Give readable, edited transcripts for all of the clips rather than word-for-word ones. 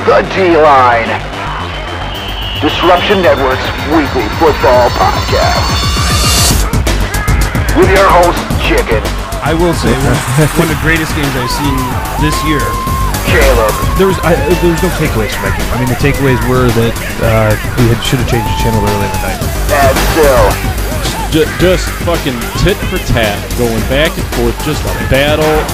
The D-Line, Disruption Network's weekly football podcast. With your host, Chicken. I will say, one of the greatest games I've seen this year. Caleb. There was no takeaways from that game. I mean, the takeaways were that we should have changed the channel earlier in the night. And Cil. Just fucking tit for tat, going back and forth, just a battle.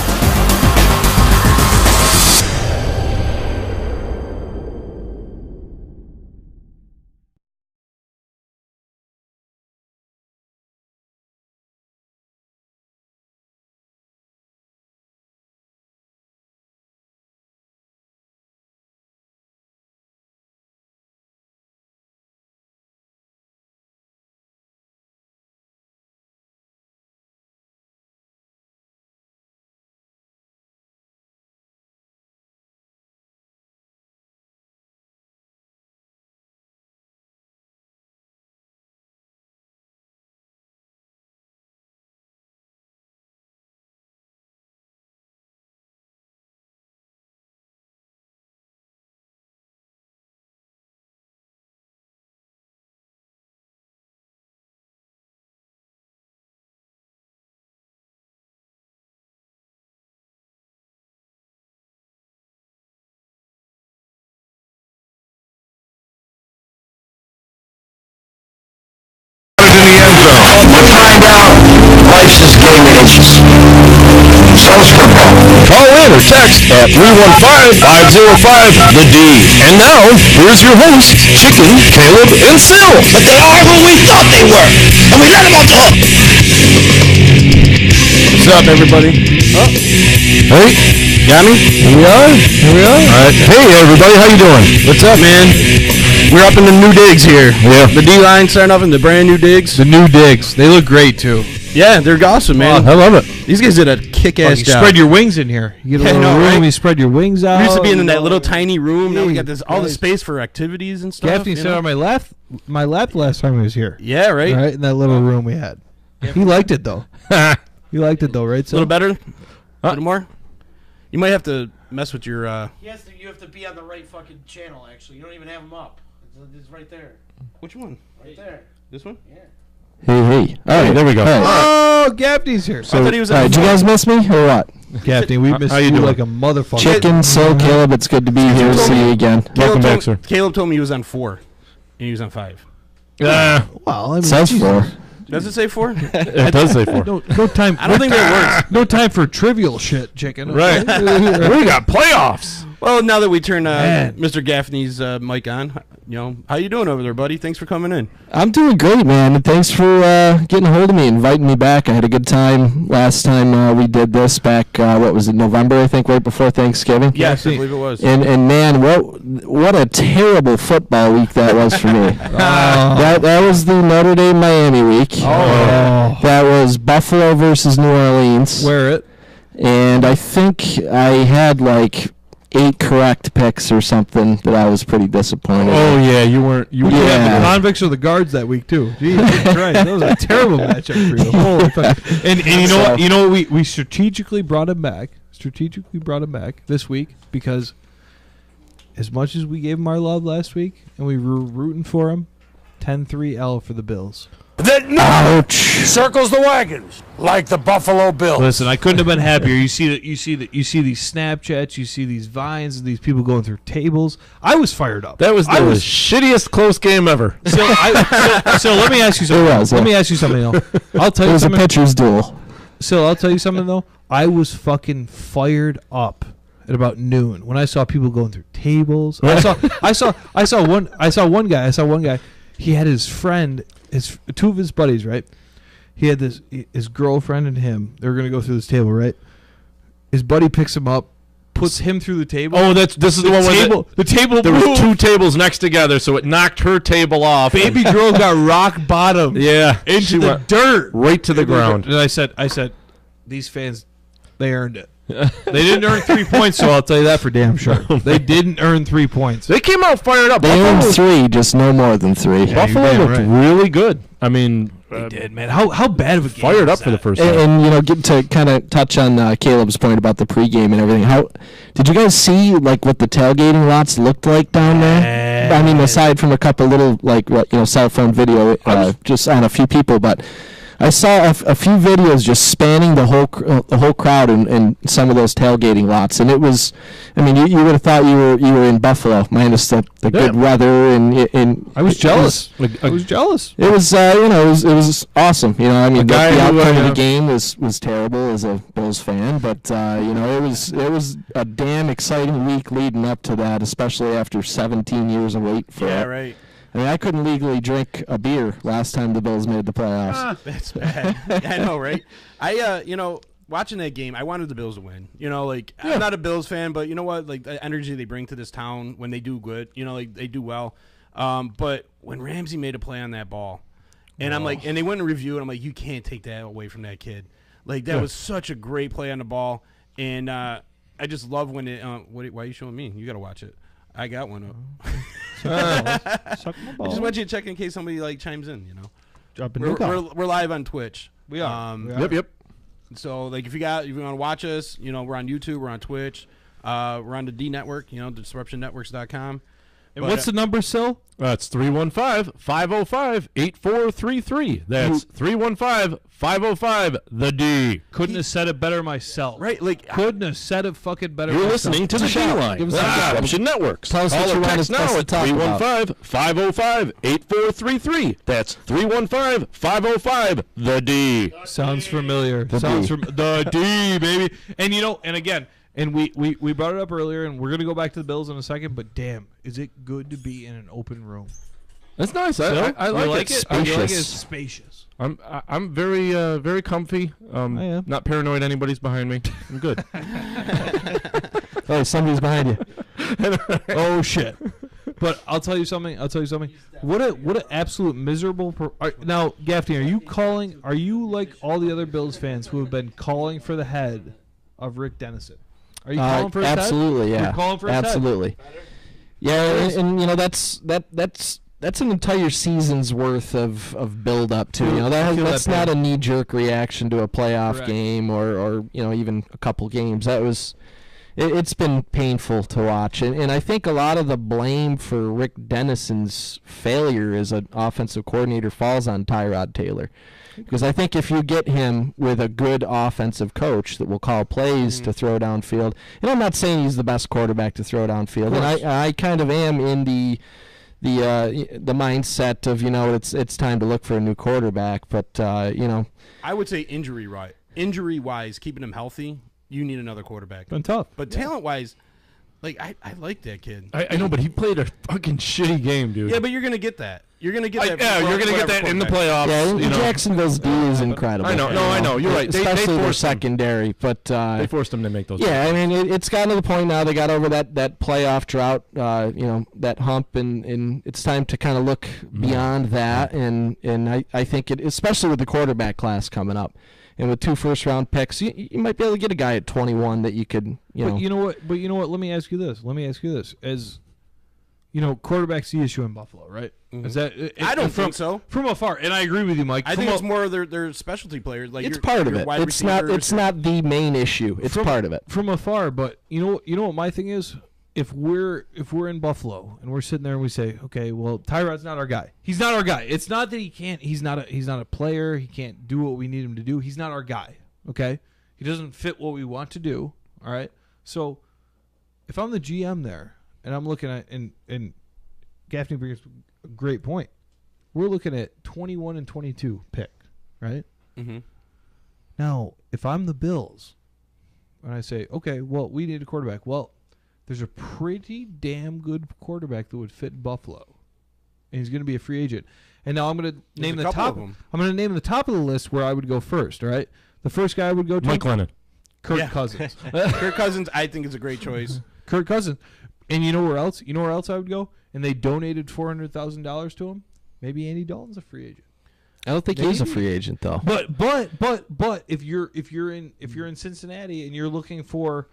Find out life's this game in inches. So's football. Call in or text at 315-505-THE-D. And now, here's your hosts, Chicken, Caleb, and Cil. But they are who we thought they were, and we let them off the hook. What's up, everybody? Hey, got me? Here we are. All right. Hey, everybody, how you doing? What's up, man? We're up in the new digs here. Yeah. The D-Line starting off in the brand new digs. The new digs. They look great, too. Yeah, they're awesome, man. I love it. These guys did a kick-ass You job. spread your wings in here. You get a little room, right? you spread your wings out. We used to be in that little tiny room. Now we got Jesus all the Christ. space for activities and stuff. Gaffney you sat know? on my left last time he was here. Yeah, right? Right, in that little room we had. He liked it, though. He liked it, though, right? A little better? A little more? You might have to mess with your... Yes, you have to be on the right fucking channel, actually. You don't even have them up. It's right there. Which one? Right there. This one? Yeah. Hey. All right, there we go. Oh, Gaffney's here. I thought he was Did you guys miss me or what? Gaffney, we missed how you you doing? like a motherfucker. Chicken, Cil, Caleb, it's good to be here. See you again. Welcome back, sir. Caleb told me he was on 4, and he was on 5. Well, I mean, Says 4. Does it say 4? It does say 4. No time. I don't think that works. No time for trivial shit, chicken. Right. We got playoffs. Well, now that we turn Man. Mr. Gaffney's mic on, you know, how you doing over there, buddy? Thanks for coming in. I'm doing great, man. And thanks for getting a hold of me, inviting me back. I had a good time last time we did this back, what was it, November, I think, right before Thanksgiving? Yes, I believe it was. And man, what a terrible football week that was for me. That was the Notre Dame Miami week. That was Buffalo versus New Orleans. Wear it. And I think I had like 8 correct picks or something that I was pretty disappointed. Oh yeah, you weren't. You Yeah. had the convicts or the guards that week too. Jesus Christ, that was a terrible matchup for you. Holy fuck. And you know what? You know what? We strategically brought him back. This week because as much as we gave him our love last week and we were rooting for him, 10-3 L for the Bills. Ouch. Circles the wagons like the Buffalo Bills. Listen, I couldn't have been happier. You see these Snapchats, you see these Vines, and these people going through tables. I was fired up. That was the shittiest close game ever. So let me ask you something. Let me ask you something though. I'll tell It you was a something. pitcher's duel. So I'll tell you something though. I was fucking fired up at about noon when I saw people going through tables. I saw one guy. He had his friend, two of his buddies, right? He had his girlfriend and him. They were gonna go through this table, right? His buddy picks him up, puts him through the table. Oh, this is the one where the table. there moved. was 2 tables next together, so it knocked her table off. Baby girl got rock bottom. Yeah, into she the went dirt, right to the ground. And I said, these fans, they earned it. They didn't earn 3 points, so I'll tell you that for damn sure. They didn't earn 3 points. They came out fired up. They earned 3, just no more than 3. Buffalo you're damn looked right. really good. I mean, They did, man. How bad of a game Fired was up for the that? first time. And get to kind of touch on Caleb's point about the pregame and everything. How did you guys see like what the tailgating lots looked like down there? I mean, aside from a couple little cell phone video, just on a few people, but I saw a few videos just spanning the whole crowd in some of those tailgating lots, and it was, I mean, you would have thought you were in Buffalo minus the good weather and I was jealous. I was jealous. It was it was awesome. I mean, the outcome of the game was terrible as a Bills fan, but it was a damn exciting week leading up to that, especially after 17 years of wait for it. Right. I mean, I couldn't legally drink a beer last time the Bills made the playoffs. That's bad. I know, right? Watching that game, I wanted the Bills to win. I'm not a Bills fan, but you know what? Like, the energy they bring to this town when they do good, they do well. But when Ramsey made a play on that ball, and I'm like, and they went and review it, I'm like, you can't take that away from that kid. Like, that was such a great play on the ball, and I just love when it. Why are you showing me? You got to watch it. I got one up. Suck my I ball. just want you to check in case somebody chimes in. Dropping We're live on Twitch. We are. Yep. So if you want to watch us, we're on YouTube, we're on Twitch, we're on the D Network, disruptionnetworks.com. And what's the number, Sil? That's 315-505-8433. That's 315-505-THE-D. Couldn't have said it better myself. Right, couldn't have said it fucking better You're myself. listening to the D line. Give us a shout. Disruption Networks. Tell us what Call you or want text us now to at talk about. 315-505-8433. That's 315-505-THE-D. Sounds familiar. The D, baby. And and again, and we brought it up earlier, and we're gonna go back to the Bills in a second. But damn, is it good to be in an open room? That's nice. So, I like it. I like it. Spacious. It's spacious. I'm very very comfy. I am. Not paranoid. Anybody's behind me. I'm good. Oh, somebody's behind you. Oh shit! But I'll tell you something. What an absolute miserable. Now, Gaffney, are you like all the other Bills fans who have been calling for the head of Rick Dennison? Are you calling for his absolutely, head? yeah. You're calling for his absolutely. Yeah, and that's an entire season's worth of build up to. That's not a knee jerk reaction to a playoff game or even a couple games. That was. It's been painful to watch, and I think a lot of the blame for Rick Dennison's failure as an offensive coordinator falls on Tyrod Taylor. Because I think if you get him with a good offensive coach that will call plays to throw downfield, and I'm not saying he's the best quarterback to throw downfield, and I kind of am in the mindset of it's time to look for a new quarterback, but I would say injury wise, keeping him healthy, you need another quarterback. Been tough, but talent wise. Like, I like that kid. I know, but he played a fucking shitty game, dude. Yeah, but you're going to get that. You're going to get that. You're going to get that in the playoffs. Yeah, Jacksonville's D is incredible. I know. No, I know. You're right. Especially they their forced secondary. But they forced them to make those. Yeah, I mean, it's gotten to the point now they got over that playoff drought, that hump, and it's time to kind of look beyond that. And I think especially with the quarterback class coming up. And with 2 first-round picks, you might be able to get a guy at 21 that you could, But you know what? Let me ask you this. As quarterback's the issue in Buffalo, right? Mm-hmm. Is that? I don't think so. From afar, and I agree with you, Mike. I think it's more of their specialty players. Like it's part of it. It's not the main issue. It's part of it. From afar, but you know what my thing is. If we're in Buffalo and we're sitting there and we say, okay, well, Tyrod's not our guy. He's not our guy. It's not that he can't. He's not a player. He can't do what we need him to do. He's not our guy. Okay, he doesn't fit what we want to do. All right. So if I'm the GM there and I'm looking at and Gaffney brings a great point. We're looking at 21 and 22 pick, right? Mm-hmm. Now, if I'm the Bills and I say, okay, well, we need a quarterback. Well, there's a pretty damn good quarterback that would fit Buffalo, and he's going to be a free agent. And now I'm going to name the top. I'm going to name the top of the list where I would go first. All right, the first guy I would go to Mike Lennon, Kirk Cousins. Kirk Cousins, I think is a great choice. Kirk Cousins, and you know where else? You know where else I would go? And they donated $400,000 to him. Maybe Andy Dalton's a free agent. I don't think he's a free agent though. But if you're in Cincinnati and you're looking for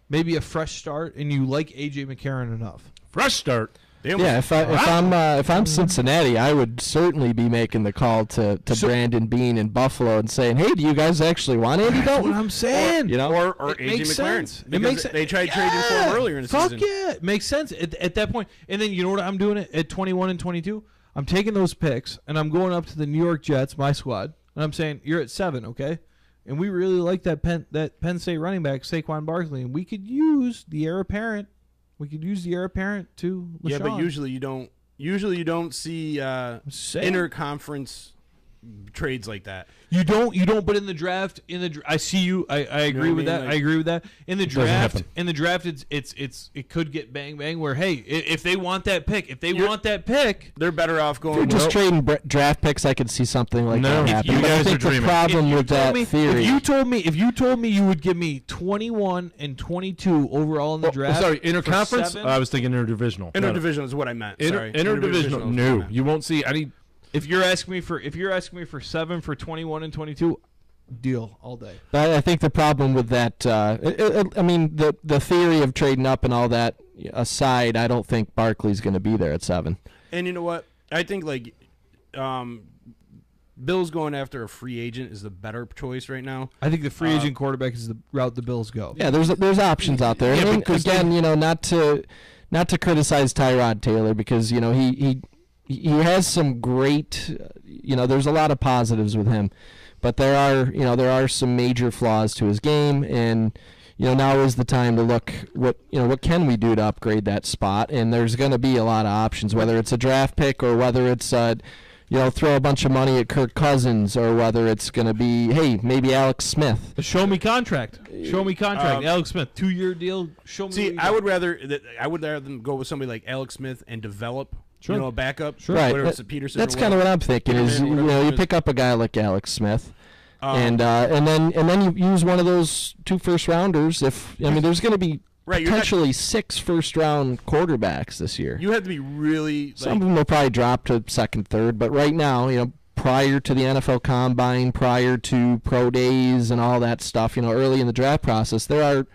maybe a fresh start, and you like AJ McCarron enough. Fresh start. Yeah, if I'm Cincinnati, I would certainly be making the call to Brandon Beane in Buffalo and saying, "Hey, do you guys actually want Andy Dalton?" That's what I'm saying. Or It AJ makes McLaren. sense. It Because makes they tried trading for him earlier in the season. Fuck yeah, it makes sense at that point. And then you know what I'm doing at 21 and 22? I'm taking those picks and I'm going up to the New York Jets, my squad, and I'm saying you're at 7, okay? And we really like that Penn State running back Saquon Barkley, and we could use the heir apparent. We could use the heir apparent to LaShawn. Yeah, but usually you don't. Usually you don't see interconference trades like that. You don't. But in the draft, I see you. I agree with that. Like, I agree with that. In the draft, it could get bang bang. Where hey, if they want that pick, They're better off going. If you're just trading draft picks, I could see something like that happen. you But I guys think are dreaming. the problem with that theory. If you told me you would give me 21 and 22 overall in the draft. Sorry, for interconference? 7, I was thinking interdivisional. Interdivisional is what I meant. Sorry. Interdivisional. is what I No, meant. you won't see any. if you're asking me for 7 for 21 and 22, deal all day. But I think the problem with that, I mean, the theory of trading up and all that aside, I don't think Barkley's going to be there at 7. And you know what? I think Bills going after a free agent is the better choice right now. I think the free agent quarterback is the route the Bills go. Yeah, there's options out there. Yeah, and because again, not to criticize Tyrod Taylor because he has some great, there's a lot of positives with him, but there are some major flaws to his game, and now is the time to look what can we do to upgrade that spot, and there's going to be a lot of options, whether it's a draft pick or whether it's throw a bunch of money at Kirk Cousins, or whether it's going to be, hey, maybe Alex Smith. A show me contract. Alex Smith, 2-year deal. Show me. See, I would rather them go with somebody like Alex Smith and develop, a backup. Sure. Right. Whether it's a Peterson. That's or kind of whatever. what I'm thinking. Is Peterman, whatever it you is. pick up a guy like Alex Smith, and then you use one of those 2 first-rounders. There's going to be potentially 6 first-round quarterbacks this year. You have to be really. Some of them will probably drop to second, third, but right now, prior to the NFL Combine, prior to pro days and all that stuff, early in the draft process, there are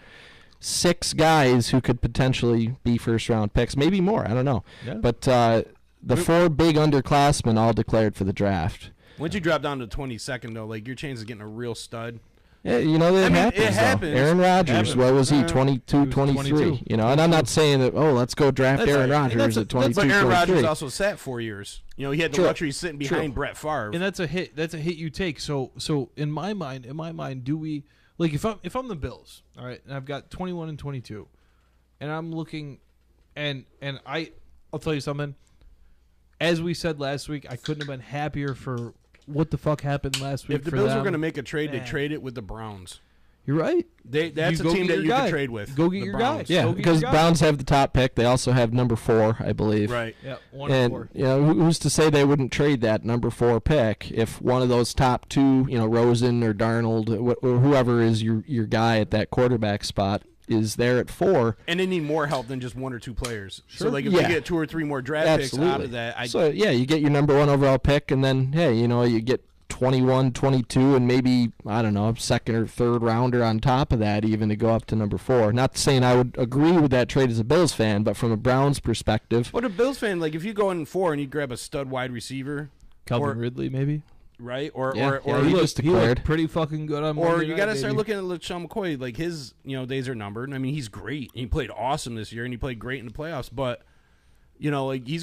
6 guys who could potentially be first-round picks, maybe more. I don't know, but the 4 big underclassmen all declared for the draft. Once you drop down to 22nd, though, your chance of getting a real stud. Yeah, it happens. happens. Aaron Rodgers, Happens. what was he, He 22, was 23? 22. And I'm not saying that, let's go draft Aaron Rodgers at 22, But Aaron 23. Rodgers also sat 4 years. He had the True. luxury of sitting behind Brett Favre. And that's a hit. That's a hit you take. So in my mind, do we if I'm the Bills, all right, and I've got 21 and 22, and I'm looking, and I'll tell you something. As we said last week, I couldn't have been happier for what the fuck happened last week. If the for Bills them. were going to make a trade, they Man. trade it with the Browns. You're right. That's You a go team get that your you guy. can trade with. Go get the your Browns. guy. Yeah, Go get because your guy. Browns have the top pick. They also have number 4, I believe. Right. Yeah, 1 and 4. And who's to say they wouldn't trade that number 4 pick if one of those top 2, Rosen or Darnold, or whoever is your guy at that quarterback spot, is there at 4. And they need more help than just 1 or 2 players. Sure. So, if Yeah. they get 2 or 3 more draft picks out of that, you get your number 1 overall pick, and then, hey, you get 21, 22, and maybe, I don't know, second or third rounder on top of that even to go up to number 4. Not saying I would agree with that trade as a Bills fan, but from a Browns perspective. But a Bills fan, if you go in 4 and you grab a stud wide receiver, Calvin Ridley, maybe. right? he He just looked declared. pretty fucking good on Or Monday you night, got to start baby. looking at LeSean McCoy. His days are numbered. I mean, he's great. He played awesome this year, and he played great in the playoffs. But he's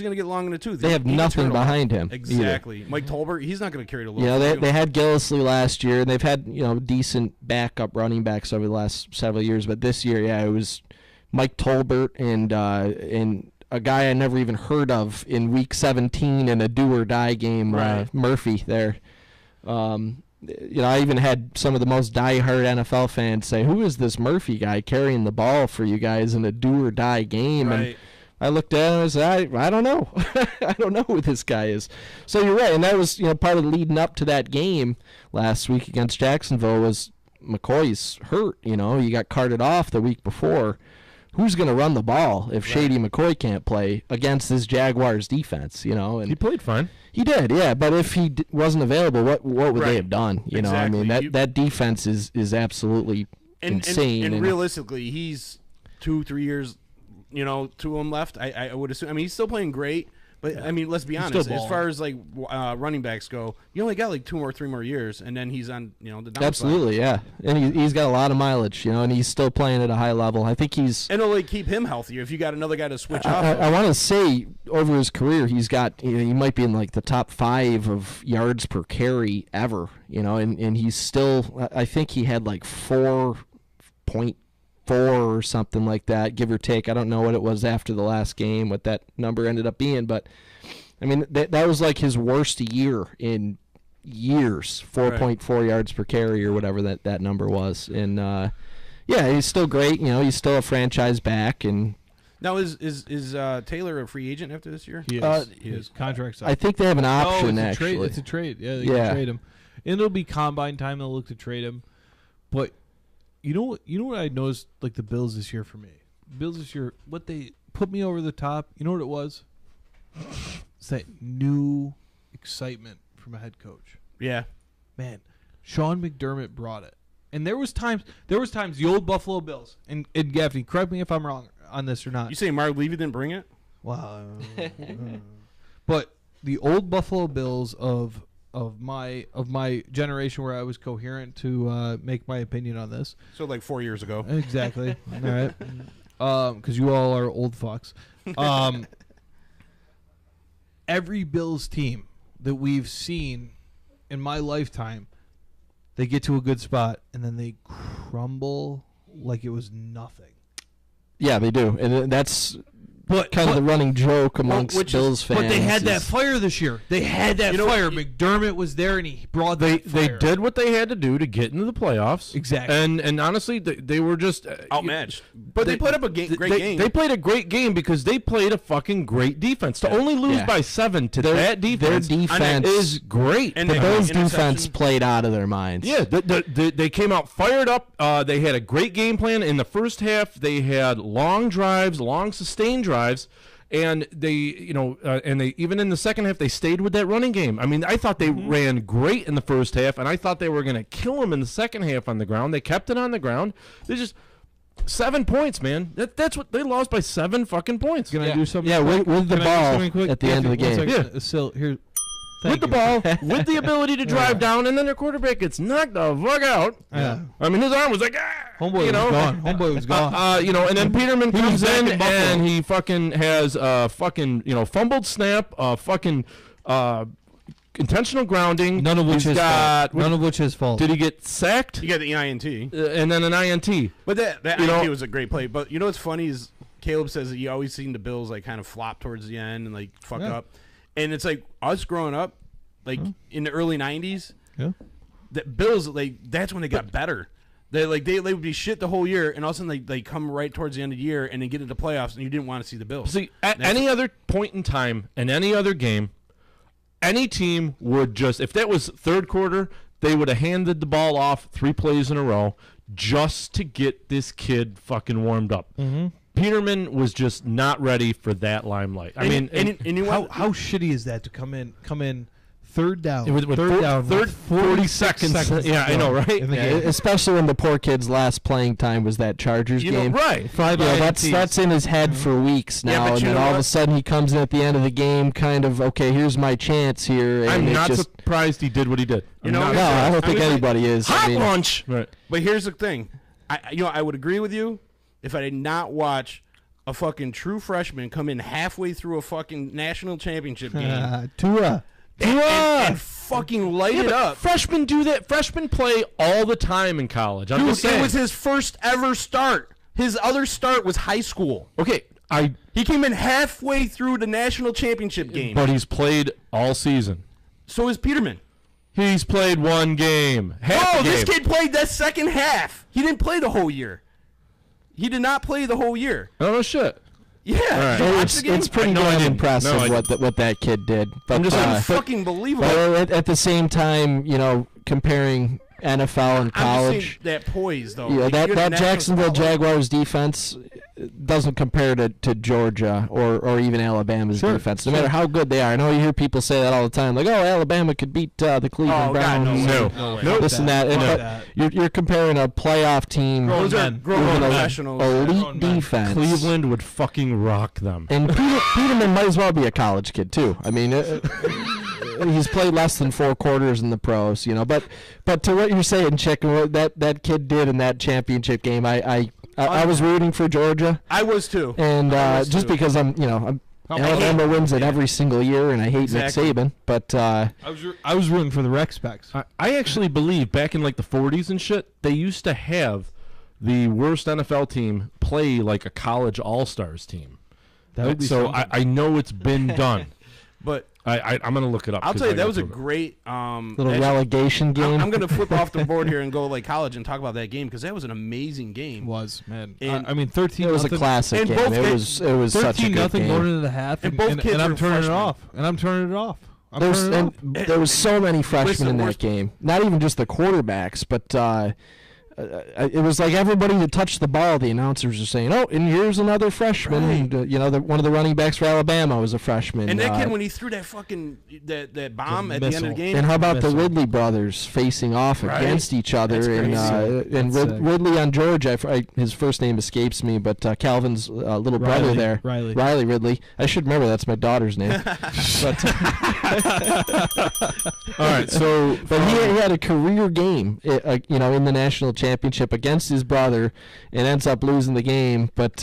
going to get long in the tooth. They have He gets nothing hurt a lot. behind him. Exactly. Mike Tolbert, he's not going to carry the load. They had Gillislee last year, and they've had decent backup running backs over the last several years. But this year, it was Mike Tolbert and a guy I never even heard of in Week 17 in a do or die game, Right. Murphy there. I even had some of the most diehard NFL fans say, "Who is this Murphy guy carrying the ball for you guys in a do or die game?" Right. And I looked at him and said, I don't know. I don't know who this guy is. So you're right. And that was, part of the leading up to that game last week against Jacksonville was McCoy's hurt. You got carted off the week before. Who's going to run the ball if Shady McCoy can't play against this Jaguars defense, And He played fine. he did, yeah. But if he wasn't available, what would Right. they have done? Exactly. That defense is absolutely insane. And realistically, he's 2-3 years to him left. I would assume. I mean, he's still playing great. But, I mean, let's be honest. As far as, like, running backs go, you only got, like, 2 or 3 more years, and then he's on, the downside. Absolutely, yeah. And he's got a lot of mileage, and he's still playing at a high level. I think he's... And it'll, like, keep him healthier if you got another guy to switch off. I want to say, over his career, he's got... he might be in, like, the top 5 of yards per carry ever, and he's still... I think he had, like, 4.4 or something like that, give or take. I don't know what it was after the last game, what that number ended up being, but I mean that was like his worst year in years, 4.4 yards per carry or whatever that number was. And yeah, he's still great. He's still a franchise back. And now is Taylor a free agent after this year? He is. His contract's up. I think they have an option. Actually, it's a trade. Yeah, they can trade him. And it'll be combine time. They'll look to trade him, but. You know what I noticed, like the Bills this year for me? Bills this year, what they put me over the top, you know what it was? It's that new excitement from a head coach. Yeah. Man, Sean McDermott brought it. And there was times the old Buffalo Bills, and Gaffney, correct me if I'm wrong on this or not. You say Mark Levy didn't bring it? Wow. But the old Buffalo Bills of my generation where I was coherent to make my opinion on this. So like 4 years ago. Exactly. All right. Because you all are old fucks. Every Bills team that we've seen in my lifetime, they get to a good spot and then they crumble like it was nothing. Yeah, they do. And that's... But kind of the running joke amongst Bills fans. But they had that fire this year. They had that fire. McDermott was there, and he brought that fire. They did what they had to do to get into the playoffs. Exactly. And honestly, they were just outmatched. But they put up a great game. They played a great game because they played a fucking great defense. To only lose by 7 to that defense, their defense is great. And the Bills' defense played out of their minds. Yeah, they came out fired up. They had a great game plan. In the first half, they had long drives, long sustained drives. And they, even in the second half, they stayed with that running game. I mean, I thought they ran great in the first half, and I thought they were going to kill them in the second half on the ground. They kept it on the ground. They just 7 points, man. That's what they lost by 7 fucking points. Can I do something? Yeah, with the ball at the end of the game. Yeah, so here. With the ball, with the ability to drive down, and then their quarterback gets knocked the fuck out. Yeah. I mean, his arm was like, Homeboy was gone. Homeboy was gone. And then Peterman comes in and he fucking has fumbled snap, intentional grounding. None of which is his fault. Did he get sacked? You got the INT. And then an INT. But that INT was a great play. But you know what's funny is Caleb says that you always seen the Bills like kind of flop towards the end and like fuck up. And it's like us growing up, like in the early '90s. Yeah, the Bills that's when they got better. They would be shit the whole year, and all of a sudden they come right towards the end of the year and then get into the playoffs, and you didn't want to see the Bills. See, at any other point in time in any other game, any team would just, if that was third quarter, they would have handed the ball off 3 plays in a row just to get this kid fucking warmed up. Mm-hmm. Peterman was just not ready for that limelight. I mean, how shitty is that to come in third down, with third down, 40 seconds. Yeah, I know, right? Especially when the poor kid's last playing time was that Chargers game. Right. That's in his head for weeks now, and then all of a sudden he comes in at the end of the game, kind of, okay, here's my chance here. And I'm not surprised he did what he did. I don't think anybody is. Hot lunch. Right. But here's the thing, I would agree with you if I did not watch a fucking true freshman come in halfway through a fucking national championship game. Tua. And fucking light it up. Freshmen do that. Freshmen play all the time in college. I'm just saying. It was his first ever start. His other start was high school. Okay, he came in halfway through the national championship game. But he's played all season. So is Peterman. He's played one game. This kid played that second half. He didn't play the whole year. He did not play the whole year. Oh, no shit. Yeah, right. It's pretty damn impressive what that kid did. But, I'm just fucking believable. But at the same time, comparing NFL and I'm just college. saying that poise, though. Yeah, Like, that you're the national Jacksonville spotlight. Jaguars defense doesn't compare to Georgia or even Alabama's defense, no matter how good they are. I know you hear people say that all the time, like, oh, Alabama could beat the Cleveland Oh, God, Browns. no way. This and that. But you're comparing a playoff team Those are men. grown with an professionals. elite defense. Cleveland would fucking rock them. And Peterman might as well be a college kid too. I mean, he's played less than 4 quarters in the pros, you know. But to what you're saying, Chick, what that kid did in that championship game, I was rooting for Georgia, I was too. and I was just too. because Alabama wins it every single year, and I hate Exactly. Nick Saban. But I was rooting for the Rec Specs. I actually believe back in like the 40s and shit, they used to have the worst NFL team play like a college all-stars team. That would be so something. I know it's been done. But I'm gonna look it up. I'll 'cause tell you, I that gotta was a prove it. great little actually, relegation game. I'm going to flip off the board here and go like college and talk about that game because that was an amazing game. Was, man. And- I mean, 13. It was a nothing- classic And game. both It was such a 13 good nothing game. going into the half, And both kids I'm were turning it freshmen. off. And I'm turning it off. I'm There's turning it off. and there was so many freshmen Listen, in that worst- game. Not even just the quarterbacks, but it was like everybody that touched the ball, the announcers were saying, "Oh, and here's another freshman." Right. And, one of the running backs for Alabama was a freshman. And that kid, when he threw that fucking that bomb at the end of the missile. game, and how about the Missile. Ridley brothers facing off Right. against each other? That's And crazy. and That's sick. Ridley on Georgia, his first name escapes me, but Calvin's little brother Riley. there, Riley. Ridley. I should remember that's my daughter's name. But All right, so But he had a career game, in the national championship against his brother, and ends up losing the game. But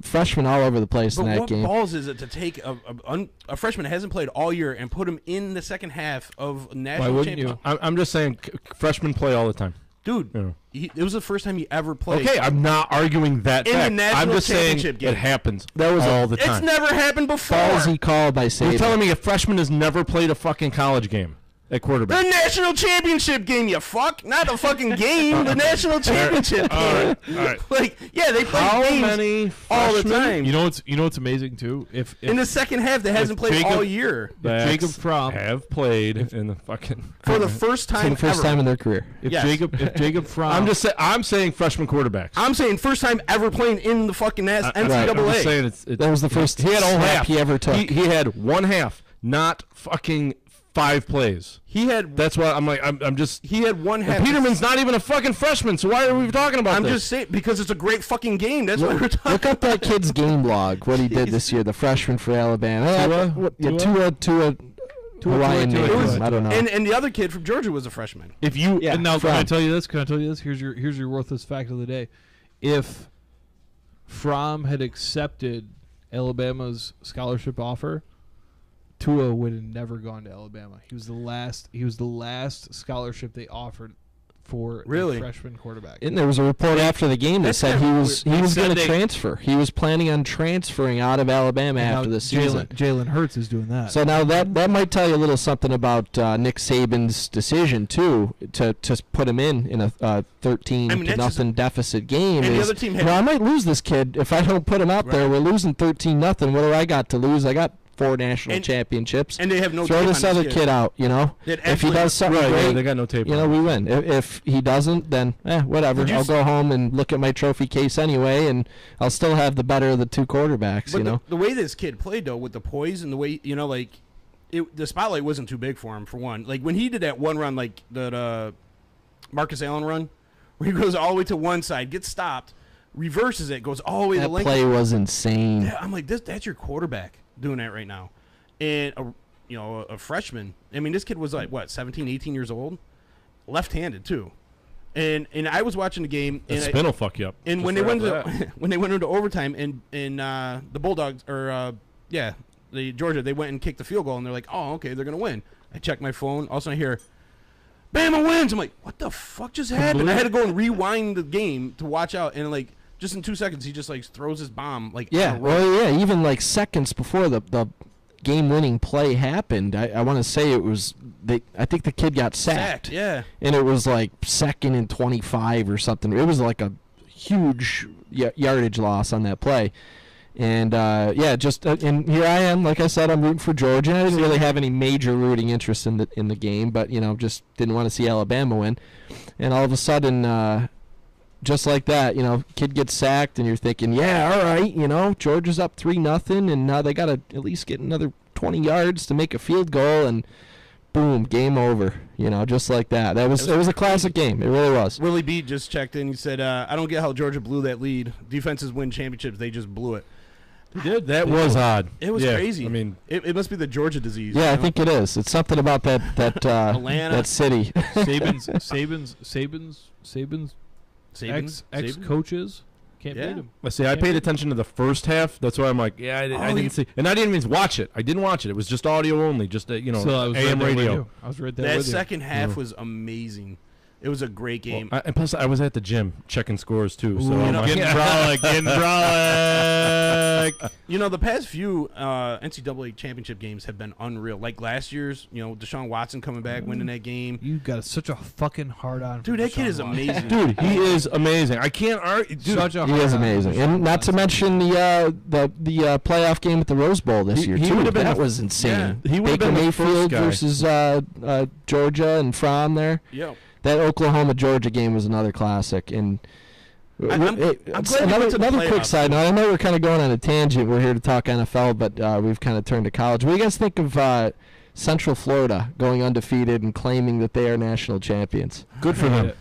freshmen all over the place but in that what game. balls is it to take a freshman that hasn't played all year and put him in the second half of a national wouldn't championship? I'm just saying, freshmen play all the time. Dude, Yeah. it was the first time he ever played. Okay, I'm not arguing that In the fact. national I'm just saying championship game. it happens That was all the It's time. never happened before. Ballsy call by Saban. You're telling me a freshman has never played a fucking college game at quarterback? The national championship game, you fuck. Not the fucking game, the national championship game. All right. Like, yeah, they play How games many all the freshmen? time. You know what's amazing too? If in the second half, that hasn't played Jacob- all year. Jacob Fromm have played in the fucking For the first for time the first ever. time in their career. if Yes. Jacob Fromm I'm saying freshman quarterbacks. I'm saying first time ever playing in the fucking NCAA. I'm just saying it's That was the first he had a whole snap half he ever took. He had one half, not fucking 5 plays. He had That's why I'm like I'm just. he had one half. And Peterman's not even a fucking freshman, so why are we talking about I'm this? just saying because it's a great fucking game. That's why we're talking. Look up that kid's game log, what he did this year, the freshman for Alabama. Tua Hawaiian Tua. name. It was- I don't know. And the other kid from Georgia was a freshman. If you Yeah, and now can I Fromm. tell you this? Can I tell you this? Here's your worthless fact of the day. If Fromm had accepted Alabama's scholarship offer, Tua would have never gone to Alabama. He was the last scholarship they offered for Really? a freshman quarterback. And there was a report after the game that That's said kinda he was They said going to they- transfer. He was planning on transferring out of Alabama And now after the season. Jalen Hurts is doing that. So now that might tell you a little something about Nick Saban's decision too to put him in a 13 I mean, to that's just- nothing deficit game. And the is, other team had- I might lose this kid if I don't put him out there. We're losing 13-0. What do I got to lose? I got 4 national And- championships. and they have no throw tape this on other this kid kid. out. They had If he absolutely- does something Right, great, they got no tape. we win. If he doesn't, then whatever. Did you I'll s- go home and look at my trophy case anyway, and I'll still have the better of the 2 quarterbacks. But the way this kid played though, with the poise and the way the spotlight wasn't too big for him. For one, like when he did that one run, like the Marcus Allen run, where he goes all the way to one side, gets stopped, reverses it, goes all the way to that the length. play was insane. Yeah, I'm like, that's your quarterback doing that right now. And, a freshman. I mean, this kid was like, 17, 18 years old? Left-handed, too. And I was watching the game. The And spin will fuck you up. and Just when they right went off the bat. when they went into overtime and the Bulldogs, the Georgia, they went and kicked the field goal, and they're like, oh, okay, they're going to win. I check my phone. All of a sudden I hear, Bama wins. I'm like, what the fuck just happened? I had to go and rewind the game to watch out, and just in 2 seconds, he just throws his bomb on Yeah, a roll. well, yeah. Even seconds before the game-winning play happened, I want to say it was I think the kid got sacked. Yeah. And it was 2nd and 25 or something. It was like a huge yardage loss on that play. And and here I am. Like I said, I'm rooting for Georgia. I didn't really have any major rooting interest in the game, but just didn't want to see Alabama win. And all of a sudden, just like that, kid gets sacked, and you're thinking, yeah, all right, Georgia's up 3-0, and now they got to at least get another 20 yards to make a field goal, and boom, game over. Just like that. It was a classic game. It really was. Willie Beat just checked in. He said, I don't get how Georgia blew that lead. Defenses win championships. They just blew it. They did. That was odd. It was crazy. I mean, it must be the Georgia disease. Yeah, I think it is. It's something about that Atlanta. that city. Saban's ex-coaches can't beat him. I see. I paid attention to the first half. That's why I'm like, I didn't see, and I didn't even watch it. I didn't watch it. It was just audio only, just So I was AM right radio. I was right there. That with you. second half was amazing. It was a great game. And plus, I was at the gym checking scores too. So Ooh, getting brolic. The past few NCAA championship games have been unreal. Like last year's, Deshaun Watson coming back, winning that game. You got such a fucking hard on. Dude, that kid is amazing. Dude, he is amazing. I can't argue. Dude, He is amazing, and not to mention the playoff game at the Rose Bowl this year he too. would've been That the- was insane. he would've Baker been the first Mayfield guy. versus Georgia and Fromm there. Yeah. That Oklahoma Georgia game was another classic, and I'm glad they went to the another quick playoffs. side note. I know we're kind of going on a tangent. We're here to talk NFL, but we've kind of turned to college. What do you guys think of Central Florida going undefeated and claiming that they are national champions? good for them.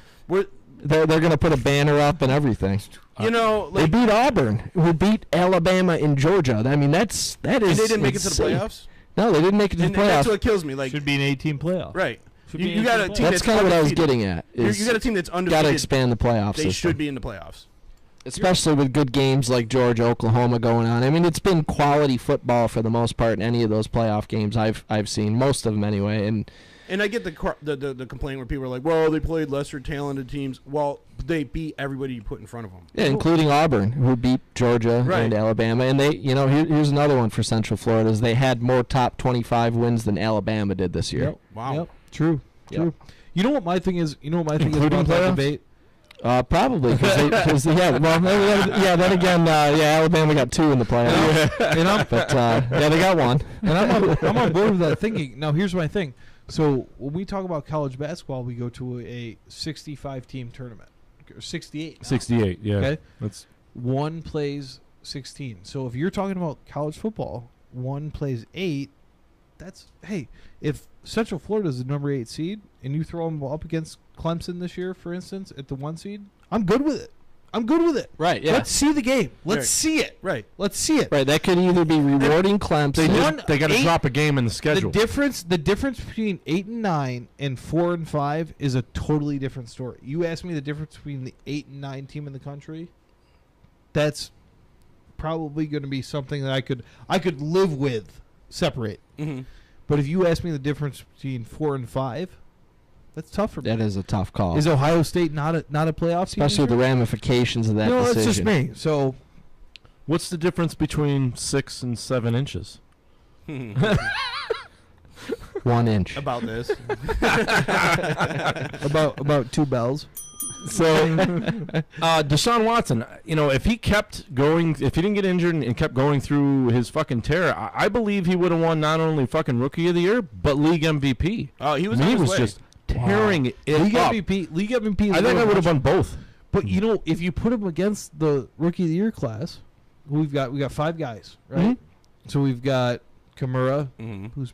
They're going to put a banner up and everything. They beat Auburn, who beat Alabama and Georgia. I mean, that is. And they didn't make it to the insane. playoffs. No, they didn't make it to the And that's playoffs. what kills me. Like, Should be an 18 playoff. right. Should be You got a 18 team That's that's kind of what I was undefeated. getting at. You got a team that's Got undefeated. to expand the playoff They system. should be in the playoffs. Especially with good games like Georgia, Oklahoma going on. I mean, it's been quality football for the most part in any of those playoff games I've seen, most of them anyway. And I get the complaint where people are like, well, they played lesser talented teams. Well, they beat everybody you put in front of them. yeah, including Auburn, who beat Georgia Right. and Alabama. And they, here's another one for Central Florida: is they had more top 25 wins than Alabama did this year. Wow. Yep. True. Yep. True. You know what my thing is? Including about that playoffs? debate? Probably because then again, Alabama got 2 in the playoffs. But they got 1. And I'm on board with that thinking. Now, here's my thing. So when we talk about college basketball, we go to a 65-team tournament, or 68. now. 68. Yeah. Okay. That's One plays 16. So if you're talking about college football, one plays 8. If Central Florida is the number 8 seed and you throw them up against Clemson this year, for instance, at the 1 seed, I'm good with it. Right, yeah. Let's see the game. Let's Right. see it. Right. Let's see it. Right, that could either be rewarding Clemson. they got to 8 drop a game in the schedule. The difference between 8 and 9 and 4 and 5 is a totally different story. You ask me the difference between the 8 and 9 team in the country, that's probably going to be something that I could live with, separate. Mm-hmm. But if you ask me the difference between 4 and 5, that's tough for me. That is a tough call. Is Ohio State not a playoff team? Especially with the ramifications of that no, decision. it's just me. So What's the difference between 6 and 7 inches? 1 inch. About this. about 2 bells. So, Deshaun Watson, if he kept going, if he didn't get injured and kept going through his fucking tear, I believe he would have won not only fucking Rookie of the Year, but League MVP. Oh, he was I mean, on he his was way. just tearing it League up. MVP. I think I would have won both. But if you put him against the Rookie of the Year class, we got 5 guys, right? Mm-hmm. So we've got Kimura, Mhm. who's,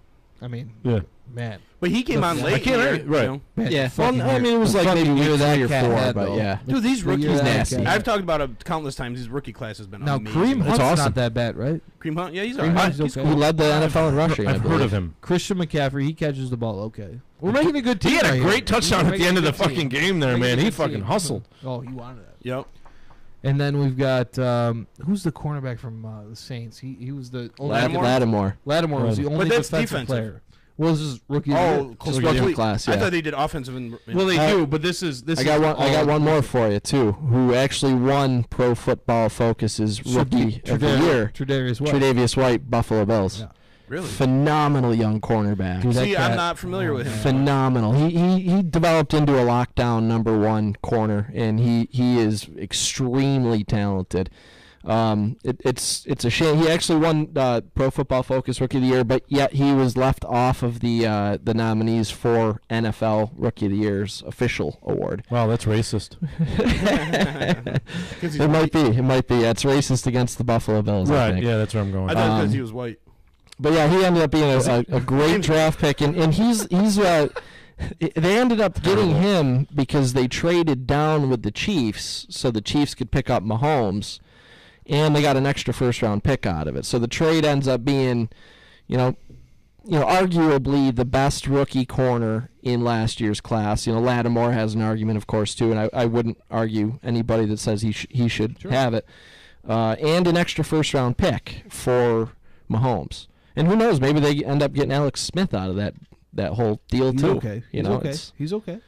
Yeah. man. But he came on I late. can't in the argue- year, right. you know? Man, Yeah, fucking well, I mean, it was like fucking maybe year week that 3 or cat 4, had, but though. yeah. Dude, these rookies He's nasty. nasty. I've talked about it countless times. His rookie class has been Now amazing. Kareem Hunt's awesome. not that bad, right? Cream Hunt, yeah, he's Kareem alright. Hunt's He's okay. Who led the NFL in rushing, I I've heard believe. of him. Christian McCaffrey, he catches the ball okay. We're making a good team. He had a right great here. touchdown We're at the end of making the a good fucking team. game there, Making man. a He good fucking team. hustled. Oh, he wanted that. Yep. And then we've got who's the cornerback from the Saints? He was the only Lattimore. Lattimore was the only that's defensive defensive. player. Well, this is rookie. of the Oh, year. close Rookie of the to class, I yeah. thought they did offensive and. Well, they do, but this is I got one more for you too. Who actually won Pro Football Focus's Rookie of the Year? Tre'Davious White. Tre'Davious White, Buffalo Bills. Yeah. Really? Phenomenal young cornerback. Dude, that See, cat- I'm not familiar with him. Phenomenal. He developed into a lockdown number 1 corner, and he is extremely talented. It's a shame. He actually won Pro Football Focus Rookie of the Year, but yet he was left off of the nominees for NFL Rookie of the Year's official award. Wow, that's racist. It might be. It's racist against the Buffalo Bills. I Right, think. yeah, that's where I'm going. I thought because he was white. But yeah, he ended up being a great draft pick, and he's they ended up getting him because they traded down with the Chiefs, so the Chiefs could pick up Mahomes, and they got an extra first-round pick out of it. So the trade ends up being, arguably the best rookie corner in last year's class. Lattimore has an argument, of course, too, and I wouldn't argue anybody that says he should have it, and an extra first-round pick for Mahomes. And who knows? Maybe they end up getting Alex Smith out of that whole deal He's too. okay. He's okay. He's okay.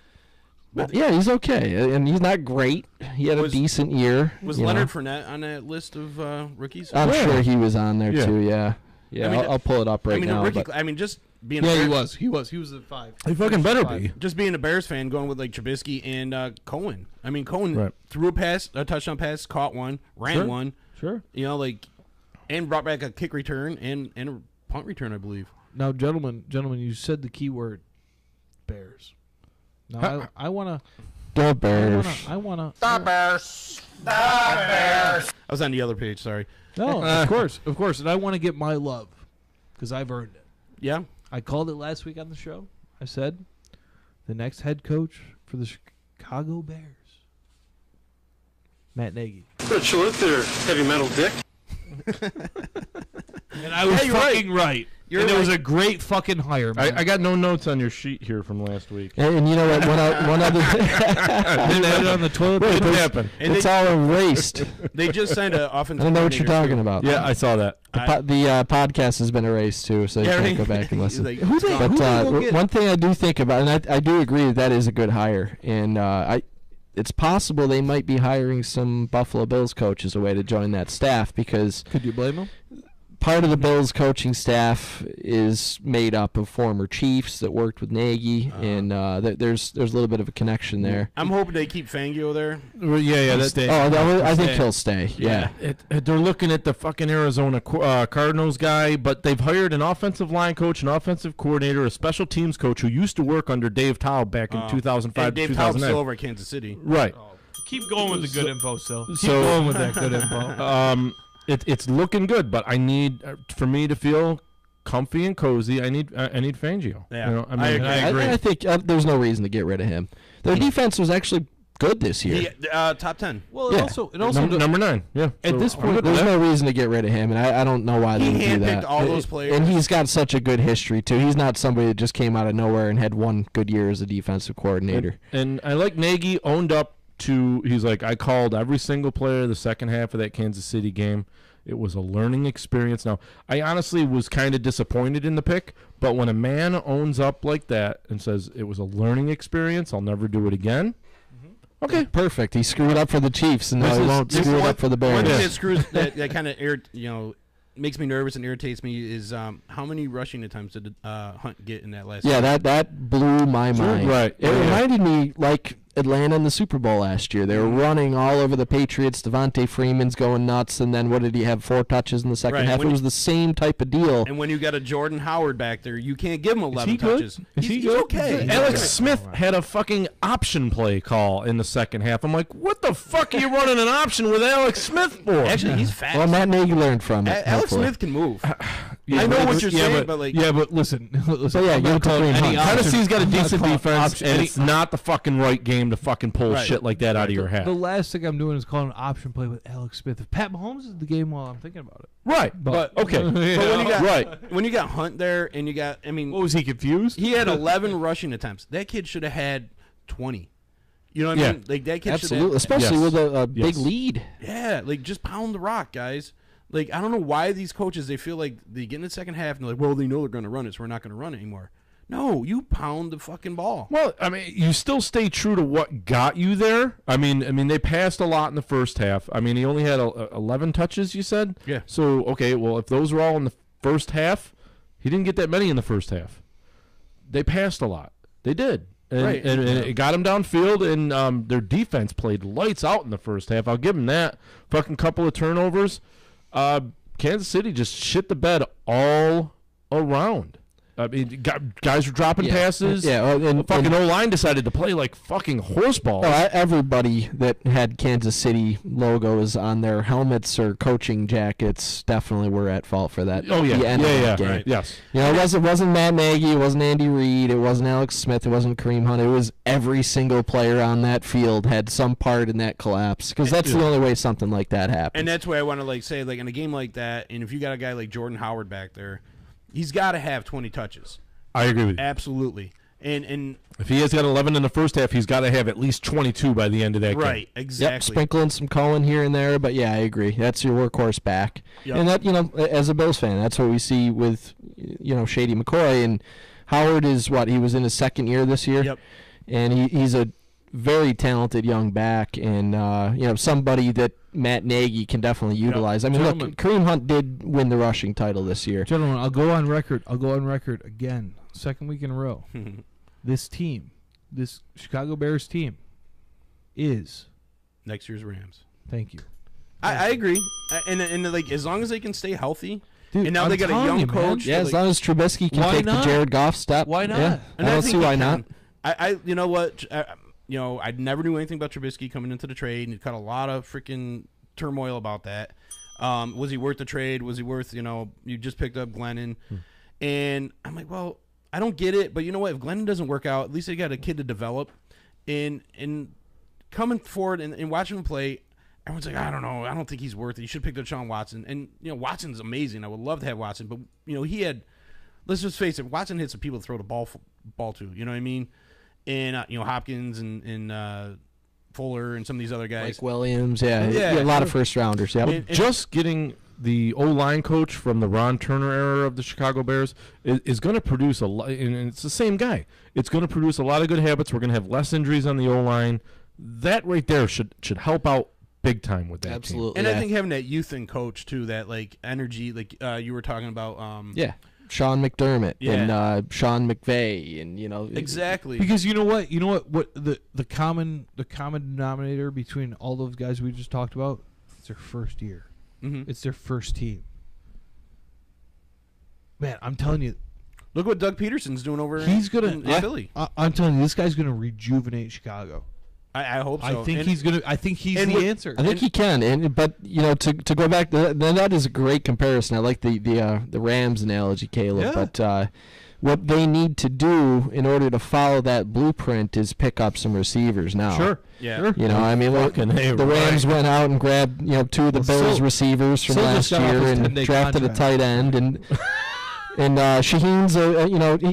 Yeah, he's okay, and he's not great. He had a decent year. Was Leonard Fournette on that list of rookies? I'm sure he was on there too. Yeah. I mean, I'll pull it up right now. Just being. Yeah, he was. He was at 5. He fucking better be. Just being a Bears fan, going with like Trubisky and Cohen. I mean, Cohen threw a touchdown pass, caught one, ran one. Sure. And brought back a kick return and a punt return, I believe. Now, gentlemen, you said the key word, Bears. Now, I want to... The Bears. I want to... The Bears. The Bears. I was on the other page, sorry. No, of course. And I want to get my love because I've earned it. Yeah? I called it last week on the show. I said the next head coach for the Chicago Bears, Matt Nagy. Don't you look there, heavy metal dick? And I was fucking right. It was a great fucking hire, man. I got no notes on your sheet here from last week. And you know what? One other Didn't have it on the toilet. It didn't happen. It's all erased. They just signed an offensive I don't know what you're talking about. Yeah, I saw that. The podcast has been erased too, so you can't go back and listen. Like, but one thing I do think about, and I do agree that is a good hire, and it's possible they might be hiring some Buffalo Bills coaches away to join that staff because Could you blame them? part of the Bills coaching staff is made up of former Chiefs that worked with Nagy, and there's a little bit of a connection there. I'm hoping they keep Fangio there. Yeah, I think he'll stay. Yeah. They're looking at the fucking Arizona Cardinals guy, but they've hired an offensive line coach, an offensive coordinator, a special teams coach who used to work under Dave Taub back in 2005 and to Dave 2009. Taub's still over at Kansas City. Right. Keep going with the good info, Sil. Keep so- going with that good info. It's looking good, but I need for me to feel comfy and cozy. I need Fangio. Yeah, I agree. I think there's no reason to get rid of him. Their defense was actually good this year. Top 10. Well, Yeah. it also Number 9. Yeah. At this point, There's no reason to get rid of him, and I don't know why they would do that. handpicked all those players. And he's got such a good history, too. He's not somebody that just came out of nowhere and had one good year as a defensive coordinator. And I like Nagy owned up to. He's like, I called every single player the second half of that Kansas City game. It was a learning experience. Now, I honestly was kind of disappointed in the pick, but when a man owns up like that and says it was a learning experience, I'll never do it again. Okay, perfect. He screwed up for the Chiefs, and now he won't screw it up for the Bears. One thing that screws that kind of makes me nervous and irritates me is how many rushing attempts did Hunt get in that last? Yeah, game? that blew my mind. Right. It reminded me like Atlanta in the Super Bowl last year. They were running all over the Patriots. Devontae Freeman's going nuts, and then what did he have? 4 touches in the second half. It was the same type of deal. And when you got a Jordan Howard back there, you can't give him 11 good? touches. Is he He's good? okay. Alex Smith had a fucking option play call in the second half. I'm like, what the fuck are you running an option with Alex Smith for? Actually, he's fast. Well, Matt Nagy learned from it. Alex hopefully. Smith can move. Yeah, I know but what it's- you're yeah, saying, but like, but listen. So yeah, give it to Kareem Hunt. Tennessee's got a decent defense, and option- it's not the fucking right game to fucking pull Right. shit like that out of your hat. The last thing I'm doing is calling an option play with Alex Smith. If Pat Mahomes is the game while I'm thinking about it. Right, But- okay. Yeah. But when you got Right. when you got Hunt there and you got, I mean, What was he confused? he had 11 rushing attempts. That kid should have had 20. You know what I Yeah. mean? Like that kid Absolutely, should have. especially Yes. with a big Yes. lead. Yeah, like just pound the rock, guys. Like I don't know why these coaches they feel like they get in the second half and they're like, well, they know they're going to run it, so we're not going to run it anymore. No, you pound the fucking ball. Well, I mean, you still stay true to what got you there. I mean, they passed a lot in the first half. I mean, he only had 11 touches, you said? Yeah. So, okay, well, if those were all in the first half, he didn't get that many in the first half. They passed a lot. They did. and it got them downfield, and their defense played lights out in the first half. I'll give them that. Fucking couple of turnovers. Kansas City just shit the bed all around. I mean, guys were dropping passes. Yeah, and fucking O-line decided to play like fucking horseballs. Everybody that had Kansas City logos on their helmets or coaching jackets definitely were at fault for that. Oh yeah, the end of that game. Right. Yes. You know, it wasn't Matt Nagy, it wasn't Andy Reid, it wasn't Alex Smith, it wasn't Kareem Hunt. It was every single player on that field had some part in that collapse, because that's the only way something like that happens. And that's why I want to say, in a game like that, and if you got a guy like Jordan Howard back there, he's got to have 20 touches. I agree with you. Absolutely. And if he has got 11 in the first half, he's got to have at least 22 by the end of that game. Right, exactly. Yep, sprinkling some Cohen here and there, but yeah, I agree. That's your workhorse back. Yep. And that, as a Bills fan, that's what we see with, Shady McCoy. And Howard is he was in his second year this year. Yep. And he's a very talented young back, and somebody that Matt Nagy can definitely utilize. I mean, Gentlemen. look, Kareem Hunt did win the rushing title this year. Gentlemen, I'll go on record again, second week in a row. This team, this Chicago Bears team, is next year's Rams. Thank you. I agree. And as long as they can stay healthy, Dude, and now I'm they got a telling young you, man. coach. Yeah, as long as Trubisky can Why take the not? Jared Goff step. Why not? Yeah, And I don't think see he why can. not. You know what? I never knew anything about Trubisky coming into the trade, and he caught a lot of freaking turmoil about that. Was he worth the trade? Was he worth, you just picked up Glennon. And I'm like, well, I don't get it, but you know what? If Glennon doesn't work out, at least they got a kid to develop. And coming forward and watching him play, everyone's like, I don't know. I don't think he's worth it. You should pick up Sean Watson. And, Watson's amazing. I would love to have Watson. But, he had, let's just face it, Watson hit some people to throw the ball to. You know what I mean? And, Hopkins and Fuller and some of these other guys. Like Williams, a Yeah. lot of first-rounders. Yeah. And Just getting the O-line coach from the Ron Turner era of the Chicago Bears is going to produce a lot, and it's the same guy. It's going to produce a lot of good habits. We're going to have less injuries on the O-line. That right there should help out big time with that team. Absolutely. And yeah. I think having that youth and coach, too, that, energy, you were talking about. Sean McDermott Yeah. and Sean McVay and Exactly. Because you know what the common denominator between all those guys we just talked about, it's their first year. Mhm. It's their first team. Man, I'm telling you, Look what Doug Peterson's doing over he's gonna. in Philly. I'm telling you, this guy's gonna rejuvenate Chicago. I hope so. I think And- he's gonna. I think he's and the with- answer. I think he can, but to go back, that is a great comparison. I like the Rams analogy, Caleb. Yeah. But what they need to do in order to follow that blueprint is pick up some receivers now. Sure. Yeah. Sure. I mean, look, Fucking A, the Rams went out and grabbed two of the Well, Bills Sil- receivers from Sil last just got off year his and 10-day drafted a contract. tight end and Shaheen's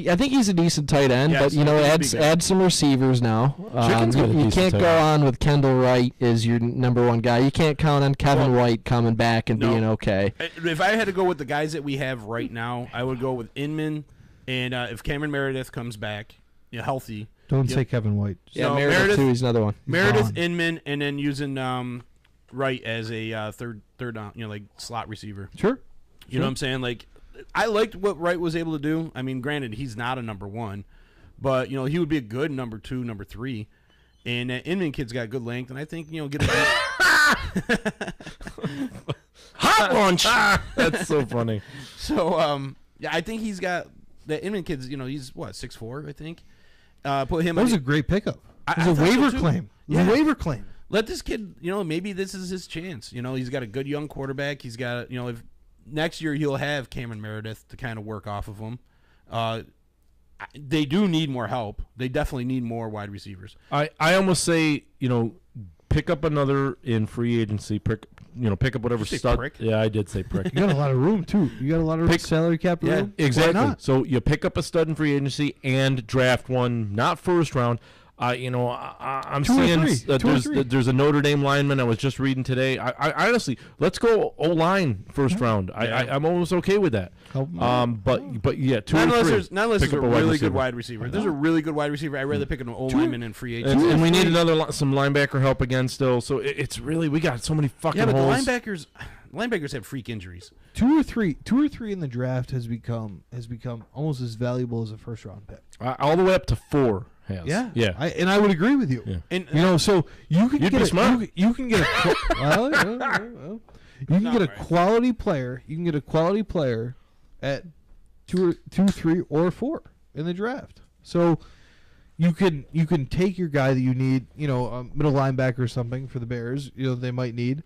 I think he's a decent tight end, Yes, but I think he'd be good. add some receivers now. Chicken's got a You decent can't tight go end. on with Kendall Wright as your number one guy. You can't count on Kevin White coming back and No. being okay. If I had to go with the guys that we have right now, I would go with Inman, and if Cameron Meredith comes back, healthy. Don't Yep. say Kevin White. Yeah, No, Meredith too. He's another one. Meredith, gone. Inman, and then using Wright as a third down, slot receiver. Sure. You know what I'm saying? I liked what Wright was able to do. I mean, granted, he's not a number one, but he would be a good number two, number three. And that Inman kid's got good length, and I think get a Hot lunch. That's so funny. So I think he's got the Inman kid's. He's what 6'4", I think. Put him. That was a great pickup. It was I a thought so, waiver too. claim. It was Yeah. a waiver claim. Let this kid. Maybe this is his chance. He's got a good young quarterback. He's got. If next year he'll have Cameron Meredith to kind of work off of him. They do need more help. They definitely need more wide receivers. I almost say, pick up another in free agency. Pick up whatever Did you say stud. prick? Yeah, I did say prick. You got a lot of room too. You got a lot of Pick- salary cap Yeah, room. Exactly. Why not? So you pick up a stud in free agency and draft one, not first round. I'm Two or seeing three. Two or three. there's a Notre Dame lineman I was just reading today. I honestly, let's go O-line first round. I'm almost okay with that. But yeah, two Not or unless three. there's Pick a up wide really receiver. good wide receiver. If there's a really good wide receiver, I'd rather pick an old lineman in free And, agency. and we need some linebacker help again still. So it's really, we got so many fucking Yeah, but holes. the linebackers have freak injuries. Two or three in the draft has become almost as valuable as a first round pick. All the way up to 4 has. Yeah, Yeah. I would agree with you. Yeah. And You know, so you can You'd get be smart. you can get a well, you can get a quality player. You can get a quality player at 2, 3, or 4 in the draft. So you can take your guy that you need, you know, a middle linebacker or something for the Bears, you know, they might need,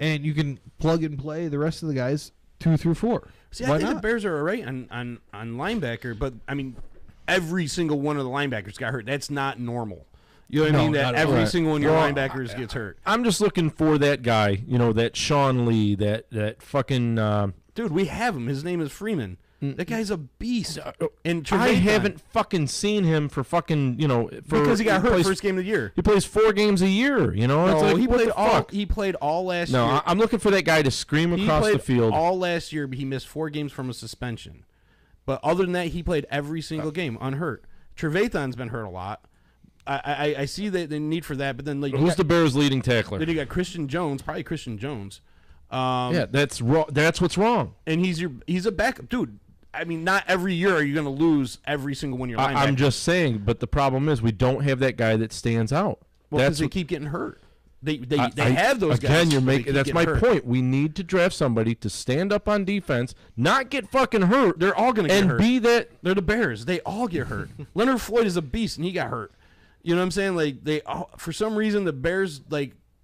and you can plug and play the rest of the guys 2 through 4. See, Why I think not? the Bears are all right on linebacker, but I mean, every single one of the linebackers got hurt. That's not normal. You know what I No, mean? That not at every all. single one of your Well, linebackers gets hurt. I'm just looking for that guy, you know, that Sean Lee, that fucking. Dude, we have him. His name is Freeman. That guy's a beast. And I Trevathan, haven't fucking seen him for fucking, you know, because he got hurt plays, first game of the year. He plays 4 games a year, you know. It's No, like, he what played the all. fuck? He played all last No, year. I'm looking for that guy to scream He across played the field. all last year, but he missed 4 games from a suspension. But other than that, he played every single game unhurt. Trevathan's been hurt a lot. I see the need for that, but then like Who's the Bears' leading tackler? Then you got Christian Jones, probably Christian Jones. Yeah, that's wrong. That's what's wrong. And he's a backup, dude. I mean, not every year are you going to lose every single one of your linebackers. I'm just saying, but the problem is we don't have that guy that stands out. Well, because they keep getting hurt. They have those guys. Again, you're but they making. keep That's getting my hurt. point. We need to draft somebody to stand up on defense, not get fucking hurt. They're all going to get and hurt. be that. They're the Bears. They all get hurt. Leonard Floyd is a beast, and he got hurt. You know what I'm saying? Like they, for some reason, the Bears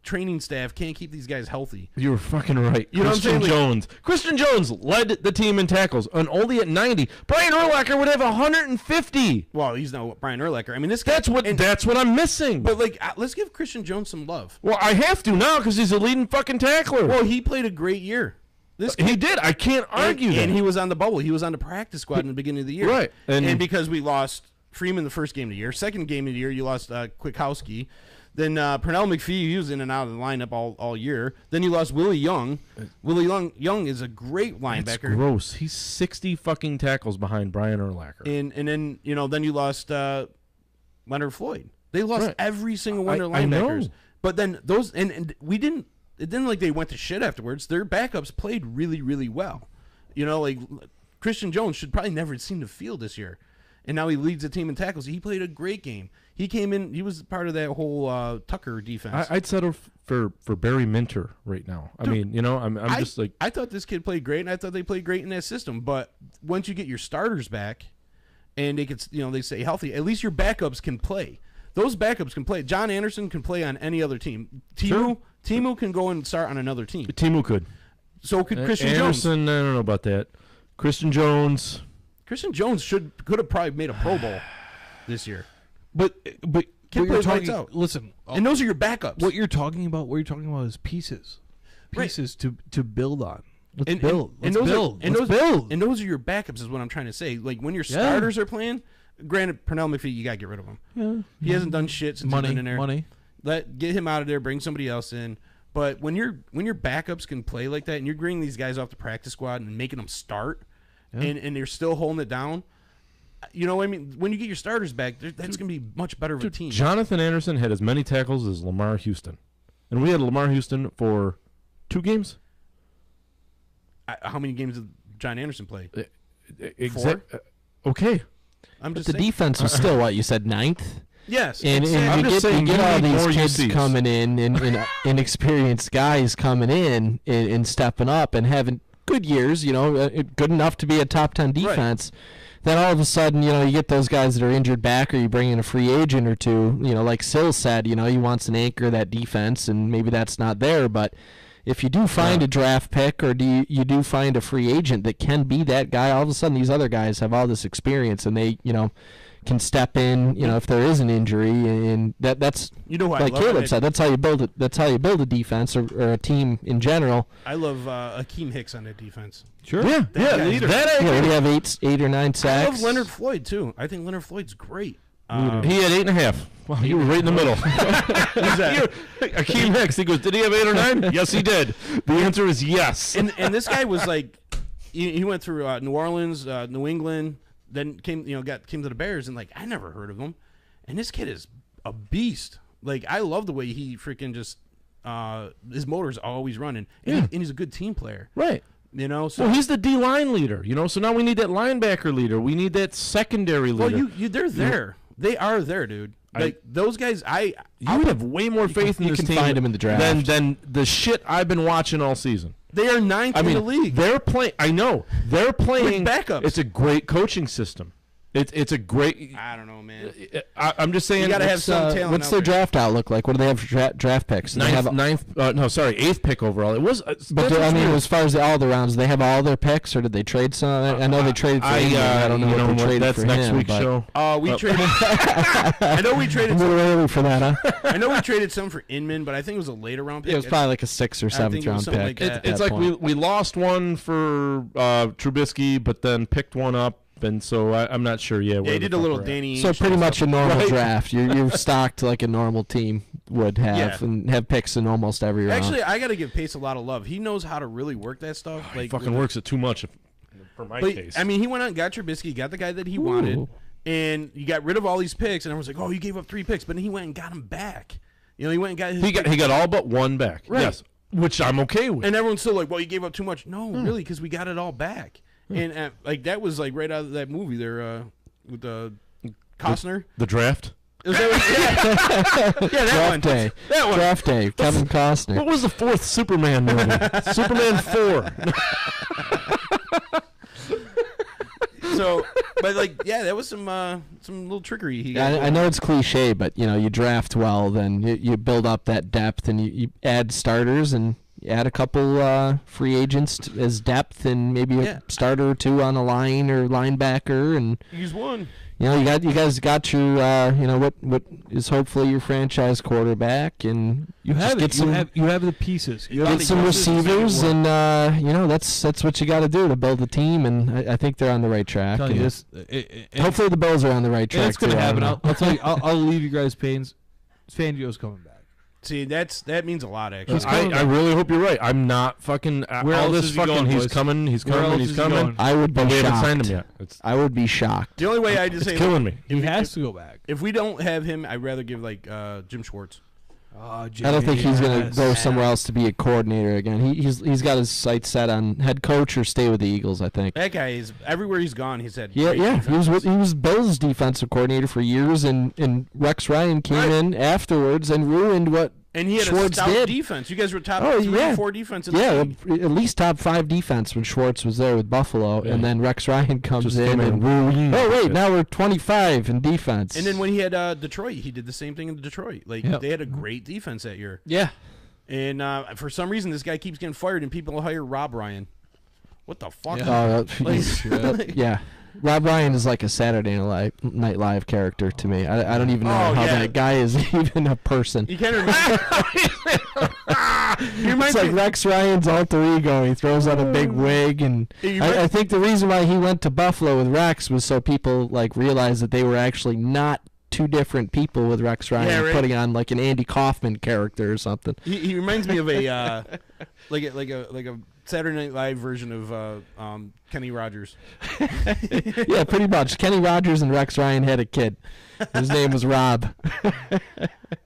training staff can't keep these guys healthy. You were fucking right. You know what I'm saying? Christian Jones led the team in tackles, and only at 90. Brian Urlacher would have 150. Well, he's not Brian Urlacher. I mean, this guy. That's what I'm missing. But let's give Christian Jones some love. Well, I have to now because he's a leading fucking tackler. Well, he played a great year. He did. I can't argue that. And he was on the bubble. He was on the practice squad in the beginning of the year. Right. And because we lost Freeman the first game of the year, second game of the year you lost Kwiatkowski. Then Pernell McPhee, he was in and out of the lineup all year. Then you lost Willie Young. Willie Young is a great linebacker. That's gross. He's 60 fucking tackles behind Brian Urlacher. And then then you lost Leonard Floyd. They lost every single one of their I linebackers. know. But then those and we didn't. It didn't like they went to shit afterwards. Their backups played really, really well. You know, like Christian Jones should probably never seen the field this year. And now he leads the team in tackles. He played a great game. He came in. He was part of that whole Tucker defense. I'd settle for Barry Minter right now. I mean, you know, I'm just like I thought this kid played great, and I thought they played great in that system. But once you get your starters back, and they could, they stay healthy, at least your backups can play. Those backups can play. John Anderson can play on any other team. Timu can go and start on another team. Timu could. So could Christian Anderson, Jones. I don't know about that. Christian Jones could have probably made a Pro Bowl this year. But Kid you're plays lights talking. out. Listen, And those are your backups. what you're talking about is pieces, to build on. Let's And build. And Let's those build. Are, and Let's those, build. And those are your backups, is what I'm trying to say. Like when your starters are playing, granted, Pernell McPhee, you gotta get rid of him. Yeah. He hasn't done shit since he's been in there. Money. Get him out of there. Bring somebody else in. But when your backups can play like that, and you're bringing these guys off the practice squad and making them start, and they're still holding it down. You know what I mean? When you get your starters back, that's going to be much better of a team. Jonathan Anderson had as many tackles as Lamar Houston, and we had Lamar Houston for 2 games. How many games did John Anderson play? Okay. I'm just The saying. defense was still what you said, 9th. Yes. And I'm you just saying get you all need these more kids UCs. coming in and inexperienced guys coming in and stepping up and having good years, good enough to be a top 10 defense. Then all of a sudden, you get those guys that are injured back, or you bring in a free agent or two, like Sil said, he wants an anchor that defense, and maybe that's not there. But if you do find a draft pick, or you do find a free agent that can be that guy, all of a sudden these other guys have all this experience, and they, can step in, if there is an injury, and that's like Caleb said, that's how you build it. That's how you build a defense or a team in general. I love Akeem Hicks on that defense. Sure. Yeah. leader. What do you have, 8 or 9 sacks? I love Leonard Floyd too. I think Leonard Floyd's great. He had 8.5. Wow, you were right in the middle. Akeem Hicks. He goes, did he have 8 or 9? Yes, he did. The answer is yes. And this guy was like, he went through New Orleans, New England, then came to the Bears, and I never heard of him. And this kid is a beast. I love the way he freaking just his motor's always running, and he's a good team player. Right. So well, he's the D line leader. So now we need that linebacker leader. We need that secondary leader. Well, they're there. They are there, dude. Like those guys, I would have way more faith in you this can team find them in the draft. than the shit I've been watching all season. They are ninth in the league. They're playing. I know they're playing backups. It's a great coaching system. It's a great. I don't know, man. I'm just saying. You got to have some talent. What's their draft outlook like? What do they have for draft picks? Eighth pick overall. It was. But I mean, as far as all the rounds, they have all their picks, or did they trade some? I know they traded for him. I don't know what they traded that's for next him. week's show. We traded. I know we traded. A little early for that, huh? I know we traded some for Inman, but I think it was a later round pick. It was probably like a 6th or 7th round pick. It's like we lost one for Trubisky, but then picked one up. And so I'm not sure. Yeah, they did a little Danny. So pretty much a normal draft. You're stocked like a normal team would have, and have picks in almost every round. Actually, I got to give Pace a lot of love. He knows how to really work that stuff. He fucking works it too much for my taste. I mean, he went out and got Trubisky, got the guy that he wanted, and you got rid of all these picks. And everyone's like, "Oh, you gave up 3 picks," but then he went and got him back. You know, he went and got his. He got all but one back. Right. Yes, which I'm okay with. And everyone's still like, "Well, you gave up too much." No, really, because we got it all back. And like that was like right out of that movie there with Costner. The Draft. Is that what, yeah, that Draft one. Day. That one. Draft Day. Kevin Costner. What was the 4th Superman movie? Superman 4. So, but like, yeah, that was some little trickery. He got I know it's cliche, but you draft well, then you build up that depth, and you add starters and. Add a couple free agents as depth, and maybe a starter or two on a line or linebacker, and use one. You guys got your what is hopefully your franchise quarterback, and you have the pieces. You get some receivers, and that's what you got to do to build a team, and I think they're on the right track. Hopefully the Bills are on the right track. It's going to happen. I'll tell you. I'll leave you guys pains. Fangio's coming back. See, that means a lot, actually. I really hope you're right. I'm not fucking. Where all else this is he fucking. going, He's boys? coming. He's coming. He's coming. I would be But we shocked. haven't signed him yet. I would be shocked. The only way I just It's say killing me. He has to go back. If we don't have him, I'd rather give like Jim Schwartz. I don't think he's going to go somewhere else to be a coordinator again. He's got his sights set on head coach or stay with the Eagles, I think. That guy is everywhere he's gone. He's had Yeah. defense. He was Bills' defensive coordinator for years, and Rex Ryan came in afterwards and ruined what. And he had Schwartz a stout did. defense. You guys were top 3 4 defense in the league. At least top 5 defense when Schwartz was there with Buffalo, and then Rex Ryan comes in and now we're 25 in defense. And then when he had Detroit, he did the same thing in Detroit. Like they had a great defense that year. Yeah. And for some reason, this guy keeps getting fired, and people hire Rob Ryan. What the fuck? Yeah. Rob Ryan is like a Saturday Night Live character to me. I don't even know how that guy is even a person. You can't remember. It's like Rex Ryan's alter ego. He throws on a big wig, and I think the reason why he went to Buffalo with Rex was so people like realized that they were actually not two different people with Rex Ryan putting on like an Andy Kaufman character or something. He reminds me of a like a Saturday Night Live version of Kenny Rogers. Yeah, pretty much. Kenny Rogers and Rex Ryan had a kid. His name was Rob. All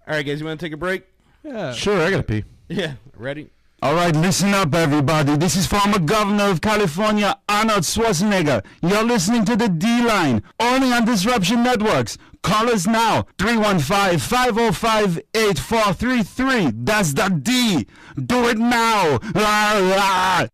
right, guys, you want to take a break? Yeah. Sure, I gotta pee. Yeah, ready? All right, listen up, everybody. This is former governor of California, Arnold Schwarzenegger. You're listening to the D-Line, only on Disruption Networks. Call us now, 315-505-8433. That's the D. Do it now. Rah, rah.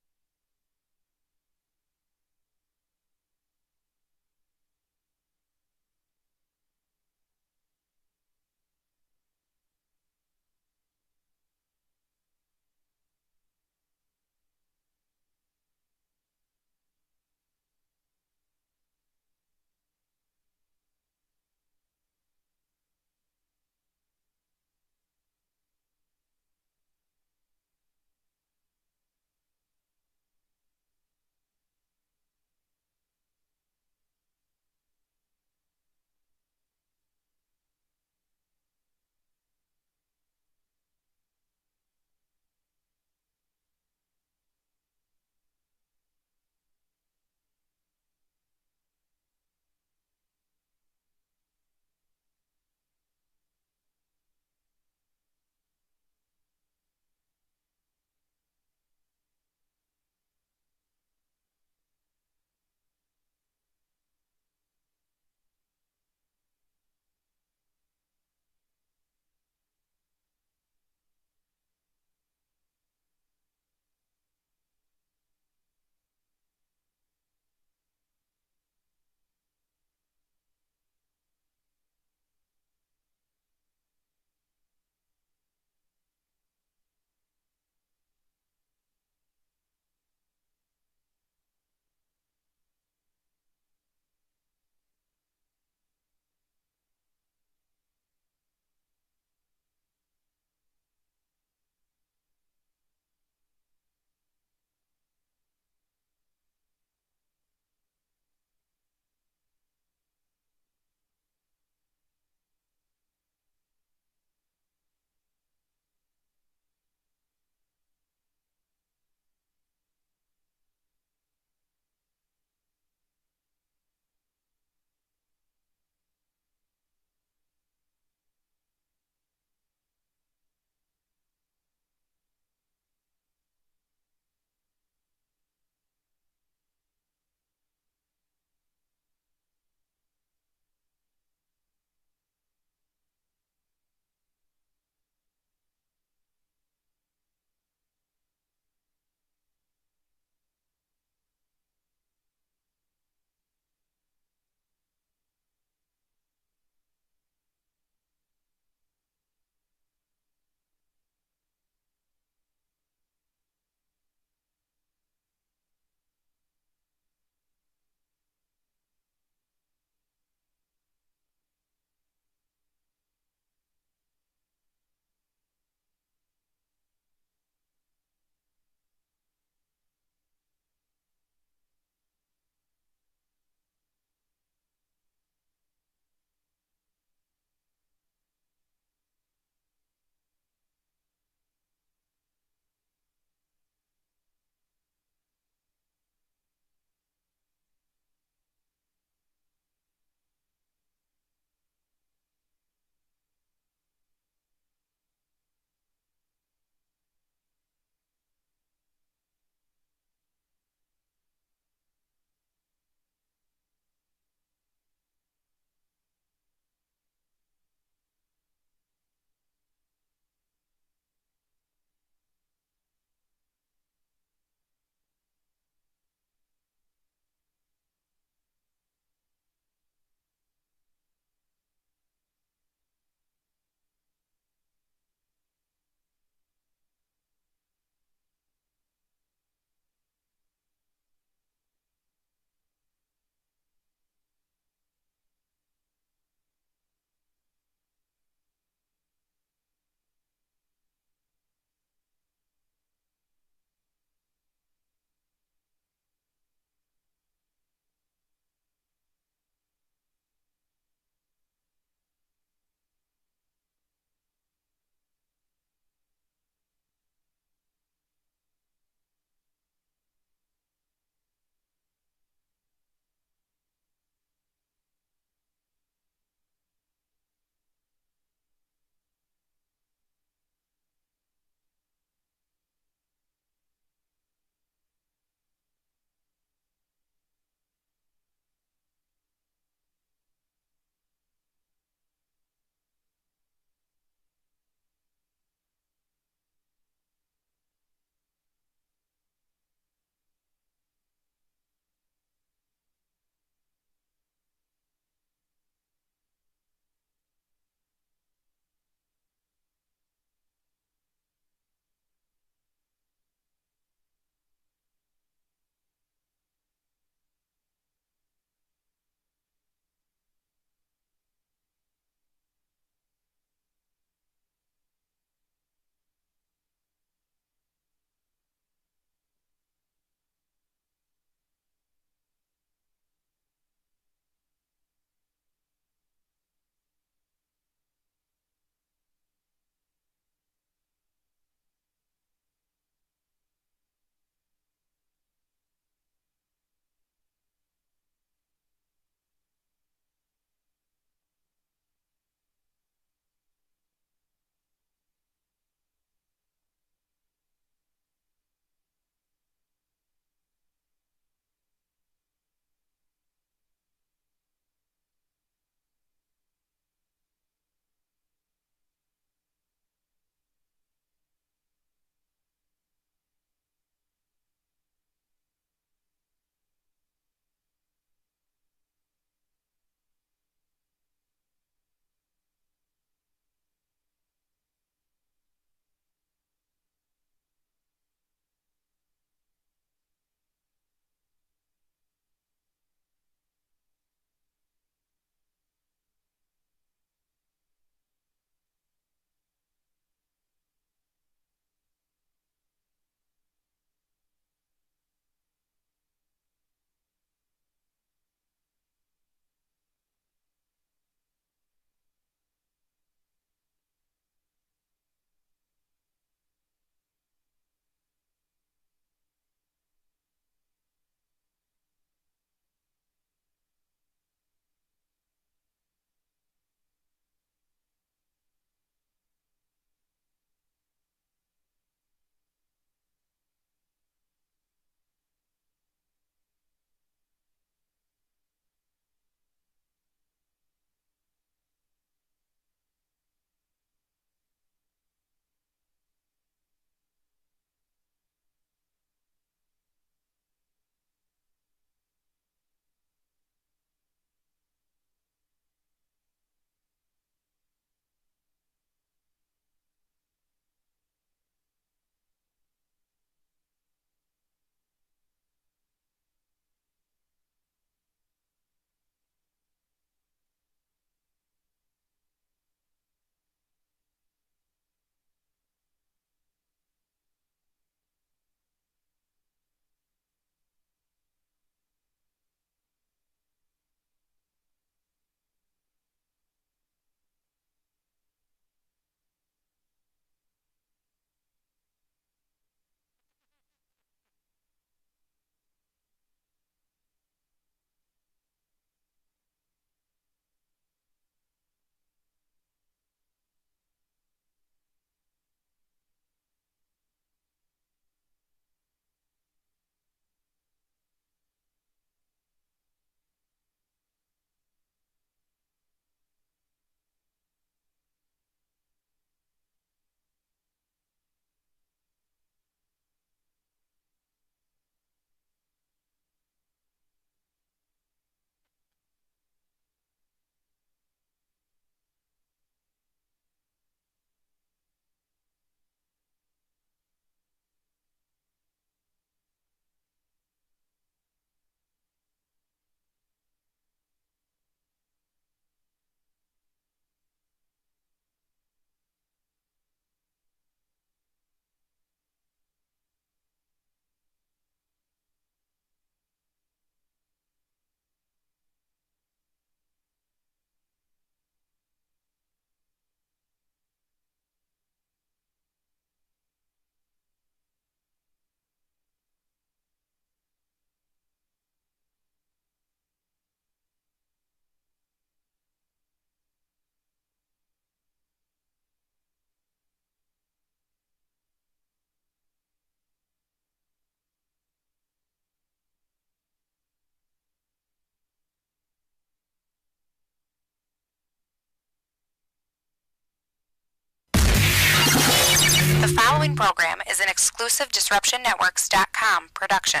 following program is an exclusive DisruptionNetworks.com production.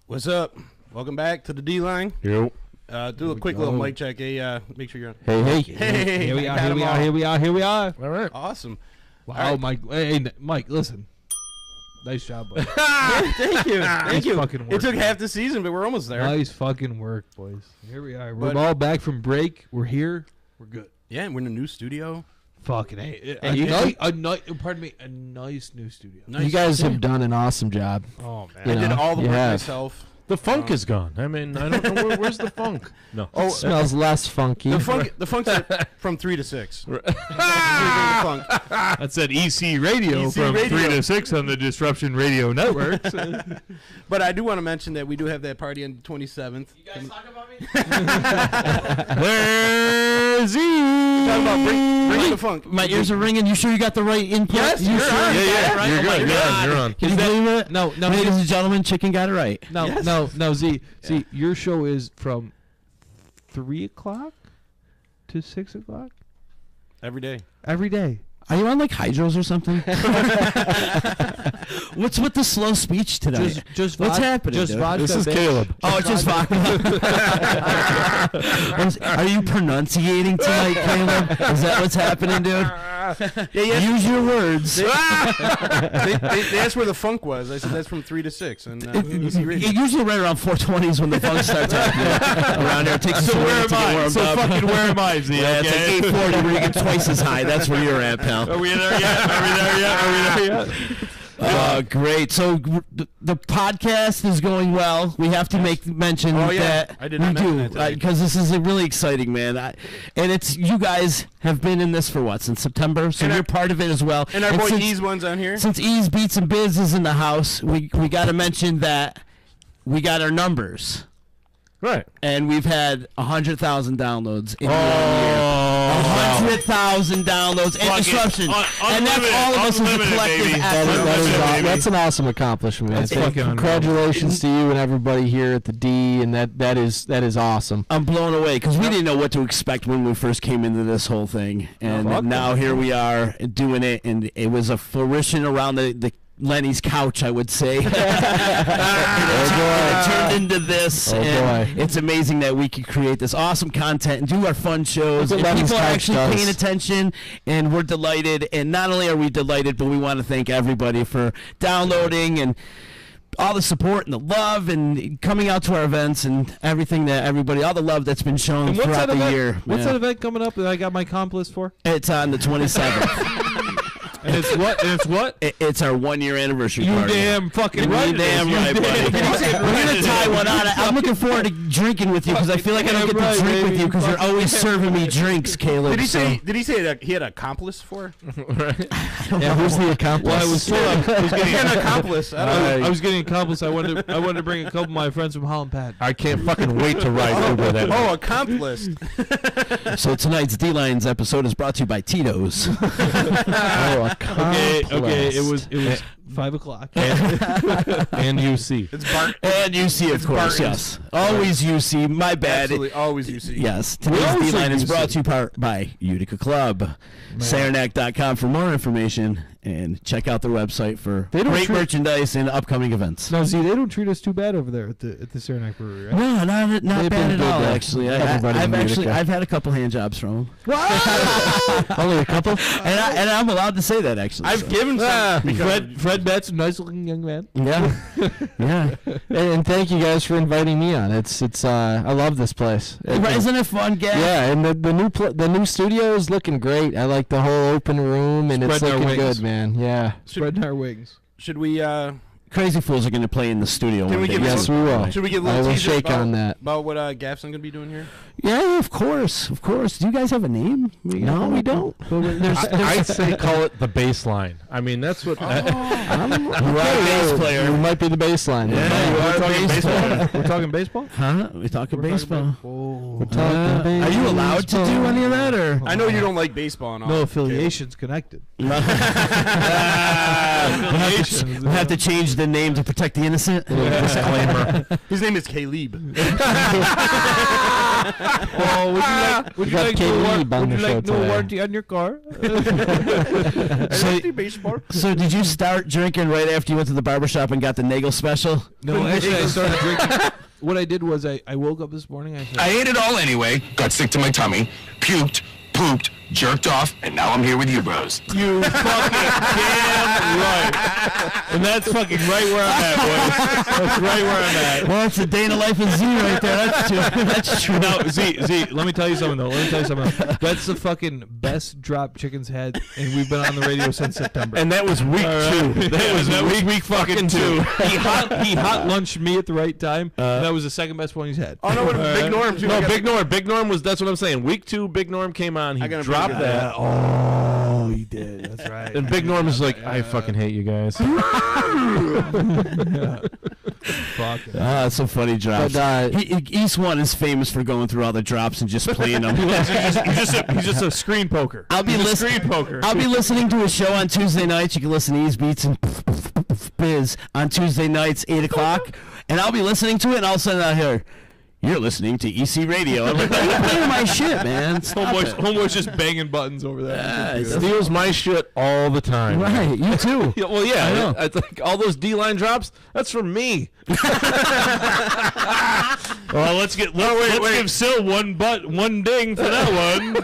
What's up? Welcome back to the D-Line. Yep. Do a quick little mic check. Hey, make sure you're on. Hey. Here we are. All right. Awesome. Wow, All right. Mike. Hey, Mike, listen. Nice job, buddy. Thank you. Thank you. Fucking work, It took man. half the season, but we're almost there. Nice fucking work, boys. Here we are. We're But- all back from break. We're here. We're good. Yeah, and we're in a new studio. Fucking hey. Hey, you- Pardon me. A nice new studio. Nice. You guys have done an awesome job. Oh man. You I did know, all the you work have. myself. The funk is gone. I mean, I don't know where's the funk. No. Oh, smells less funky. The funk's from 3 to 6. The funk. That's at EC Radio EC from Radio. 3 to 6 on the Disruption Radio Network. But I do want to mention that we do have that party on the 27th. You guys talking about me? Where's he? Talking about bring the funk. My ears are ringing. You sure you got the right input? Yes, you you're sure? on. Yeah. Right? You're Oh my good. God. You're on. Can you believe it? No, Ladies and gentlemen, Chicken got it right. No, Z. See, your show is from 3 o'clock to 6 o'clock Every day. every day. Are you on like hydros or something? What's with the slow speech today? Just What's vod- happening? Just dude? vodka. This is bitch. Caleb. Oh, it's just vodka. Are you pronunciating tonight, Caleb? Is that what's happening, dude? Use your words. They asked where the funk was. I said that's from 3 to 6. And EC Radio. Usually right around 4:20 is when the funk starts happening around here. It takes us a minute to get warmed up. where am I, Z? Yeah, it's like 8:40 where you get twice as high. That's where you're at, pal. Are we there yet? Great. So the podcast is going well. We have to make mention Oh, yeah. that I did not we mention do that today. because this is really exciting, man. And it's you guys have been in this for what since September, so And you're our- part of it as well. And our boy since, Ease one's on here. since Ease Beats and Biz is in the house, we got to mention that we got our numbers. Right. And we've had 100,000 downloads in 1 year. 100,000 downloads and disruption. And that's all of us as a collective effort. That's an awesome accomplishment, man. That's fucking Congratulations to you and everybody here at the D, and that is awesome. I'm blown away because we didn't know what to expect when we first came into this whole thing. And now here we are doing it, and it was a fruition around the Lenny's couch, I would say. And it turned into this. And it's amazing that we could create this awesome content and do our fun shows. And Lenny's people are couch actually does. paying attention, and we're delighted. And not only are we delighted, but we want to thank everybody for downloading and all the support and the love and coming out to our events and everything that everybody, all the love that's been shown And what's throughout that the event? year. What's man. that event coming up that I got my comp list for? It's on the 27th. And it's what? It's our 1 year anniversary You party. damn fucking You right. damn right, buddy. We're gonna tie one on. I'm looking forward to drinking with you because I feel like I don't get to drink with you because you're always serving me drinks, Caleb. Did he so- say? Did he say that he had an accomplice for? Yeah, who's the accomplice? Well, I was told I was He getting had an accomplice. I don't know. I was getting accomplished. I wanted to bring a couple of my friends from Holland Pad. I can't fucking wait to ride over that. Oh, accomplice. So tonight's D-Lines episode is brought to you by Tito's. Okay. It was 5 o'clock. And UC. It's Bart. And UC, of course, Barton's. yes. Always UC. My bad. Absolutely, always you see. Yes. Today's always D-Line say is UC. brought to you by Utica Club. Saranac.com for more information. And check out their website for They don't great treat- merchandise and upcoming events. No, see, they don't treat us too bad over there at the Saranac Brewery, right? No, not They've bad been at good, all. though. Actually, Everybody in Utica. I've had a couple hand jobs from them, Only a couple. and I'm allowed to say that actually. I've so. given some. Fred Betts, nice looking young man. Yeah, yeah. And thank you guys for inviting me on. It's I love this place. Isn't it fun, Gab? Yeah, and the new studio is looking great. I like the whole open room, and it's Spreading our looking wings. good, man. Yeah. Spreading our wings. Should we? Crazy Fools are going to play in the studio. Can one we day. give Yes, we will. Should we give a I little will teaser shake about, on that. about what Gaff's gonna be doing here? Yeah, of course, of course. Do you guys have a name? No, we don't. I'd say call it the baseline. I mean, that's what. You are a bass player. You might be the baseline. Yeah, you are a bass player. We're talking baseball? Huh? We talking baseball. Are you allowed to do any of that, or? I know you don't like baseball and all. No affiliations connected. We'll have to change the name to protect the innocent. Disclaimer. His name is Caleb. Well, would you like no warranty on your car? So did you start drinking right after you went to the barbershop and got the Nagel special? No, actually, I started drinking. What I did was I woke up this morning. I ate it all anyway. Got sick to my tummy. Puked. Pooped. Jerked off. And now I'm here with you, bros. You fucking damn right. And that's fucking right where I'm at, boys. That's right where I'm at. Well, it's the day in the life of Z right there. That's true. That's true. No, Z, let me tell you something, though. That's the fucking best drop Chicken's had, and we've been on the radio since September. And that was week 2. That was week fucking 2. He hot lunched me at the right time. And that was the second best one he's had. Oh, no, Big Norm, too. No, Big Norm was, that's what I'm saying. Week 2, Big Norm came on. He dropped that. Oh, he did. That's right. And Big Norm is like, I fucking hate you guys. Fuck. That's some funny drops. East One is famous for going through all the drops and just playing them. He's just a screen poker. I'll be listening to a show on Tuesday nights. You can listen to Ease Beats and Biz on Tuesday nights, 8 o'clock. And I'll be listening to it, and all of a sudden I'll hear, "You're listening to EC Radio." I'm like, "You're playing my shit, man." Homeboy's just banging buttons over there. Steals my shit all the time. Right, you too. Yeah, well, yeah. I know. It's like all those D-line drops, that's from me. Well, let's give Sil one ding for that one.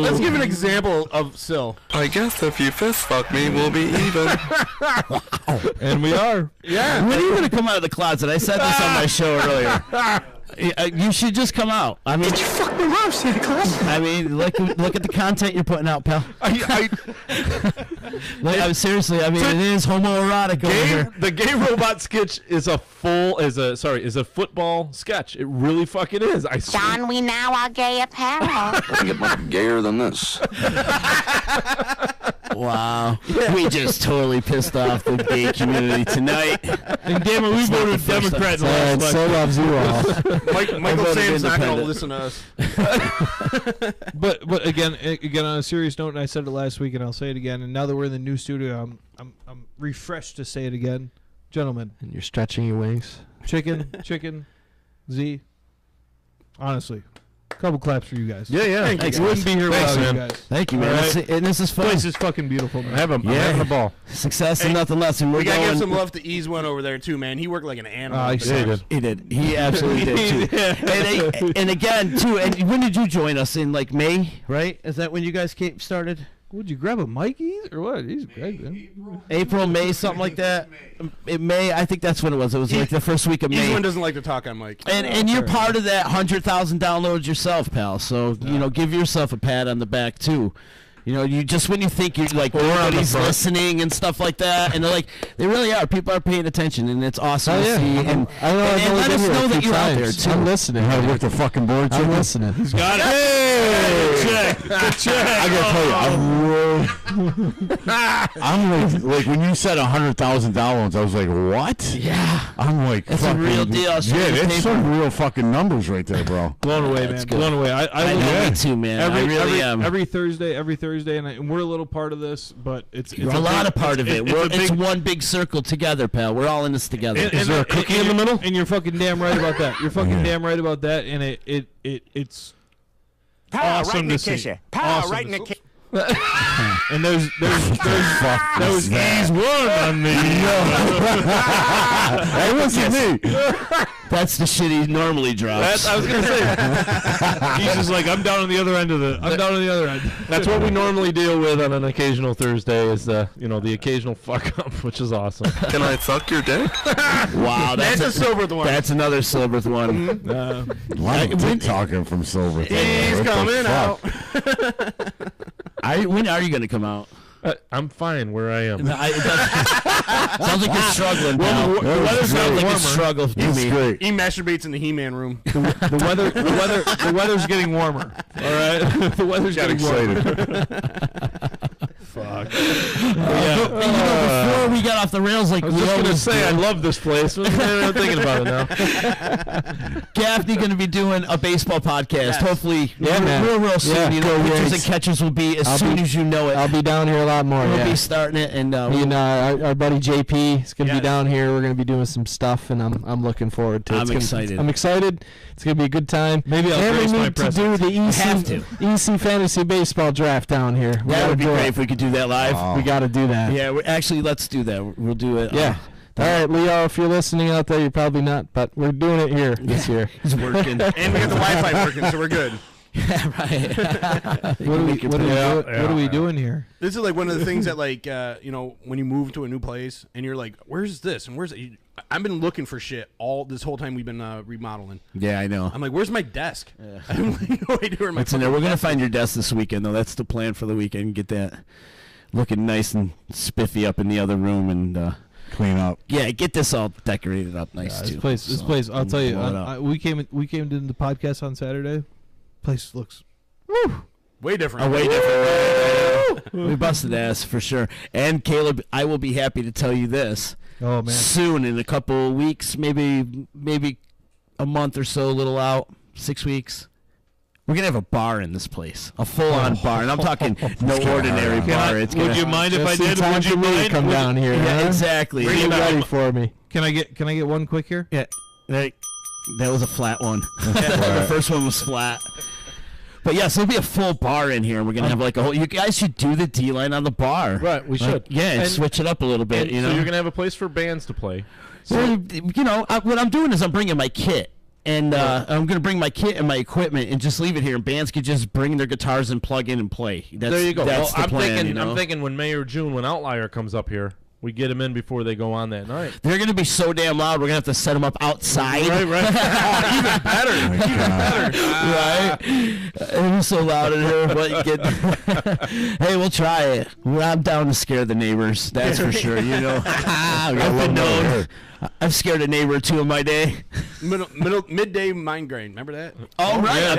Let's give an example of Sil. I guess if you fist fuck me, we'll be even. And we are. Yeah. When are you going to come out of the closet? I said this on my show earlier. You should just come out. I mean, did you fuck me up, Santa Claus? I mean, look at the content you're putting out, pal. Seriously. I mean, it is homoerotic over here. The gay robot sketch is a football sketch. It really fucking is. I swear. Don we now our gay apparel. I think it might be gayer than this. Wow. We just totally pissed off the gay community tonight. And damn it, we voted Democrat last night. So loves you all. Michael Sam's not going to listen to us. But again, on a serious note, and I said it last week, and I'll say it again. And now that we're in the new studio, I'm refreshed to say it again, gentlemen. And you're stretching your wings. Chicken, Z. Honestly, a couple claps for you guys. Yeah. Thanks. We wouldn't be here without you guys. Thank you, man. Right. And this is fun. This place is fucking beautiful, man. I'm having a ball. Success and nothing less. And we got to give some love to Ease One over there, too, man. He worked like an animal. He did. He absolutely did, too. And again, too, and when did you join us? In, like, May, right? Is that when you guys started? Would you grab a mic, or what? April, May, something like that. In May, I think that's when it was. It was like the first week of May. Eastman doesn't like to talk on mic. And you're part of that 100,000 downloads yourself, pal. So give yourself a pat on the back too. You just when you think you're like nobody's listening and stuff like that, and they really are. People are paying attention, and it's awesome to see. And let us know that you're out there too. I'm listening. I work the fucking board. I'm listening. He's got it. Hey, good check. I gotta tell you, I'm like when you said 100,000 downloads, I was like, what? Yeah. I'm like, that's a real deal. Yeah, that's some real fucking numbers right there, bro. Blown away, man. Blown away. I know me too, man. I really am. Every Thursday, and we're a little part of this, but it's a lot of part of it. It's one big circle together, pal. We're all in this together. Is there a cookie in the middle? And you're fucking damn right about that. You're fucking damn right about that. And it's awesome to see. Power right in the kitchen. And there's Ease One on me. That wasn't me. That's the shit he normally drops. I was gonna say. He's just like, I'm down on the other end. That's what we normally deal with on an occasional Thursday. Is the occasional fuck up, which is awesome. Can I suck your dick? Wow, that's a Silverth one. That's another Silverth one. Why are we talking from Silverth? He's coming out. When are you going to come out? I'm fine where I am. Sounds like you're struggling. Well, the weather sounds like a struggle to me. Great. He masturbates in the He-Man room. The weather's getting warmer. All right, the weather's getting warmer. fuck. Before we got off the rails, like I was just gonna say, I love this place. I'm thinking about it now. Gaffney going to be doing a baseball podcast. Yes. Hopefully, man. real soon. Yeah. You know, pitchers and catchers will be as soon as you know it. I'll be down here a lot more. We'll be starting it, and our buddy JP is going to be down here. We're going to be doing some stuff, and I'm looking forward to it. I'm excited. I'm excited. It's going to be a good time. Maybe I'll and grace we my need to do the EC Fantasy Baseball Draft down here. That would be great if we could do that live. We got to do that. Yeah, actually, let's do that. We'll do it. Yeah. All right, Leo, if you're listening out there, you're probably not, but we're doing it here this year. He's working. And we got the Wi-Fi working, so we're good. Yeah, right. What are we doing here? This is like one of the things that, like, when you move to a new place and you're like, where's this and where's it? I've been looking for shit all this whole time we've been remodeling. Yeah, I know. I'm like, where's my desk? I have no idea where my What's in there? We're gonna find your desk this weekend, though. That's the plan for the weekend. Get that looking nice and spiffy up in the other room and clean up. Yeah, get this all decorated up nice too. This place. I'll tell you. We came into the podcast on Saturday. Place looks way different. Way different. We busted ass for sure. And Caleb, I will be happy to tell you this. Oh man! Soon, in a couple of weeks, maybe a month or so, a little out, 6 weeks. We're gonna have a bar in this place, a full-on bar, and I'm talking no ordinary bar. Would you mind if I did? Would you mind? Come down here. Yeah, exactly. Bring it ready for me. Can I get one quick here? Yeah, that was a flat one. The first one was flat. But yes, there'll be a full bar in here. We're gonna have like a whole. You guys should do the D-line on the bar. Right, we should. Yeah, and switch it up a little bit. You know, so you're gonna have a place for bands to play. So, what I'm doing is I'm bringing my kit. And I'm going to bring my kit and my equipment and just leave it here. And bands could just bring their guitars and plug in and play. There you go. That's the plan, I'm thinking when May or June, when Outlier comes up here, we get them in before they go on that night. They're going to be so damn loud, we're going to have to set them up outside. Right. Even better. Right? It was so loud in here. But hey, we'll try it. I'm down to scare the neighbors. That's for sure. You know, I've been known. I've scared a neighbor or two in my day. Midday migraine. Remember that? Oh, right.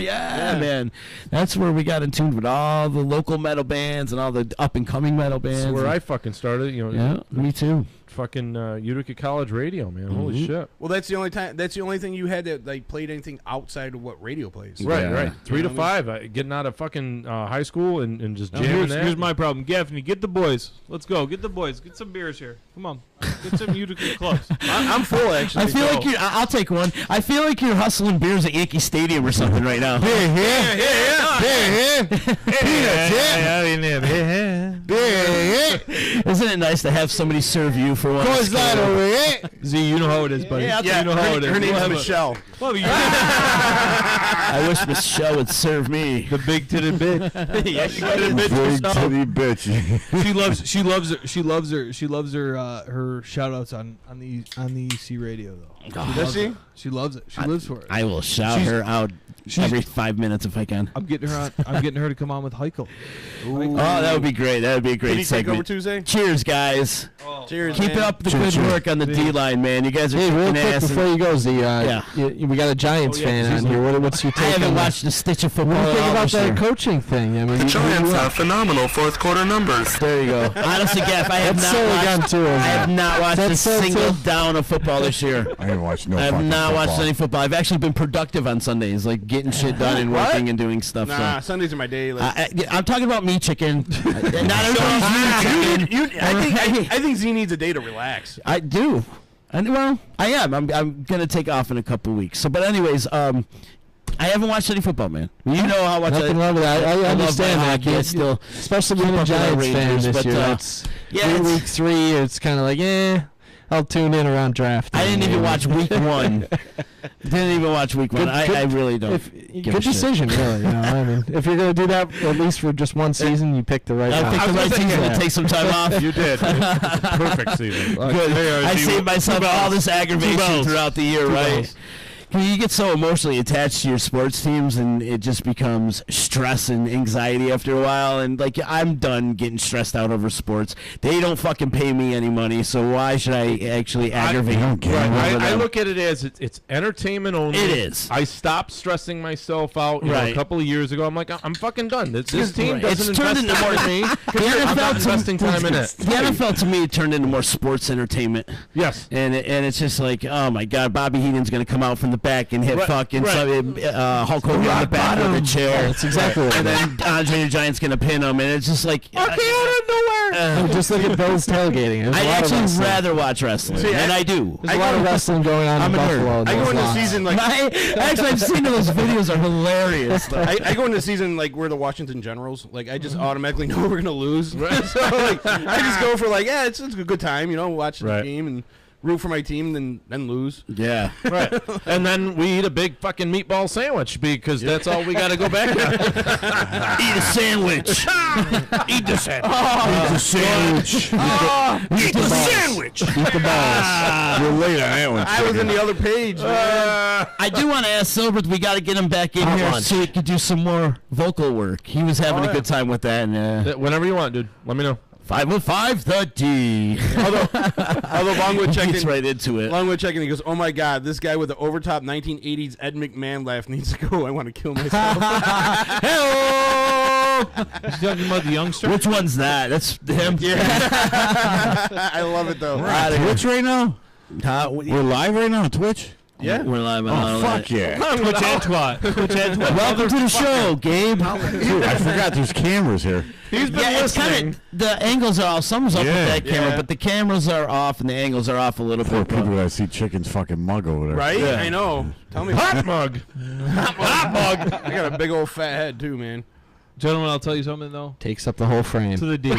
Yeah, man. That's where we got in tune with all the local metal bands and all the up-and-coming metal bands. That's where I fucking started. Yeah, me too. Fucking Utica College radio, man. Holy shit. Well, that's the only time. That's the only thing you had that like played anything outside of what radio plays. Right. 3 to 5, getting out of fucking high school and just jamming. Here's my problem. Gaffney, get the boys. Let's go. Get the boys. Get some beers here. Come on. Get some Utica clubs. I'm full actually. I feel like I'll take one. I feel like you're hustling beers at Yankee Stadium or something right now. Beer here. Isn't it nice to have somebody serve you for once? Course not over here. Z, you know how it is, buddy. Yeah, you know how it is. Her name's Michelle. I wish Michelle would serve me. The big titted bitch. Yeah, she got a Big titty bitch. She loves her shout outs on the EC radio though. Does she? She loves it. She lives for it. I will shout her out every 5 minutes if I can. I'm getting her to come on with Heichel. Oh, that would be great. That would be a great Can you take segment. over Tuesday? Cheers, guys. Cheers. Keep man. up the good work on the D-line, man. You guys are kicking real quick ass. before you go, Z. Yeah. We got a Giants fan on here. What's your take? I haven't on watched a stitch of What football. do you think all about this that year. coaching thing? I mean, The Giants have phenomenal fourth quarter numbers. There you go. Honestly, Gaff, I have That's not so watched. again, too, I have not watched a That's so single too. down of football this year. I haven't watched no I have fucking not watched football. any football. I've actually been productive on Sundays, like getting shit done and working and doing stuff. Nah, So. Sundays are my day. Like, I'm talking about meat chicken. Not everybody's meat chicken. I think Z needs a day to relax. I do. And well, I am. I'm gonna take off in a couple weeks. So, but anyways, I haven't watched any football, man. You know how much Nothing wrong with that. I understand that. I still, especially being a Giants fan this year. That's week 3. It's kind of like, I'll tune in around draft. I didn't even watch week 1. Didn't even watch week 1. I really don't. Good decision, really. I mean, if you're gonna do that at least for just one season, you picked the right. I picked the right season to take some time off. You did. Perfect season. Good. I saved myself all this aggravation throughout the year, right? you get so emotionally attached to your sports teams, and it just becomes stress and anxiety after a while. And like, I'm done getting stressed out over sports. They don't fucking pay me any money, so why should I actually aggravate? I look at it as it's entertainment only. It is. I stopped stressing myself out a couple of years ago. I'm like, I'm fucking done. This team doesn't invest in more me. I'm not investing time in it. The NFL to me turned into more sports entertainment. Yes. And it's just like, oh my God, Bobby Heenan's going to come out from the back and hit fucking Hulk Hogan on the back of the chair. That's exactly what And then Andre the Giant's going to pin him, and it's just like, just look at Bill's tailgating. I'd actually rather watch wrestling, and I do. There's a lot of wrestling going on in Buffalo. I go into the season like actually, I've seen those videos are hilarious. I go into the season like we're the Washington Generals. Like I just automatically know we're gonna lose. Right? So like I just go for like it's a good time, watch the game and root for my team, then lose. Yeah. Right. And then we eat a big fucking meatball sandwich because that's all we got to go back to. Eat a sandwich. Eat the sandwich. Eat the sandwich. Eat the sandwich. Eat the balls. You're late on that one. I was in the other page. I do want to ask Silbert. We got to get him back in here so he could do some more vocal work. He was having a good time with that. And, whenever you want, dude. Let me know. 505 the D. Although Longwood checked Gets right into it. Longwood checked in. He goes, "Oh my God, this guy with the overtop 1980s Ed McMahon laugh needs to go. I want to kill myself." He's talking about the youngster. Which one's that? That's him. Yeah. I love it though. We're on Twitch right now. We're live right now on Twitch. Yeah, we're live. Oh fuck yeah! Twitch and twat. Welcome to the show, Gabe. Dude, I forgot there's cameras here. He's been It's listening. the angles are off. Something's up with that camera, but the cameras are off and the angles are off a little Poor bit. people that see Chicken's fucking mug over there. right. I know. Tell me, Hot mug. hot mug. I got a big old fat head too, man. Gentlemen, I'll tell you something though. Takes up the whole frame. To the D.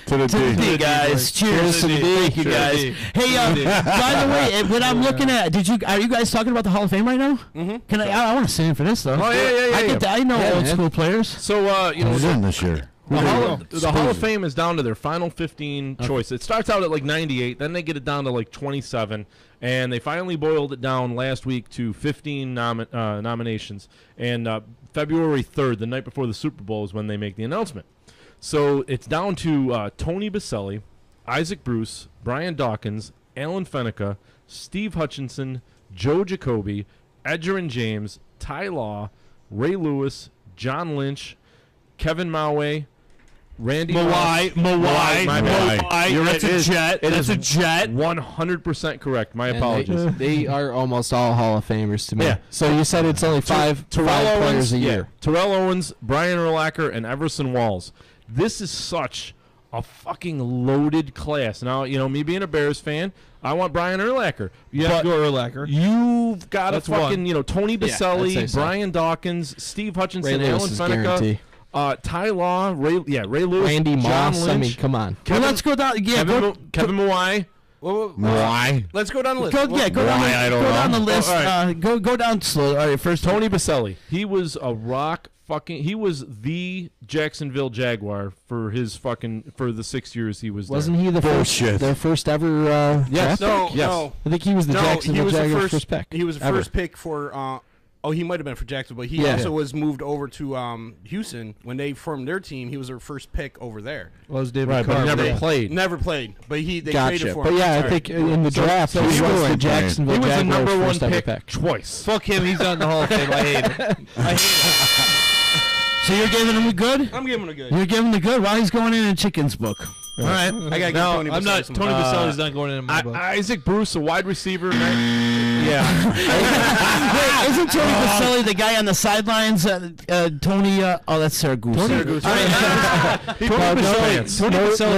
To the D. D, guys. Cheers to the D. Thank you, guys. Hey, by the way, what I'm looking at, are you guys talking about the Hall of Fame right now? Mm-hmm. Can I want to sit in for this though. Oh yeah. I know old school players. So Who's in this year? The Hall of Fame is down to their final 15 choice. It starts out at like 98, then they get it down to like 27, and they finally boiled it down last week to 15 nominations. And February 3rd, the night before the Super Bowl, is when they make the announcement. So it's down to Tony Baselli, Isaac Bruce, Brian Dawkins, Alan Fenica, Steve Hutchinson, Joe Jacoby, Edgerrin James, Ty Law, Ray Lewis, John Lynch, Kevin Maue, Randy Mawai. That's a jet. That's a jet. 100% correct. My apologies. They are almost all Hall of Famers to me. Yeah. So you said it's only five players a year. Terrell Owens, Brian Urlacher, and Everson Walls. This is such a fucking loaded class. Now, me being a Bears fan, I want Brian Urlacher. You have to go Urlacher. You've got That's a fucking, Tony Baselli, I'd say so. Brian Dawkins, Steve Hutchinson, Ray Alan Lewis is Fenica. guarantee. Ty Law, Ray Lewis, Randy John Moss. Lynch, I mean, come on. Well, let's go down. Yeah, Kevin Maui. Why? Let's go down the list. Go down the list. all right. Go down slow. All right, first Tony Baselli. He was a rock fucking. He was the Jacksonville Jaguar for the 6 years he was there. Wasn't he their first ever draft pick? No. I think he was the Jacksonville Jaguars' first pick. He was the first pick for. He might have been for Jacksonville, but he also was moved over to Houston when they formed their team. He was their first pick over there. Was David Right, but Carr. never played. Never played, but they Gotcha. traded for But him. yeah, I think in the draft, so he he was was the Jacksonville He was the Jaguars' number one first ever pick twice. Fuck him. He's not in the Hall of Fame. I hate it. So you're giving him a good? I'm giving him a good. You're giving him the good while he's going in Chicken's book. All right, I gotta give Tony. I'm not. Tony Baselli's not going in my book. Isaac Bruce, a wide receiver. Yeah. Wait, isn't Tony Baselli the guy on the sidelines? Tony. That's Sarah Goose. Tony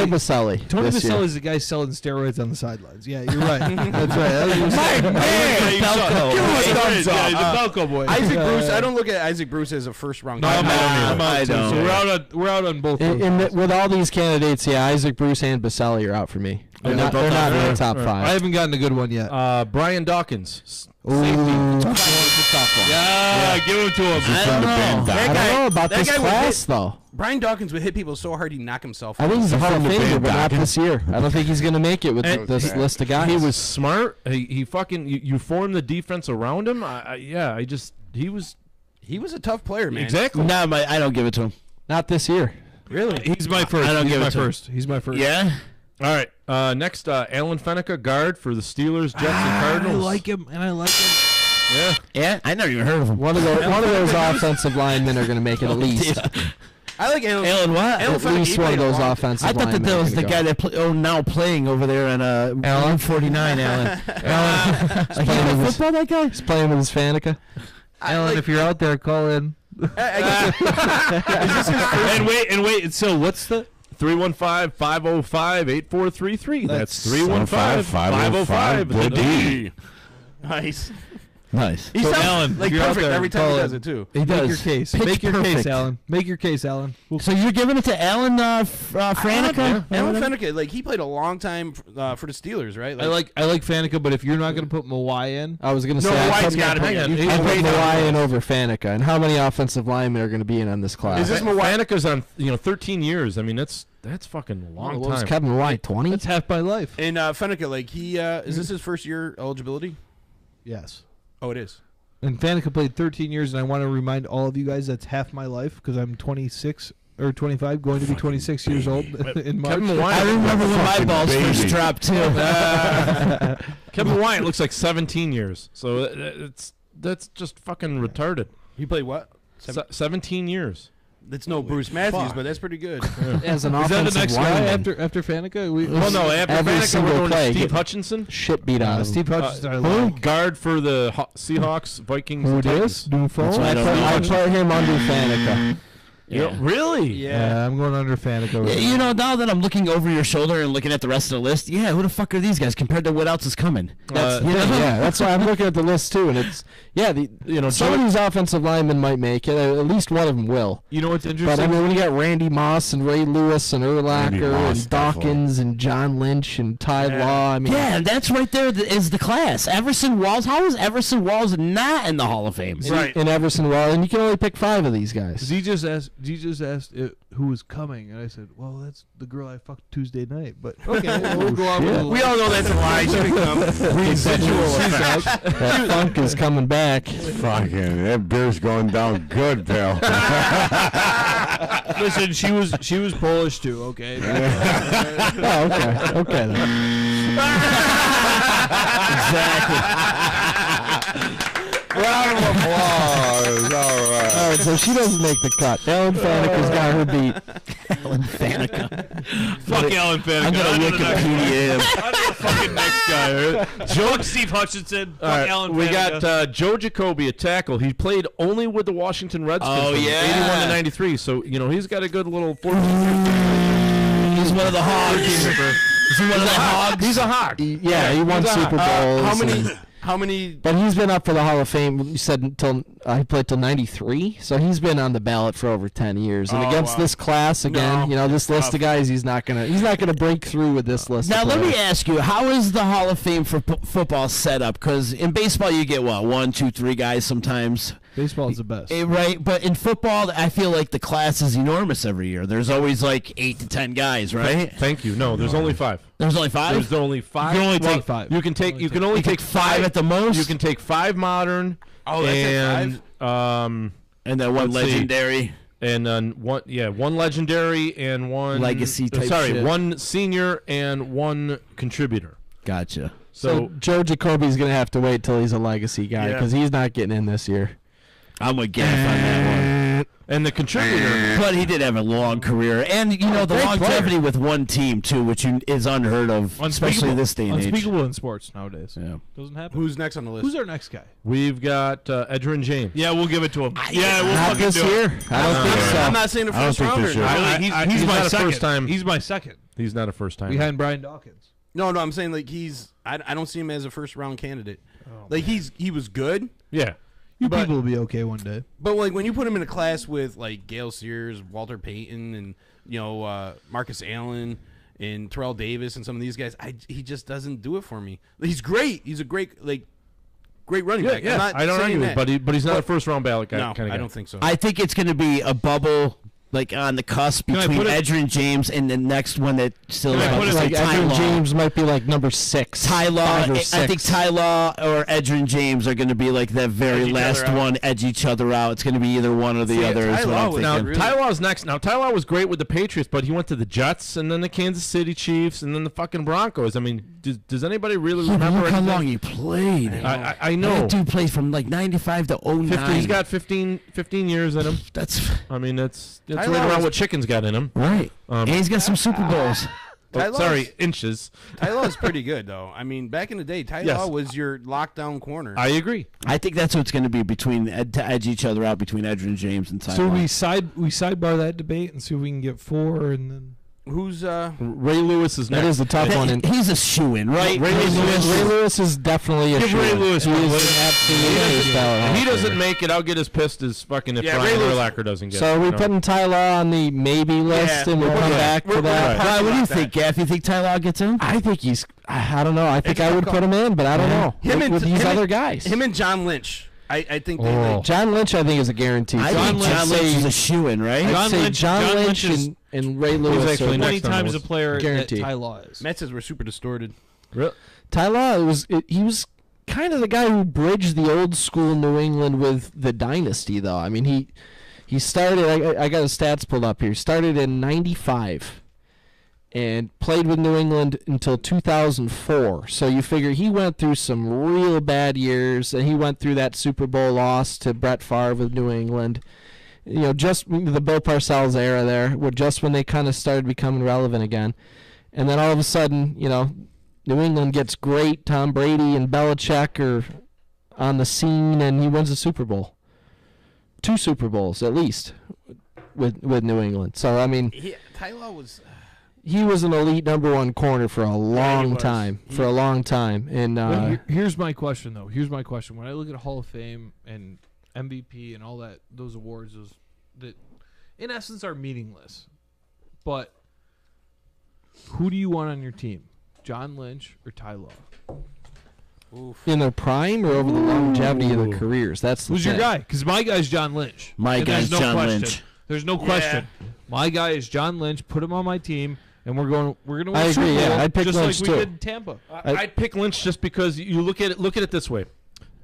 Baselli. Tony Baselli's the guy selling steroids on the sidelines. Yeah, you're right. That's right. Belko boy. Isaac Bruce. I don't look at Isaac Bruce as a first round. No, I don't. So we're out on both. With all these candidates, Isaac Bruce and Baselli are out for me. They're not in the top five. I haven't gotten a good one yet. Brian Dawkins. Safety. Yeah, give him to him. I don't know. I don't know. about That this guy would class, hit- though. Brian Dawkins would hit people so hard he'd knock himself I out. think he's a Hall of Famer, but not this year. I don't think he's going to make it with And this list of guys. He was smart. He fucking you formed the defense around him. He was a tough player, man. Exactly. No, I don't give it to him. Not this year. Really? He's my first. I don't He's give my it to him. first. He's my first. Yeah. All right. Next, Alan Fenica, guard for the Steelers, Jets, and Cardinals. I like him, and I like him. Yeah. Yeah, I never even heard of him. One of those offensive linemen are going to make it at least. I like Alan. Alan what? Alan At Fenica, least he one of played a those long- offensive I thought linemen. that are was the gonna guy go. that now playing over there in Alan? 49, Alan. Alan. He's playing with his- Football, that guy? He's playing with his Fanica. Alan, if you're out there, call in. And wait. So what's the 315-505-8433. That's 315-505-the Nice. Nice. He So, sounds Alan, like if you're out perfect there, every time he call does in. it too. He Make does. your case. Pitch Make your perfect. case, Alan. Make your case, Alan. So you're giving it to Alan Franica? Alan Fenica, like he played a long time for the Steelers, right? I like Fanica, but if you're not going to put Mawai in, I was going to No, say White's gotta be in. I He's put way down Mawai the in over Fanica. And how many offensive linemen are going to be in on this class? Is this Fanica's on 13 years. I mean, that's fucking a long What was time. Kevin Mawai, 20? that's half my life. And Fenica, like he is this his first year eligibility? Yes. Oh, it is. And Fanica played 13 years, and I want to remind all of you guys that's half my life because I'm 26 or 25, going to be 26 years old in March. Kevin Mawai, I remember when my balls first dropped, too. Kevin Mawai looks like 17 years. So that's just fucking retarded. He played what? 17 years. That's no Bruce Matthews, but that's pretty good. As an Is that the offensive next guy lineman. after Fanica? Well, no, after Every Fanica, single we're going play, to Steve get Hutchinson. Shit beat out of him. Steve Hutchinson. I Who? like. Guard for the Seahawks, Vikings, Who and it Titans. is? New phone? I don't know. I put him under Fanica. Yeah. Really? Yeah, I'm going under Fanica. Right You now. know, now that I'm looking over your shoulder and looking at the rest of the list, yeah, who the fuck are these guys compared to what else is coming? Yeah, that's why I'm looking at the list too, and it's some of these offensive linemen might make it. At least one of them will. You know what's interesting? But I mean, when you got Randy Moss and Ray Lewis and Urlacher Moss, and Dawkins and John Lynch and Ty Law, I mean, Yeah, that's right there is the class. Everson Walls. How is Everson Walls not in the Hall of Fame? and Everson Wall, and you can only pick 5 of these guys. Z just asked who was coming, and I said, "Well, that's the girl I fucked Tuesday night." But okay, we'll go on with the We all know that's a lie. She didn't come. That funk is coming back. Fucking, that beer's going down good, pal. Listen, she was Polish too. Okay. Oh, okay then. Exactly. Round of applause. All right. All right, so she doesn't make the cut. Alan Fanica's got her beat. Alan Fanica. Fuck Alan Fanica. I'm gonna Wikipedia him. I'm the fucking next guy. Right? Fuck Steve Hutchinson. Fuck All right, Alan we Fanica. got Joe Jacoby, a tackle. He played only with the Washington Redskins Oh, from yeah. 81 to 93. So, he's got a good little 14. He's one of the hogs. Is he one of the hogs? He's a hog. He won Super Bowls. How many? But he's been up for the Hall of Fame. You said until he played till '93, so he's been on the ballot for over 10 years. And against this class again, this list of guys, he's not gonna break through with this list. Now of let me players. ask you, how is the Hall of Fame for football set up? Because in baseball you get what, 1, 2, 3 guys sometimes. Baseball is the best. Right, but in football, I feel like the class is enormous every year. There's always like 8 to 10 guys, right? Thank you. No, there's only 5. There's only 5. There's only 5. You can only take 5. You can only take 5 at the most. You can take 5 modern. Oh, that's and, 5. And then one legendary. And then one legendary and one legacy type shit. one senior and one contributor. Gotcha. So Joe Jacoby's gonna have to wait till he's a legacy guy because he's not getting in this year. I'm with Gaff on that one. And the contributor, but he did have a long career, and the longevity with one team too, which is unheard of, especially this day and age. Unspeakable in sports nowadays. Yeah, doesn't happen. Who's next on the list? Who's our next guy? we've got Edgerrin James. Yeah, we'll give it to him. Not fucking this do it. year. I don't think so. I'm not saying a first rounder. He's my not a second. first time. He's my second He's not a first time. behind Brian Dawkins. No, I'm saying like I don't see him as a first round candidate. Like he was good. Yeah. You people will be okay one day. But like when you put him in a class with like Gale Sears, Walter Payton, and Marcus Allen and Terrell Davis and some of these guys, he just doesn't do it for me. He's great. He's a great great running back. Yeah, I'm not I don't saying argue that. but he's not a first round ballot guy. No, kind of guy. I don't think so. I think it's going to be a bubble, like on the cusp between Edgerrin James and the next one that still is like Edgerrin James might be like number 6. I think Ty Law or Edgerrin James are going to be like that very last one, edge each other out. It's going to be either one or the other. Is what I'm thinking. Ty Law's next. Now Ty Law was great with the Patriots, but he went to the Jets and then the Kansas City Chiefs and then the fucking Broncos. I mean, does anybody really remember look how long he played? I know. That dude played from like 95 to 09. He's got 15 years in him. That's right around what Chicken's got in him. Right. And he's got some Super Bowls. Inches. Ty Law is pretty good, though. I mean, back in the day, Ty Law was your lockdown corner. I agree. I think that's what it's going to be to edge each other out between Edgerrin James and Ty Law. So we sidebar that debate and see if we can get 4 and then. Who's Ray Lewis is next. That is the tough one. He's a shoo-in, right? Ray Lewis is definitely a shoo-in. Ray Lewis. Absolutely. If he doesn't make it, I'll get as pissed as fucking if Brian Urlacher doesn't get it. So are we putting Ty Law on the maybe list, and we'll come back to that? Right, what do you think, Gaff? You think Ty Law gets in? I think he's. I don't know. I think I would put him in, but I don't know. With these other guys. Him and John Lynch. I think John Lynch, I think, is a guarantee. I think John Lynch is a shoo-in, right? I'd say John Lynch and Ray Lewis are 20 times a player guarantee. that Ty Law is. Matt says we're super distorted. Really? Ty Law he was kind of the guy who bridged the old school New England with the dynasty, though. I mean, he started. I got his stats pulled up here. Started in '95. And played with New England until 2004. So you figure he went through some real bad years, and he went through that Super Bowl loss to Brett Favre with New England. You know, just the Bill Parcells era there, just when they kind of started becoming relevant again. And then all of a sudden, you know, New England gets great. Tom Brady and Belichick are on the scene, and he wins a Super Bowl. 2 Super Bowls, at least, with New England. So, I mean... Ty Law was... He was an elite number 1 corner for a long time. And here's my question, though. Here's my question. When I look at Hall of Fame and MVP and all that, those awards, that in essence are meaningless. But who do you want on your team? John Lynch or Ty Law? Oof. In their prime or over the longevity of their careers? That's the Who's thing. your guy? Because my guy's John Lynch. My guy's John Lynch. There's no question. My guy is John Lynch. Put him on my team. And we're going to win I agree, Super Bowl, I'd pick just Lynch like too. we did in Tampa. I'd pick Lynch just because you look at it this way.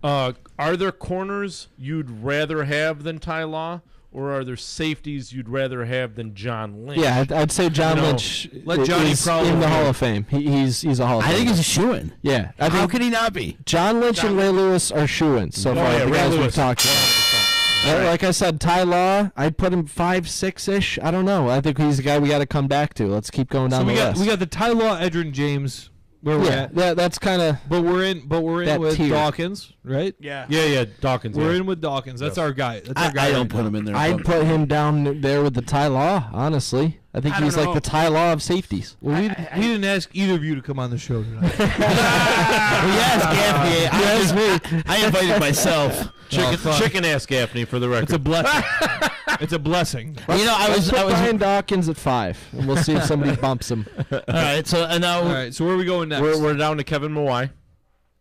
Are there corners you'd rather have than Ty Law, or are there safeties you'd rather have than John Lynch? Yeah, I'd say John Lynch let Johnny is in the Hall of Fame. He's a Hall of Fame. I think he's a shoo-in. Yeah. How could he not be? John Lynch and Ray Lewis are shoo-ins so far. The guys we've talked about. Like I said, Ty Law, I'd put him 5, 6-ish. I don't know. I think he's the guy we got to come back to. Let's keep going down the list. We got the Ty Law, Edgerrin James. Where we're at. Yeah, that's kind of. But we're in with tier. Dawkins, right? Yeah, Dawkins. We're in with Dawkins. That's our guy. That's our guy. I don't put him in there. I'd put him down there with the Ty Law, honestly. I think he's like the Ty Law of safeties. Well, we didn't ask either of you to come on the show tonight. Gaffney. I invited myself. Chicken ass Gaffney for the record. It's a blessing. It's a blessing. You know, I was Brian Dawkins at 5, and we'll see if somebody bumps him. All right, so now. All right, so where are we going next? We're down to Kevin Mawai.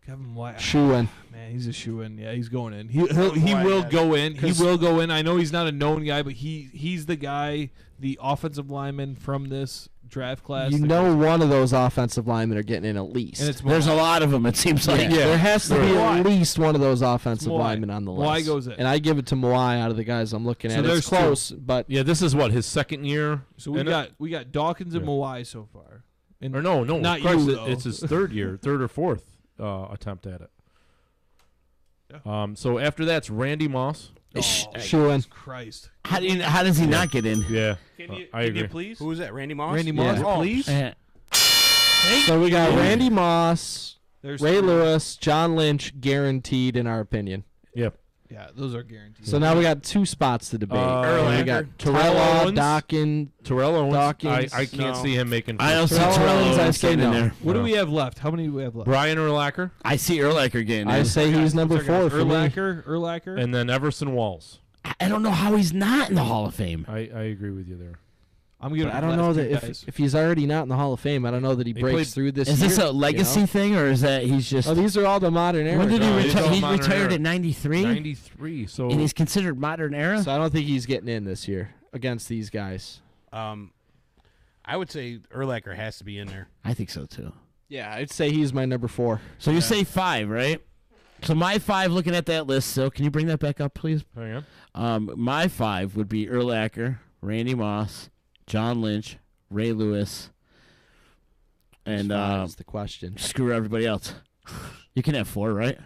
Kevin Mawai. Shoe-in. Man, he's a shoe-in. Yeah, he's going in. He will go in. He will go in. I know he's not a known guy, but he's the guy, the offensive lineman from this draft class. You know one of those offensive linemen are getting in at least. And it's There's a lot of them, it seems like. Yeah. There has to be at least one of those offensive Mawai. linemen on the list. Mawai goes in. And I give it to Mawai out of the guys I'm looking So at. there's It's close, but Yeah, this is what, his second year? So we got Dawkins and Mawai so far. And Or no, not Christ, you, though. it's his third or fourth attempt at it. So after that's Randy Moss. shoe-in. Christ. How does he not get in? Yeah, Can I agree. you please? Who was that? Randy Moss? Randy Moss, please? So we got Randy Moss, There's Ray 3. Lewis, John Lynch, guaranteed in our opinion. Yep. Yeah, those are guaranteed. So now we got 2 spots to debate. We got Terrell Terrell Owens. Terrell Owens. Dawkins. I can't see him making. I don't see Terrell Terrell Owens, I Owens say getting in no. there. What do we have left? How many do we have left? Brian Urlacher. I see Urlacher getting in. I say he's number 4 for me. Urlacher. And then Everson Walls. I don't know how he's not in the Hall of Fame. I agree with you there. I'm gonna. I don't know that if he's already not in the Hall of Fame, I don't know that he breaks through this. Is year, this a legacy thing, or is that he's just? Oh, these are all the modern era. When did he guys. retire? He retired at 93. 93. So and he's considered modern era. So I don't think he's getting in this year against these guys. I would say Urlacher has to be in there. I think so too. Yeah, I'd say he's my number 4. So you say 5, right? So my 5, looking at that list, so can you bring that back up, please? Hang on. My 5 would be Urlacher, Randy Moss, John Lynch, Ray Lewis, and that's the question. Screw everybody else. You can have 4, right?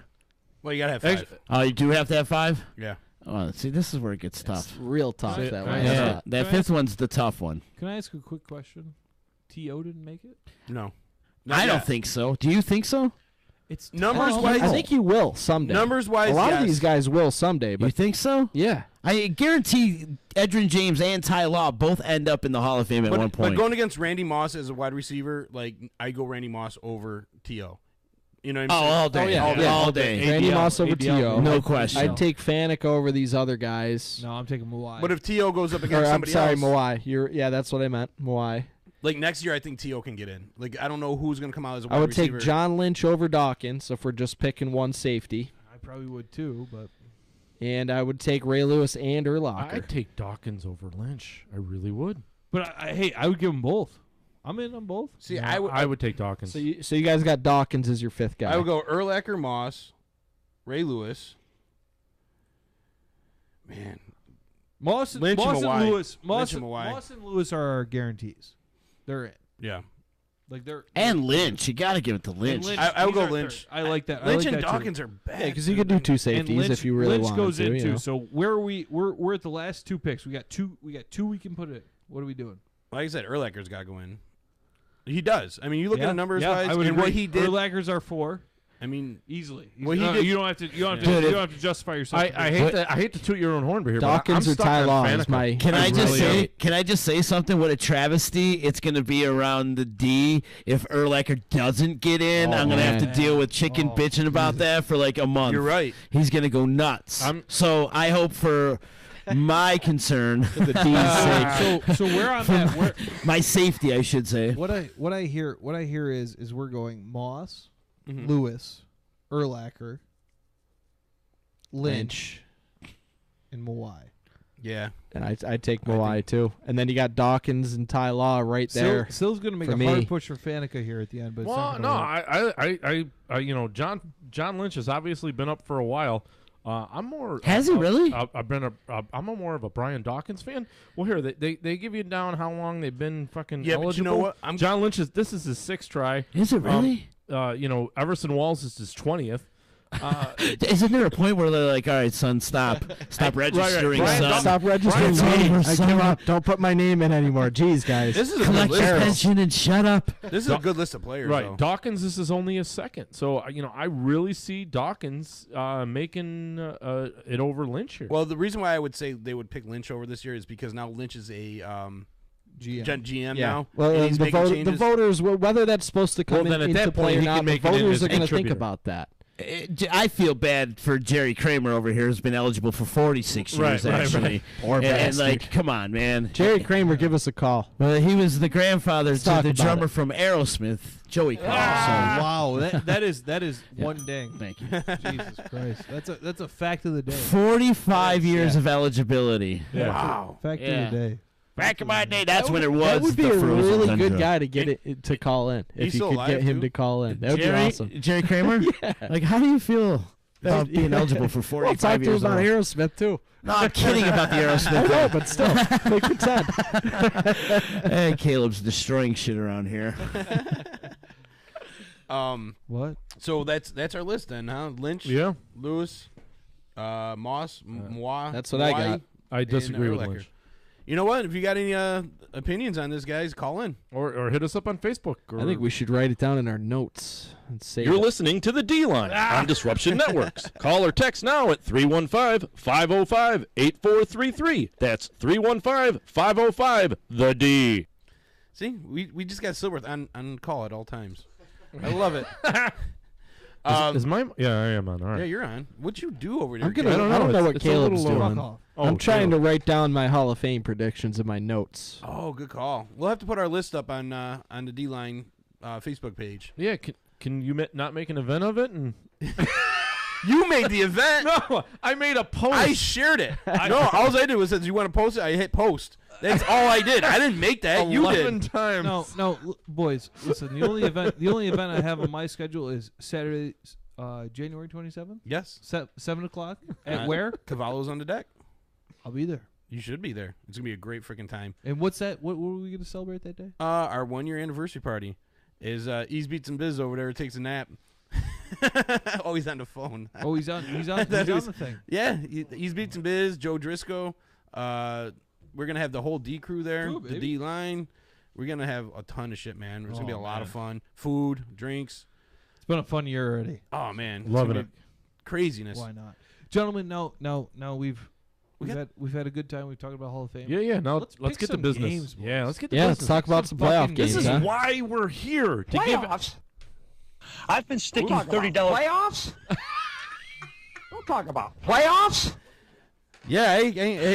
Well, you gotta have 5. Oh, you do have to have 5? Yeah. Oh, see, this is where it gets tough. It's real tough that way. Yeah, that 5th one's the tough one. Can I ask a quick question? T.O. didn't make it? No. I don't think so. Do you think so? It's numbers-wise. I think he will someday. Numbers-wise, a lot yes. of these guys will someday. But you think so? Yeah. I guarantee Edgerrin James and Ty Law both end up in the Hall of Fame at one point. But going against Randy Moss as a wide receiver, like I go Randy Moss over T.O. You know what I'm saying? All day. All day. Randy Moss over T.O. No question. I'd take Fanek over these other guys. No, I'm taking Muai. But if T.O. goes up against somebody I'm sorry, else. Muai. Yeah, that's what I meant. Muai. Like next year, I think T.O. can get in. Like I don't know who's going to come out as a wide I would receiver. take John Lynch over Dawkins if we're just picking one safety. I probably would too, but. And I would take Ray Lewis and Urlacher. I'd take Dawkins over Lynch. I really would. But I would give them both. I'm in on both. See, I would take Dawkins. So you guys got Dawkins as your 5th guy. I would go Urlacher, Moss, Ray Lewis. Man, Moss and Lynch and Mawai. Lewis. Lynch and Mawai. Moss and Lewis are our guarantees. They're in. Yeah. Like they're And Lynch. You got to give it to Lynch. I would go these are Lynch. third. I like that. Lynch I like and that Dawkins too. are bad. Yeah, because you could do 2 safeties And Lynch, if you really Lynch wanted goes to. in you too. know? So where are we? We're at the last 2 picks. We got 2 we can put it. What are we doing? Like I said, Urlacher's got to go in. He does. I mean, you look at the numbers I would and agree. what he did. Urlacher's are 4. I mean, easily. What he did. You don't have to. You don't have Dude, to. You don't have to justify yourself. I hate to toot your own horn here, Dawkins but I'm or stuck Ty on Law is Faneca. my. Can I just really say? am. Can I just say something? What a travesty! It's going to be around the D if Urlacher doesn't get in. I'm going to have to deal with chicken bitching about that for like a month. You're right. He's going to go nuts. So I hope for my concern, the D's sake. So where on that? Where my safety, I should say. what I hear is we're going Moss, Mhm. Lewis, Urlacher, Lynch, and Mawai. Yeah. And I'd take Moai too. And then you got Dawkins and Ty Law right there. Sill's going to make for a me. hard push for Faneca here at the end, but it's Well, not no, gonna work. I you know, John Lynch has obviously been up for a while. I'm more. Has he really? I'm more of a Brian Dawkins fan. Well, here they give you down how long they've been fucking Yeah, eligible. but you know what? John Lynch this is his 6th try. Is it really? You know, Everson Walls is his 20th. Isn't there a point where they're like, all right, son, stop registering, Brian son. Stop registering Brian me. I Dawkins, give up. Don't put my name in anymore. Jeez, guys. This is a Collect good your list. pension and shut up. This is a good list of players. Right, Though. Dawkins. This is only his 2nd, so you know I really see Dawkins making it over Lynch here. Well, the reason why I would say they would pick Lynch over this year is because now Lynch is a GM now. Well, and he's the, making the changes. voters, whether that's supposed to come Well, then at into that play point, or he not, can the make it in voters as are going to think contributor. about that. I feel bad for Jerry Kramer over here, who's been eligible for 46 years, Right, actually. Poor and bastard. like, come on, man. Jerry Kramer, give us a call. Well, he was the grandfather to talk the about drummer it. from Aerosmith, Joey Kramer. Wow, that is one ding. Thank you. Jesus Christ, that's a fact of the day. 45 years of eligibility. Yeah. Wow. Fact Yeah. of the day. Back in my day, that's when it was. That would be the a frozen really tundra. good guy to get it to call in. He's If you still could alive, get him too? to call in, that would be Jerry, awesome. Jerry Kramer? Like, how do you feel about being eligible for 45 We'll talk to him years about old? Aerosmith too. No, I'm kidding about the I Aerosmith. know, but still, make pretend. Hey, Caleb's destroying shit around here. What? So that's our list then, huh? Lynch, Yeah. Lewis, Moss, Moi. That's what I Mawai, got. I disagree and with Urlacher. Lynch. You know what? If you got any opinions on this, guys, call in. Or hit us up on Facebook. Or I think we should write it down in our notes and save You're it. listening to the D-Line on Disruption Networks. Call or text now at 315-505-8433. That's 315-505-THE-D. See, we just got Silworth on call at all times. I love it. Is mine? Yeah, I am on. All right. Yeah, you're on. What'd you do over there? I don't know what Caleb's doing. off. I'm trying to write down my Hall of Fame predictions in my notes. Oh, good call. We'll have to put our list up on the D-Line Facebook page. Yeah, can you not make an event of it? And you made the event. No, I made a post. I shared it. No, all I did was, you want to post it, I hit post. That's all I did. I didn't make that. You did. 11 times. No, boys. Listen, the only event I have on my schedule is Saturday, January 27th. Yes. 7 o'clock. At where? Cavallo's on the deck. I'll be there. You should be there. It's gonna be a great freaking time. And what's that? What are we gonna celebrate that day? Our 1-year anniversary party is Ease Beats and Biz over there. Takes a nap. Oh, he's on the phone. Oh, he's on the thing. Yeah, Ease Beats and Biz, Joe Driscoll. We're gonna have the whole D crew there, the D line. We're gonna have a ton of shit, man. It's gonna be a lot of fun. Food, drinks. It's been a fun year already. Oh man, loving it. Craziness. Why not, gentlemen? No. We've had a good time. We've talked about Hall of Fame. Yeah. Now let's get to business. Games, let's get to business. Let's talk about some playoff games. This is why we're here to playoffs. I've been sticking $30 playoffs. Don't talk about playoffs. Yeah,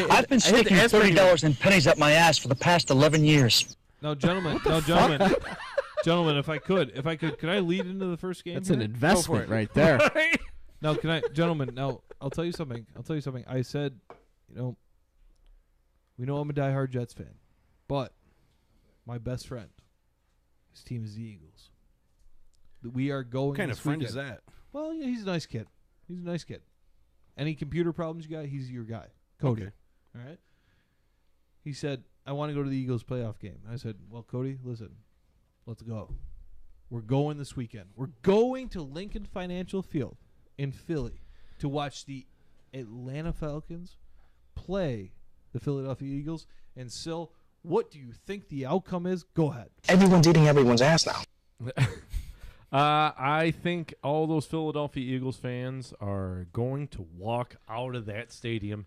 I've been sticking $30 in pennies up my ass for the past 11 years. No, gentlemen. Gentlemen, if I could, can I lead into the first game? That's here? an investment right there. No, can I, gentlemen? No, I'll tell you something. I said, we know I'm a diehard Jets fan, but my best friend, his team is the Eagles. We are going. What kind of friend weekend. is that? Well, yeah, he's a nice kid. Any computer problems you got, he's your guy. Cody. Okay. All right? He said, I want to go to the Eagles playoff game. I said, well, Cody, listen, let's go. We're going this weekend. We're going to Lincoln Financial Field in Philly to watch the Atlanta Falcons play the Philadelphia Eagles. And Sil, what do you think the outcome is? Go ahead. Everyone's eating everyone's ass now. I think all those Philadelphia Eagles fans are going to walk out of that stadium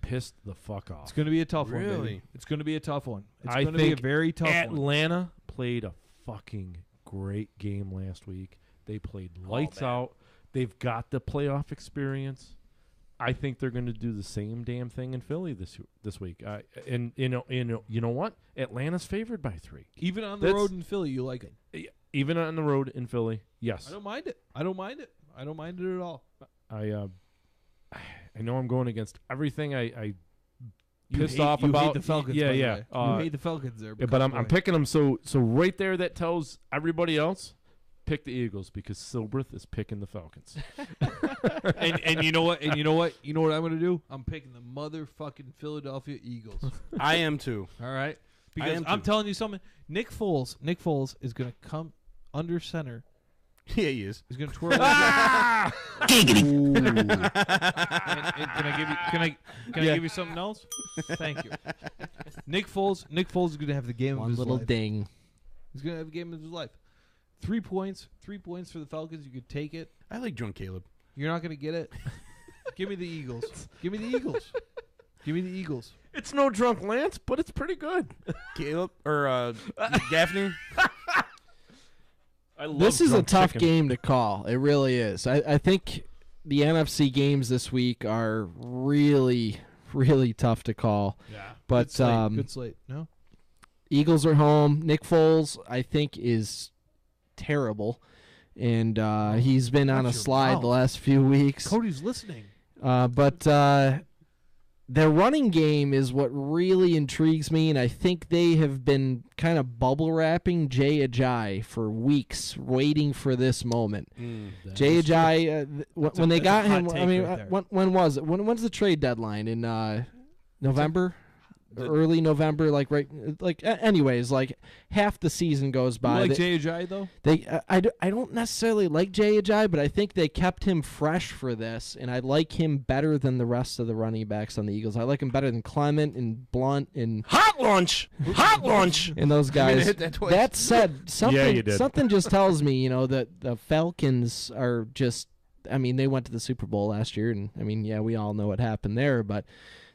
pissed the fuck off. It's going to be a tough one, baby. It's going to be a tough one. It's going to be a very tough one. Atlanta played a fucking great game last week. They played lights out. They've got the playoff experience. I think they're going to do the same damn thing in Philly this week. And you know what? Atlanta's favored by 3. Even on the road in Philly, you like it. Even on the road in Philly, yes. I don't mind it. I don't mind it at all. I know I'm going against everything I pissed hate, off you about. Hate the Falcons, yeah. You hate the Falcons there. But I'm picking them. So right there, that tells everybody else, pick the Eagles because Silbreth is picking the Falcons. and you know what? You know what I'm going to do? I'm picking the motherfucking Philadelphia Eagles. I am too. All right. Because I'm telling you something. Nick Foles is going to come under center. Yeah, he is. He's going to twirl. Can I give you something else? Thank you. Nick Foles is going to have the game of his life. One little ding. He's going to have a game of his life. 3 points for the Falcons. You could take it. I like drunk Caleb. You're not going to get it. Give me the Eagles. It's no drunk Lance, but it's pretty good. Caleb or Gaffney. This is a tough game to call. It really is. I think the NFC games this week are really, really tough to call. Yeah. But good slate. No. Eagles are home. Nick Foles, I think, is terrible, and he's been on a slide the last few weeks. Cody's listening. But their running game is what really intrigues me, and I think they have been kind of bubble wrapping Jay Ajayi for weeks, waiting for this moment. Jay Ajayi, when they got him, I mean, when was it? When's the trade deadline? In November? Early November, anyways, half the season goes by. You like Jay Ajayi though? I don't necessarily like Jay Ajayi, but I think they kept him fresh for this, and I like him better than the rest of the running backs on the Eagles. I like him better than Clement and Blunt and Hot lunch, and those guys. Hit that twice. That said, something just tells me, that the Falcons are just. I mean, they went to the Super Bowl last year, and I mean, we all know what happened there, but.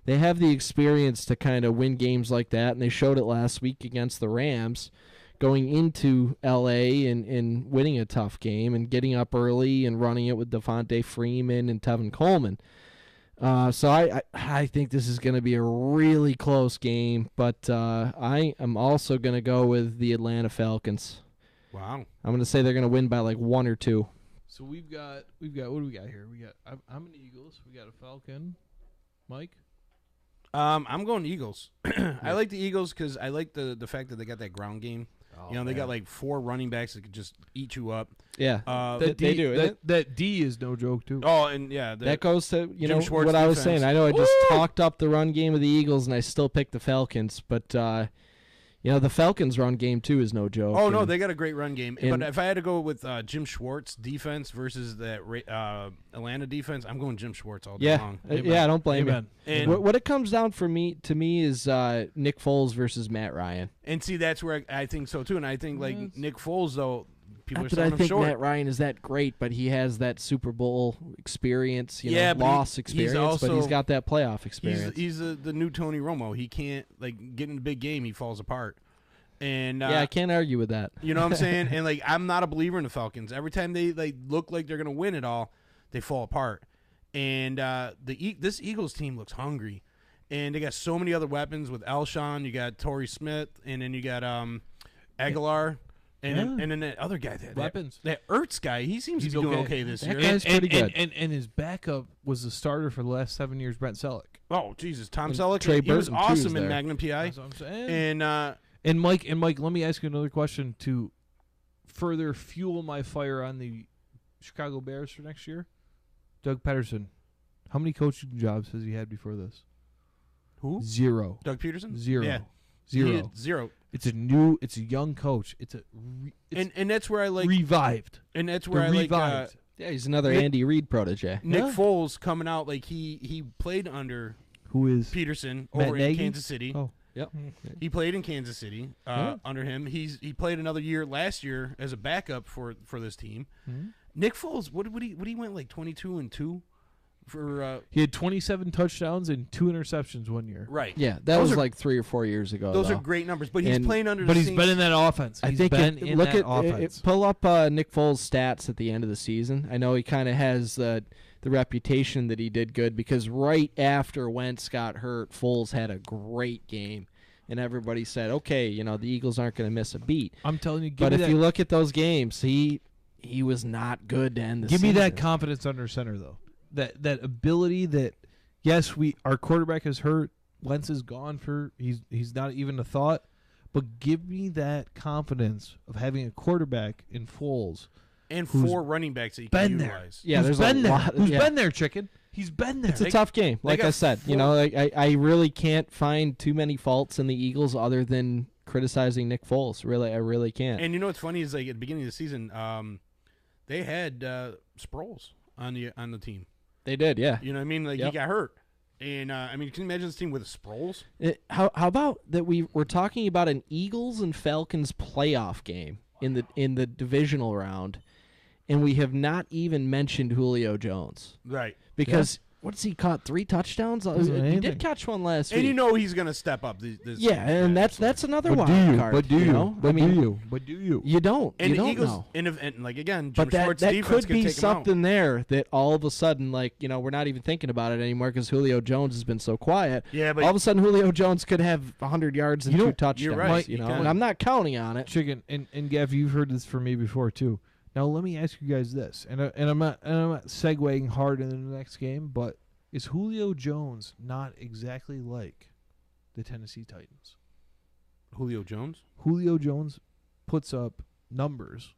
They have the experience to kind of win games like that, and they showed it last week against the Rams. going into L.A. and winning a tough game and getting up early and running it with Devontae Freeman and Tevin Coleman. So I think this is going to be a really close game, but I am also going to go with the Atlanta Falcons. Wow. I'm going to say they're going to win by like 1 or 2. So we've got what do we got here? We got I'm an Eagles. We got a Falcon. Mike? I'm going Eagles. I like the Eagles because I like the fact that they got that ground game. They got like 4 running backs that could just eat you up. Yeah, they do. That D is no joke too. Oh, and yeah, that goes to Jim Schwartz what I was defense. saying. I know I just talked up the run game of the Eagles, and I still picked the Falcons, but the Falcons' run game too is no joke. Oh no, they got a great run game. But if I had to go with Jim Schwartz defense versus that Atlanta defense, I'm going Jim Schwartz all day long. Yeah, I don't blame you. And what it comes down to me is Nick Foles versus Matt Ryan. And see, that's where I think so too. And I think like Nick Foles though, people Not are that I selling him think short. Matt Ryan is that great, but he has that Super Bowl experience, loss experience, but he's got that playoff experience. He's the new Tony Romo. He can't get in the big game. He falls apart. And I can't argue with that. You know what I'm saying? And I'm not a believer in the Falcons. Every time they look like they're gonna win it all, they fall apart. And this Eagles team looks hungry, and they got so many other weapons with Alshon. You got Torrey Smith, and then you got Aguilar, and then that other guy, that Ertz guy. He seems to be doing okay this year. That guy's pretty good. And his backup was the starter for the last 7 years, Brent Selleck. Oh Jesus, Tom Selleck. Trey He was Burton, awesome too, in there. Magnum PI. That's what I'm saying. And Mike, let me ask you another question to further fuel my fire on the Chicago Bears for next year. Doug Peterson, how many coaching jobs has he had before this? Who? 0. Doug Peterson? 0. Yeah. 0. He had 0. It's a young coach. And that's where I like revived. And that's where I like. He's another Andy Reid protege. Nick Foles coming out like he played under who is Peterson Matt over Nagy? in Kansas City. Oh, yep. He played in Kansas City under him. He played another year last year as a backup for this team. Mm-hmm. Nick Foles, what he went like 22-2 for? He had 27 touchdowns and 2 interceptions one year. Right. Yeah, that was like 3 or 4 years ago. Those though. are great numbers, but he's playing under. But the he's Saints. been in that offense. I He's think been in look that at offense. pull up Nick Foles' stats at the end of the season. I know he kind of has the reputation that he did good because right after Wentz got hurt, Foles had a great game. And everybody said, okay, the Eagles aren't going to miss a beat. I'm telling you, but if you look at those games, he was not good to end the season. season. Give me that confidence under center, though. That ability that, yes, our quarterback is hurt. Wentz is gone he's not even a thought. But give me that confidence of having a quarterback in Foles. And 4 running backs that you can utilize. Yeah, who's there's been a there. lot. Who's been there, chicken? He's been there. It's a tough game. Like I said, 4. I really can't find too many faults in the Eagles other than criticizing Nick Foles. Really, I really can't. And you know what's funny is like at the beginning of the season, they had Sproles on the team. They did, yeah. You know what I mean? Like he got hurt. And can you imagine this team with Sproles? How about that we're talking about an Eagles and Falcons playoff game in the divisional round, and we have not even mentioned Julio Jones. Right. Because what has he caught? 3 touchdowns? He did catch one last week. And he's going to step up. And that's another wild card. But do you? But do you? You don't. And you the don't Eagles, know. And like again, Jim but that Schwartz defense could be take something there that all of a sudden, we're not even thinking about it anymore because Julio Jones has been so quiet. Yeah, but all of a sudden Julio Jones could have 100 yards and 2 touchdowns. You're right. And I'm not counting on it. Chicken and Gav, you've heard this from me before too. Now let me ask you guys this, and I'm not segueing hard into the next game, but is Julio Jones not exactly like the Tennessee Titans? Julio Jones? Julio Jones puts up numbers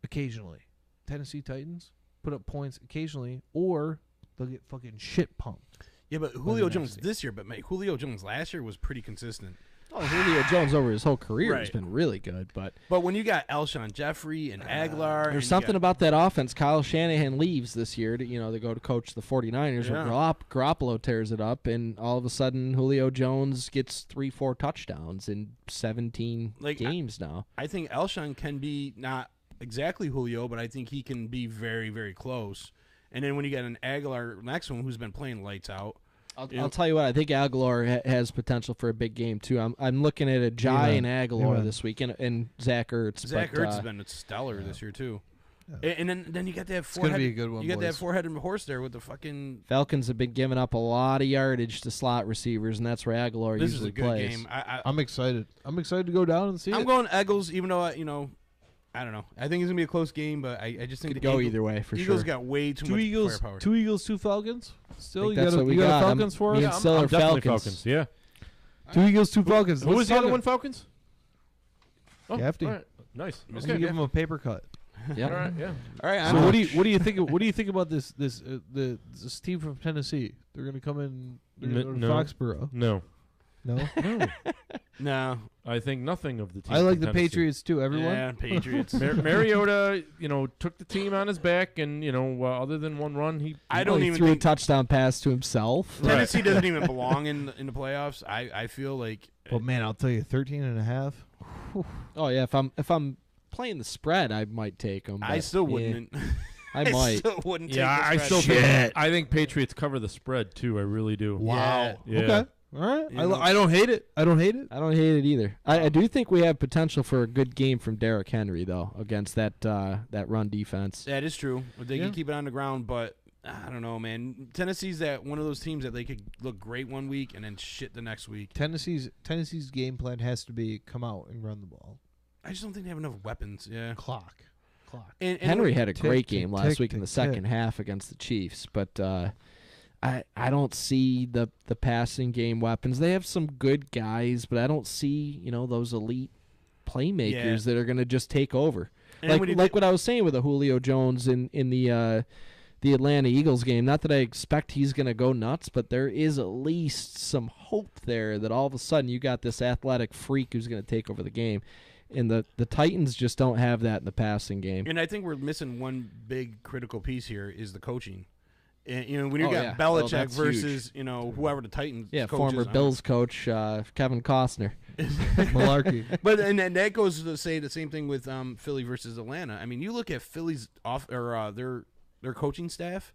occasionally. Tennessee Titans put up points occasionally, or they'll get fucking shit pumped. Yeah, but Julio Jones this year, but Julio Jones last year was pretty consistent. Oh, Julio Jones over his whole career has been really good, but when you got Alshon Jeffrey and Aguilar, there's something about that offense. Kyle Shanahan leaves this year to go to coach the 49ers. Where Garoppolo tears it up, and all of a sudden Julio Jones gets 3-4 touchdowns in 17 games now. I think Alshon can be not exactly Julio, but I think he can be very, very close. And then when you got an Aguilar next one who's been playing lights out. I'll tell you what. I think Aguilar has potential for a big game too. I'm looking at a Jai and Aguilar this week, and Zach Ertz. Zach Ertz has been stellar this year too. Yeah. And then you got that it's gonna be a good one. You got that four-headed horse there with the fucking Falcons have been giving up a lot of yardage to slot receivers, and that's where Aguilar usually plays. This is a good game. I'm excited. I'm excited to go down and see it. I'm going Eagles, even though I don't know. I think it's gonna be a close game, but I just think could go either way for Eagles sure. got way too two much Eagles, firepower. 2 Eagles, 2 Falcons. Still, you that's got what we got got. Falcons for us. Me and Sil are definitely Falcons. Yeah. 2 Eagles, 2 Falcons. Who was the other one? Falcons. Oh, Gaffney. all right. Nice. I'm gonna give him a paper cut. Yeah. All right. Yeah. All right. So what do you think? What do you think about this team from Tennessee? They're going to come in to Foxborough. No. No. I think nothing of the team. I like from the Tennessee. Patriots too. Everyone. Yeah, Patriots. Mariota, took the team on his back, and other than one run, he threw a touchdown pass to himself. Tennessee doesn't even belong in the playoffs. I feel like. But man, I'll tell you, 13.5. Oh yeah, if I'm playing the spread, I might take them. I still wouldn't. I might. Still wouldn't. Yeah, take the I spread. still I think Patriots cover the spread too. I really do. Wow. Yeah. Okay. All right. I don't hate it. I don't hate it. I don't hate it either. I do think we have potential for a good game from Derrick Henry though against that run defense. That is true. They can keep it on the ground, but I don't know, man. Tennessee's one of those teams that they could look great one week and then shit the next week. Tennessee's game plan has to be come out and run the ball. I just don't think they have enough weapons. Yeah. Clock. And Henry had a great game last week in the second half against the Chiefs, but I don't see the passing game weapons. They have some good guys, but I don't see those elite playmakers that are going to just take over. And like what I was saying with the Julio Jones in the Atlanta Eagles game. Not that I expect he's going to go nuts, but there is at least some hope there that all of a sudden you got this athletic freak who's going to take over the game. And the Titans just don't have that in the passing game. And I think we're missing one big critical piece here is the coaching. And when you got Belichick versus whoever the Titans former Bills coach Kevin Costner, malarkey. But and that goes to say the same thing with Philly versus Atlanta. I mean, you look at Philly's their coaching staff.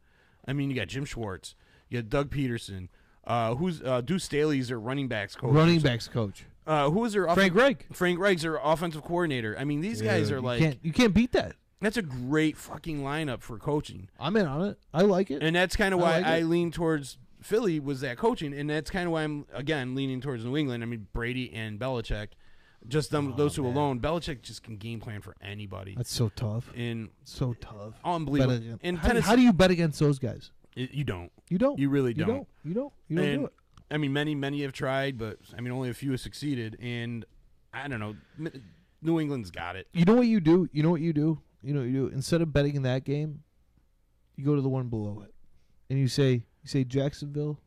I mean, you got Jim Schwartz, you got Doug Peterson, who's Deuce Staley's their running backs coach. Who is their Frank Reich? Frank Reich's their offensive coordinator. I mean, these guys are you can't beat that. That's a great fucking lineup for coaching. I'm in on it. I like it. And that's kind of why I lean towards Philly was that coaching, and that's kind of why I'm again leaning towards New England. I mean, Brady and Belichick, just those two alone. Belichick just can game plan for anybody. That's so tough. And so tough. Unbelievable. And how do you bet against those guys? You don't. You don't. You really don't. You don't do it. I mean, many have tried, but I mean, only a few have succeeded. And I don't know. New England's got it. You know what you do? Instead of betting in that game, you go to the one below it, and you say Jacksonville,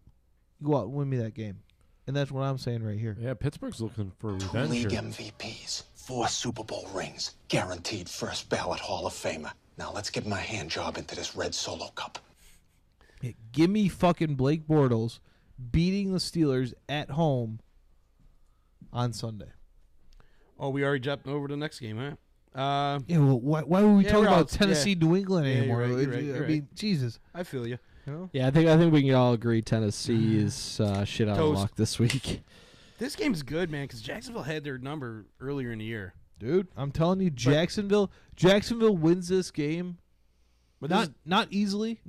you go out and win me that game, and that's what I'm saying right here. Yeah, Pittsburgh's looking for revenge. League MVPs, 4 Super Bowl rings, guaranteed first ballot Hall of Famer. Now let's get my hand job into this red Solo Cup. Yeah, give me fucking Blake Bortles beating the Steelers at home on Sunday. Oh, we already jumped over to the next game, huh? Well, why were we talking about Tennessee, New England anymore? You're right. I mean, Jesus. I feel you. Yeah, I think we can all agree Tennessee is shit out of luck this week. This game's good, man, because Jacksonville had their number earlier in the year. Dude, I'm telling you, Jacksonville wins this game. But not easily,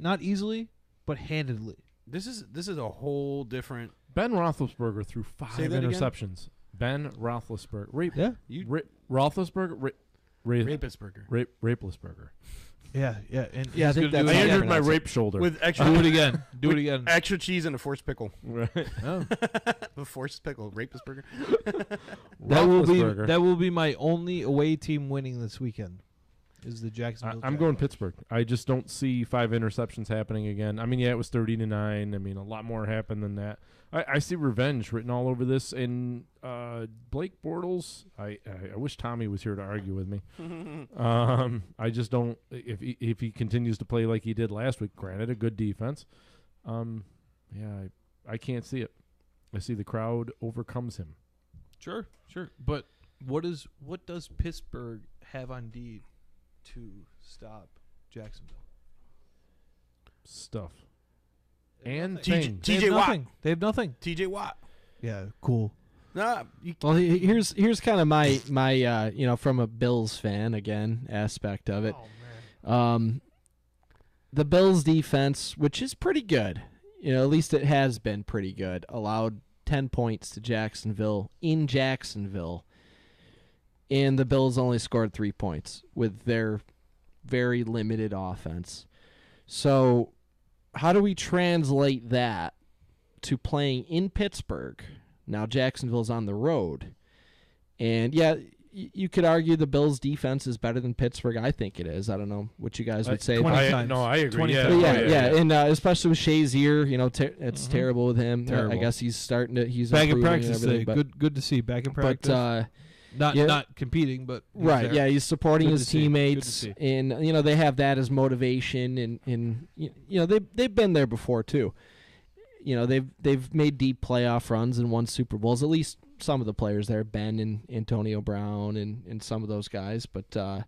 but handedly. This is a whole different. Ben Roethlisberger threw 5 interceptions. Again? Ben Roethlisberger. Roethlisberger. Rapisberger. Rapisberger. Yeah, and I think that's I injured my rape shoulder. With extra, do it again. Do it again. Extra cheese and a forced pickle. Right. Oh. A forced pickle, Rapisberger. That will be my only away team winning this weekend. Is the Jacksonville? I'm going Pittsburgh. I just don't see 5 interceptions happening again. I mean, yeah, it was 30-9. I mean, a lot more happened than that. I see revenge written all over this. And Blake Bortles, I wish Tommy was here to argue with me. I just don't. If he continues to play like he did last week, granted a good defense, I can't see it. I see the crowd overcomes him. Sure. But what does Pittsburgh have on deed to stop Jacksonville? Stuff. And TJ Watt. They have nothing. TJ Watt. Yeah, cool. Nah, well, here's kind of my from a Bills fan again aspect of it. Oh man. The Bills defense, which is pretty good, at least it has been pretty good, allowed 10 points to Jacksonville in Jacksonville, and the Bills only scored 3 points with their very limited offense. So how do we translate that to playing in Pittsburgh? Now Jacksonville's on the road. And, yeah, you could argue the Bills' defense is better than Pittsburgh. I think it is. I don't know what you guys would say. I agree. Yeah. And especially with Shazier, it's terrible with him. Terrible. I guess he's starting to. He's back in practice. Good to see. Back in practice. But not competing, but right. there. Yeah, he's supporting his teammates, Good to and they have that as motivation, and they've been there before too. They've made deep playoff runs and won Super Bowls. At least some of the players there, Ben and Antonio Brown and some of those guys. But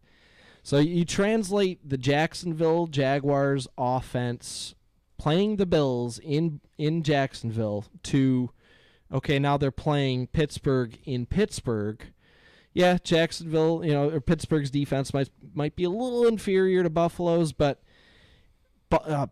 so you translate the Jacksonville Jaguars offense playing the Bills in Jacksonville to, okay, now they're playing Pittsburgh in Pittsburgh. Yeah, Jacksonville, or Pittsburgh's defense might be a little inferior to Buffalo's, but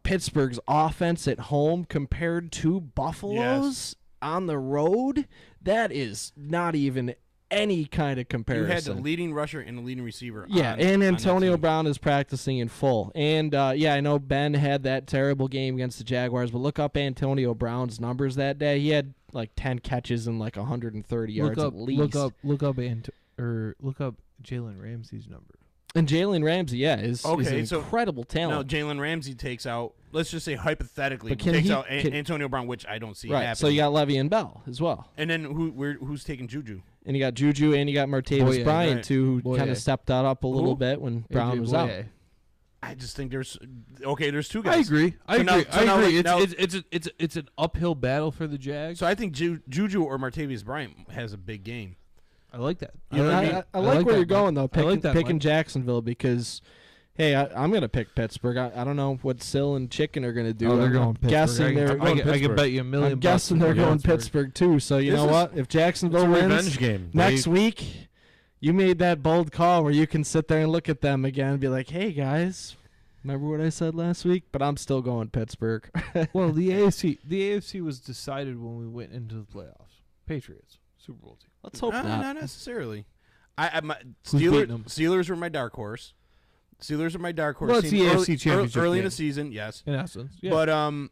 Pittsburgh's offense at home compared to Buffalo's on the road, that is not even any kind of comparison. You had the leading rusher and the leading receiver. Yeah, and Antonio Brown is practicing in full. And, I know Ben had that terrible game against the Jaguars, but look up Antonio Brown's numbers that day. He had like 10 catches and like 130 yards at least. Look up Jalen Ramsey's number. And Jalen Ramsey, is an incredible talent. Now, Jalen Ramsey takes out, let's just say hypothetically, out Antonio Brown, which I don't see happening. So you got Le'Veon Bell as well. And then who's taking Juju? And you got Juju and you got Martavis Bryant, too, who kind of stepped that up a little bit when Brown was out. I just think there's two guys. I agree. I agree. It's an uphill battle for the Jags. So I think Juju or Martavis Bryant has a big game. I like that. I like where you're going, though, picking Jacksonville because, hey, I'm going to pick Pittsburgh. I don't know what Sil and Chicken are going to do. They're going Pittsburgh. I can bet you $1 million. I'm guessing they're going Pittsburgh, too. So you know what? If Jacksonville wins next week, you made that bold call where you can sit there and look at them again and be like, hey, guys, remember what I said last week? But I'm still going Pittsburgh. Well, the AFC was decided when we went into the playoffs. Patriots, Super Bowl team. Let's hope not. Not necessarily. Steelers were my dark horse. Steelers are my dark horse. Well, it's the AFC Championship early in game. the season, yes. In essence, yeah. But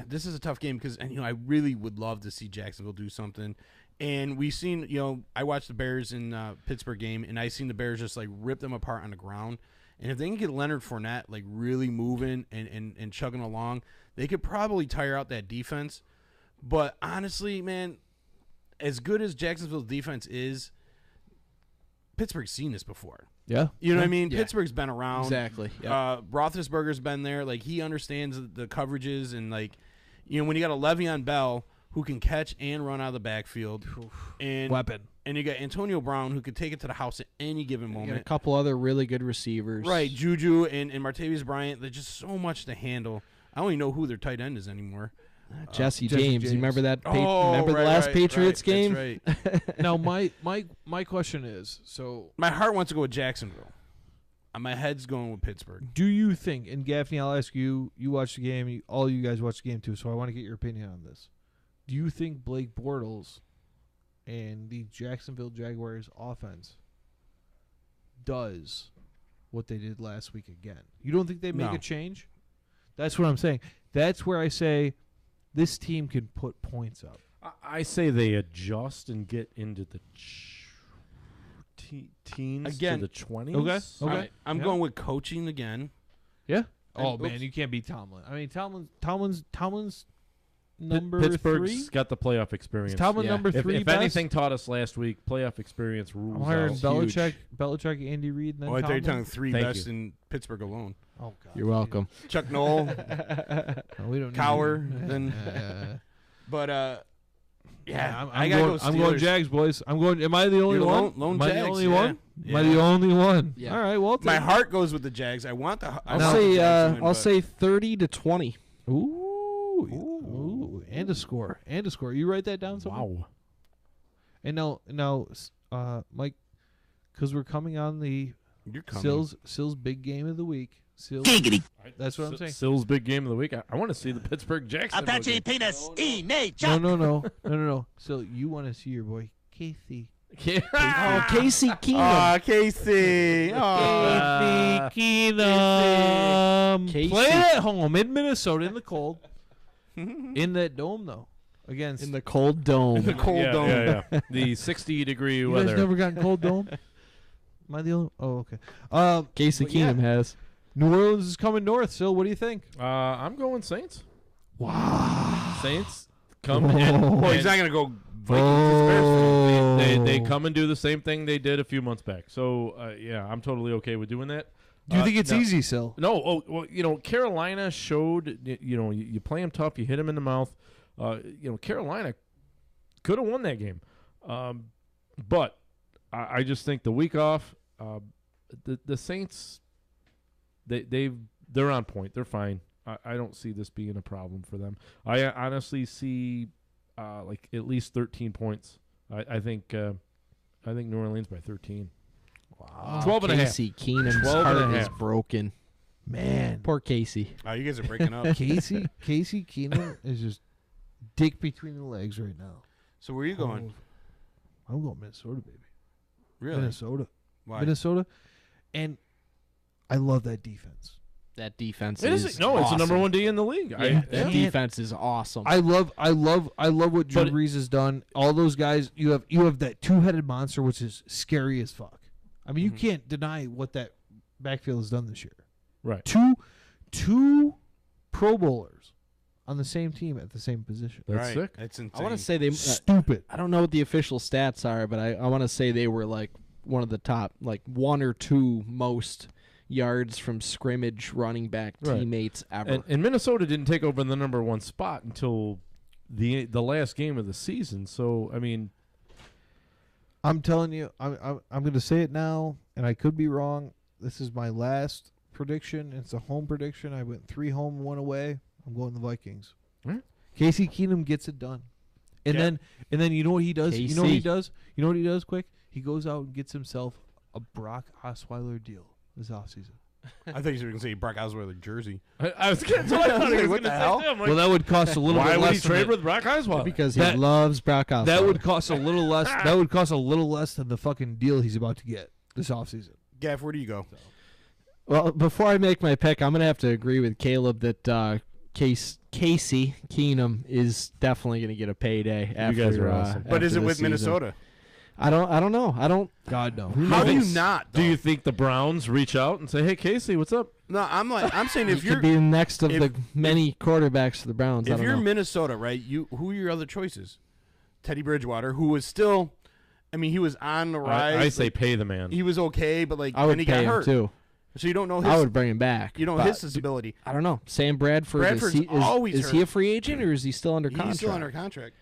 this is a tough game because I really would love to see Jacksonville do something. And we've seen, I watched the Bears in Pittsburgh game, and I seen the Bears just like rip them apart on the ground. And if they can get Leonard Fournette like really moving and chugging along, they could probably tire out that defense. But honestly, man, as good as Jacksonville's defense is, Pittsburgh's seen this before. Yeah. You know what I mean? Yeah. Pittsburgh's been around. Exactly. Yep. Roethlisberger's been there. Like, he understands the coverages. And, like, when you got a Le'Veon Bell who can catch and run out of the backfield. And weapon. And you got Antonio Brown who could take it to the house at any given moment. You got a couple other really good receivers. Right. Juju and Martavis Bryant. There's just so much to handle. I don't even know who their tight end is anymore. Jesse James. You remember that? Remember the last Patriots game? That's right. Now, my question is, so my heart wants to go with Jacksonville. My head's going with Pittsburgh. Do you think, and Gaffney, I'll ask you, you watched the game, all you guys watched the game too, so I want to get your opinion on this. Do you think Blake Bortles and the Jacksonville Jaguars offense does what they did last week again? You don't think they make a change? That's what I'm saying. That's where I say this team can put points up. I say they adjust and get into the teens again, to the 20s. Okay. I'm going with coaching again. Yeah. Oh, man, you can't beat Tomlin. I mean, Tomlin's number Pittsburgh's 3? got the playoff experience. Is Tomlin number 3 If anything taught us last week, playoff experience rules I'm hiring out. Belichick, Andy Reid, and then I thought you were Tomlin. talking 3 best in Pittsburgh alone. Oh, God. You're welcome. Chuck Noll. We don't Cower. Then, but, yeah. I'm going Jags, boys. I'm going. Am I the only one? Lone Am I Jags, the only one? Am I the only one? Yeah. All right. Well, my heart goes with the Jags. I want the. I'll say 30-20. Ooh. Ooh, and a score. You write that down somewhere? Wow. And now, Mike, because we're coming on the Sil's big game of the week. That's what I'm saying. Sil's big game of the week. I want to see the Pittsburgh Jackson. Apache penis. No. Sil, you want to see your boy Casey. Oh, Casey Keenum. Casey. Keenum. Casey. Playing at home in Minnesota in the cold. In that dome, though. Against In the cold dome. The cold dome. Yeah. The 60-degree you weather. guys never gotten cold dome? Am I the only? Oh, okay. Casey Keenum has. New Orleans is coming north. Sil, what do you think? I'm going Saints. Wow. Saints come Oh. in. Well, he's not going to go Vikings. They come and do the same thing they did a few months back. So, yeah, I'm totally okay with doing that. Do you think it's easy, Sil? No. Well, Carolina showed, you play them tough, you hit them in the mouth. Carolina could have won that game. But I just think the week off, the Saints, they're on point. They're fine. I don't see this being a problem for them. I honestly see like at least 13 points. I think New Orleans by 13. Wow. 12 and a half. Casey Keenum's 12 heart and a is half. broken. Man. Poor Casey. Oh, you guys are breaking up. Casey Keenum is just dick between the legs right now. So where are you going? I'm going Minnesota, baby. Really? Minnesota. Why? Minnesota. And I love that defense. That defense It is is. No, awesome. it's the number one D in the league. Yeah, that defense is awesome. I love what Drew Brees has done. All those guys, you have that two-headed monster, which is scary as fuck. I mean, you can't deny what that backfield has done this year. Right. Two Pro Bowlers on the same team at the same position. That's sick. It's insane. I want to say they stupid. I don't know what the official stats are, but I want to say they were like one of the top, like one or two most yards from scrimmage running back teammates ever. And Minnesota didn't take over the number one spot until the last game of the season. So I mean, I'm telling you, I'm going to say it now, and I could be wrong. This is my last prediction. It's a home prediction. I went 3 home, 1 away. I'm going the Vikings. Casey Keenum gets it done, and then you know what he does? KC. You know what he does? You know what he does? Quick, he goes out and gets himself a Brock Osweiler deal this offseason. I thought you were going to say Brock Osweiler jersey. I was going to say what the hell? Well, that would cost a little bit less. Why would he than trade that. with Brock Osweiler? Because he loves Brock Osweiler. That would cost a little less. That would cost a little less than the fucking deal he's about to get this offseason. Gaff, where do you go? Well, before I make my pick, I'm going to have to agree with Caleb that Casey Keenum is definitely going to get a payday after. You guys are awesome. But is it with season. Minnesota? I don't know. I don't. God no. How do you not? Do you think the Browns reach out and say, "Hey, Casey, what's up?" No, I'm saying if He you're could be next of the many quarterbacks for the Browns. I if don't you're know. Minnesota, right? Who are your other choices? Teddy Bridgewater, who was still, I mean, he was on the rise. I say pay the man. He was okay, but like I would then he pay got him hurt too. So you don't know his. I would bring him back. You don't know his ability. I don't know. Sam Bradford. Bradford's always is hurt. he a free agent or is he still under contract? He's still under contract.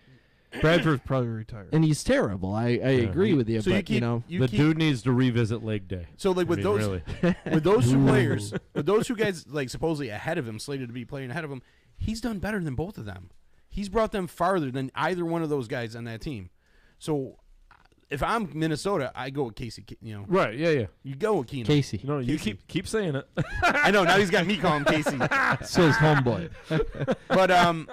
Bradford's probably retired. And he's terrible. I agree with you. So but the dude needs to revisit leg day. So like with those really. with those two players, with those two guys like supposedly ahead of him, slated to be playing ahead of him, he's done better than both of them. He's brought them farther than either one of those guys on that team. So if I'm Minnesota, I go with Casey. Right? Yeah. You go with Keenum. Casey. No, you keep saying it. I know. Now he's got me calling Casey. So his homeboy. But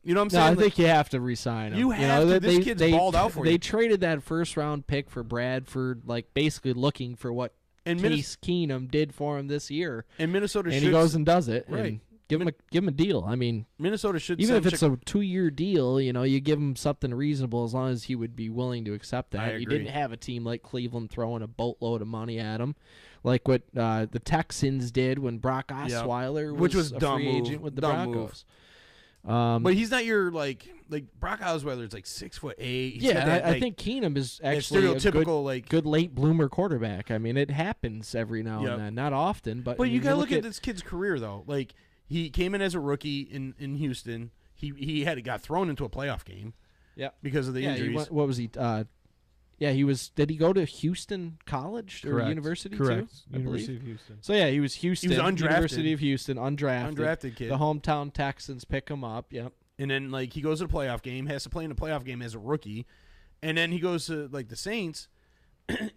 you know what I'm saying? No, I think you have to re-sign him. You have to. This kid's balled out for you. They traded that first-round pick for Bradford, like basically looking for what Case Keenum did for him this year. And Minnesota and he goes and does it. Right. And give him a deal. I mean, Minnesota should even if it's a 2-year deal, you give him something reasonable as long as he would be willing to accept that. I agree. You didn't have a team like Cleveland throwing a boatload of money at him, like what the Texans did when Brock Osweiler Which was a dumb free move. agent with the Dumb Broncos. But he's not your like Brock Osweiler is like 6'8". Yeah, I think Keenum is actually stereotypical a good late bloomer quarterback. I mean, it happens every now and then, not often, but you gotta look at this kid's career though. Like he came in as a rookie in Houston. He got thrown into a playoff game. Yeah, because of the injuries. What was he? Yeah, he was. Did he go to Houston College or Correct. University Correct. too? University of Houston. So yeah, he was Houston. He was undrafted. University of Houston, Undrafted kid. The hometown Texans pick him up. Yep. And then like he goes to the playoff game, has to play in the playoff game as a rookie, and then he goes to like the Saints.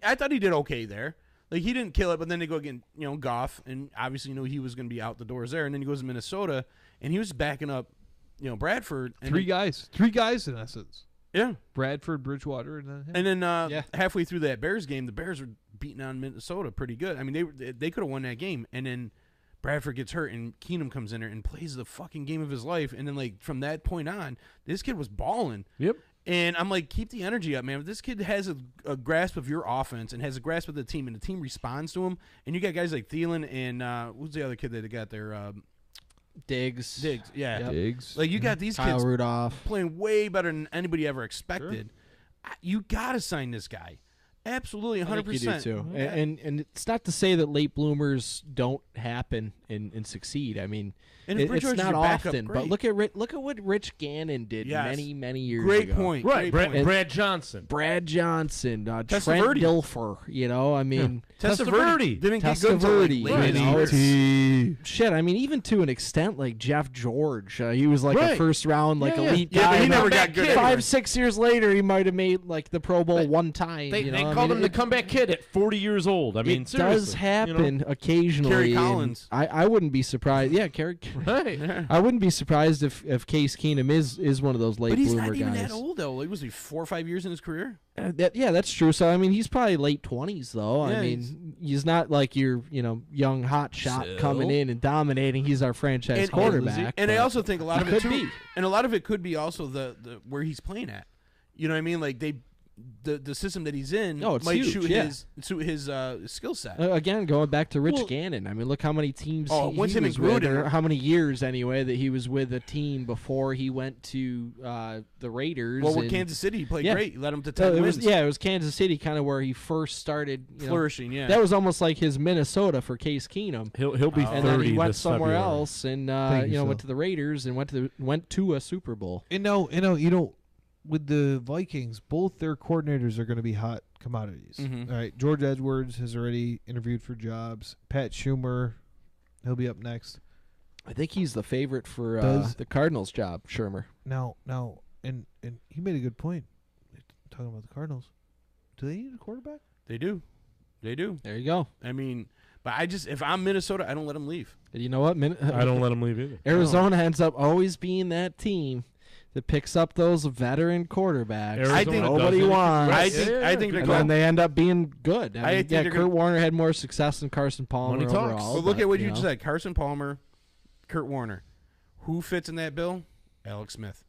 I thought he did okay there. Like he didn't kill it, but then they go again, Goff, and obviously he was going to be out the doors there. And then he goes to Minnesota, and he was backing up, Bradford. And Three guys in essence. Yeah, Bradford, Bridgewater, and then him. And then halfway through that Bears game, the Bears were beating on Minnesota pretty good. I mean, they could have won that game. And then Bradford gets hurt, and Keenum comes in there and plays the fucking game of his life. And then like from that point on, this kid was balling. Yep. And I'm like, keep the energy up, man. If this kid has a grasp of your offense and has a grasp of the team, and the team responds to him, and you got guys like Thielen and who's the other kid that they got there? Diggs, yeah. Yep. Diggs. Like you got these Kyle kids Rudolph. playing way better than anybody ever expected. You got to sign this guy. Absolutely, 100%. I think you do too. And it's not to say that late bloomers don't happen and succeed. I mean, And if it's Bridgewater's not your backup, often. But great. look at what Rich Gannon did Yes. many years Great ago. point. Right, Great point. Brad Johnson. Brad Johnson, Trent Testaverde. Dilfer. I mean, Testaverde didn't get good until like Testaverde. late. You know, it's- shit. I mean, even to an extent, like Jeff George, he was like a Right. first round elite Yeah, guy. but he never But got good 5-6 years later, he might have made like the Pro Bowl one time. They you know? I called mean, him the comeback kid at 40 years old. I mean, it seriously, does happen occasionally. Kerry and Collins. I wouldn't be surprised. Yeah, Kerry. Right. I wouldn't be surprised if Case Keenum is one of those late But he's bloomer not even guys. that old though. Like, was he 4 or 5 years in his career? That's true. So I mean, he's probably late 20s though. Yeah, I mean, he's not like your young hot shot coming in and dominating. He's our franchise quarterback. And I also think a lot of it could too, be. and a lot of it could be also the where he's playing at. You know what I mean? Like the system that he's in Oh, it's might huge, suit his skill set. Again, going back to Rich Gannon. I mean, look how many teams he once him was and with, Gruden- or how many years anyway that he was with a team before he went to the Raiders. Well, with and- Kansas City, he played Yeah. great. He led him to So 10 it wins. was, it was Kansas City kind of where he first started Flourishing, yeah. That was almost like his Minnesota for Case Keenum. He'll be 30 and then he went this somewhere February. else and Thank you, Phil. went to the Raiders and went to a Super Bowl. And with the Vikings, both their coordinators are going to be hot commodities. Mhm. All right, George Edwards has already interviewed for jobs. Pat Schumer, he'll be up next. I think he's the favorite for Does- the Cardinals job, Shermer. Now, and he made a good point talking about the Cardinals. Do they need a quarterback? They do. There you go. I mean, but if I'm Minnesota, I don't let him leave. And you know what? I don't let him leave either. Arizona ends up always being that team that picks up those veteran quarterbacks. Arizona Nobody does it. wants. I think they're and going. then they end up being good. I think yeah, they're Kurt gonna- Warner had more success than Carson Palmer Money talks. overall. But look at what you know. just said: Carson Palmer, Kurt Warner. Who fits in that bill? Alex Smith.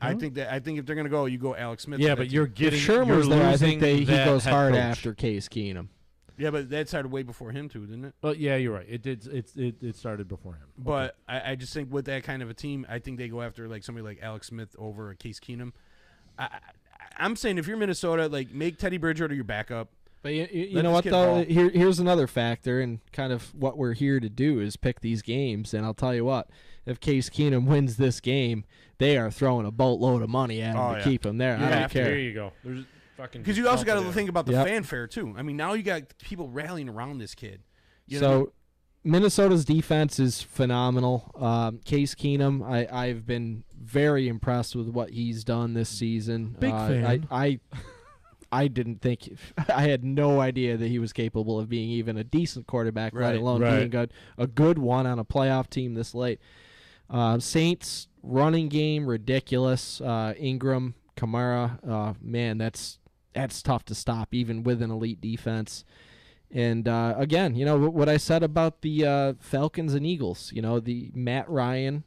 I think if they're going to go, you go Alex Smith. Yeah, for but that you're team. getting. If Shermer's you're there, I losing think he that goes head hard coach. after Case Keenum. Yeah, but that started way before him too, didn't it? Well, yeah, you're right. It did. It started before him. But I just think with that kind of a team, I think they go after like somebody like Alex Smith over a Case Keenum. I'm saying if you're Minnesota, like make Teddy Bridgewater your backup. But you Let know this what kid though? ball. Here's another factor, and kind of what we're here to do is pick these games. And I'll tell you what: if Case Keenum wins this game, they are throwing a boatload of money at him to keep him there. I don't care. There you go. There's fucking. Because you also got to confident. think about the Yep. fanfare too. I mean, now you got people rallying around this kid. You know So what I mean? Minnesota's defense is phenomenal. Case Keenum, I've been very impressed with what he's done this season. Big fan. I didn't think I had no idea that he was capable of being even a decent quarterback, let Right, alone right. being good, a good one on a playoff team this late. Saints running game ridiculous. Ingram, Kamara, man, that's tough to stop even with an elite defense. And again, what I said about the Falcons and Eagles, the Matt Ryan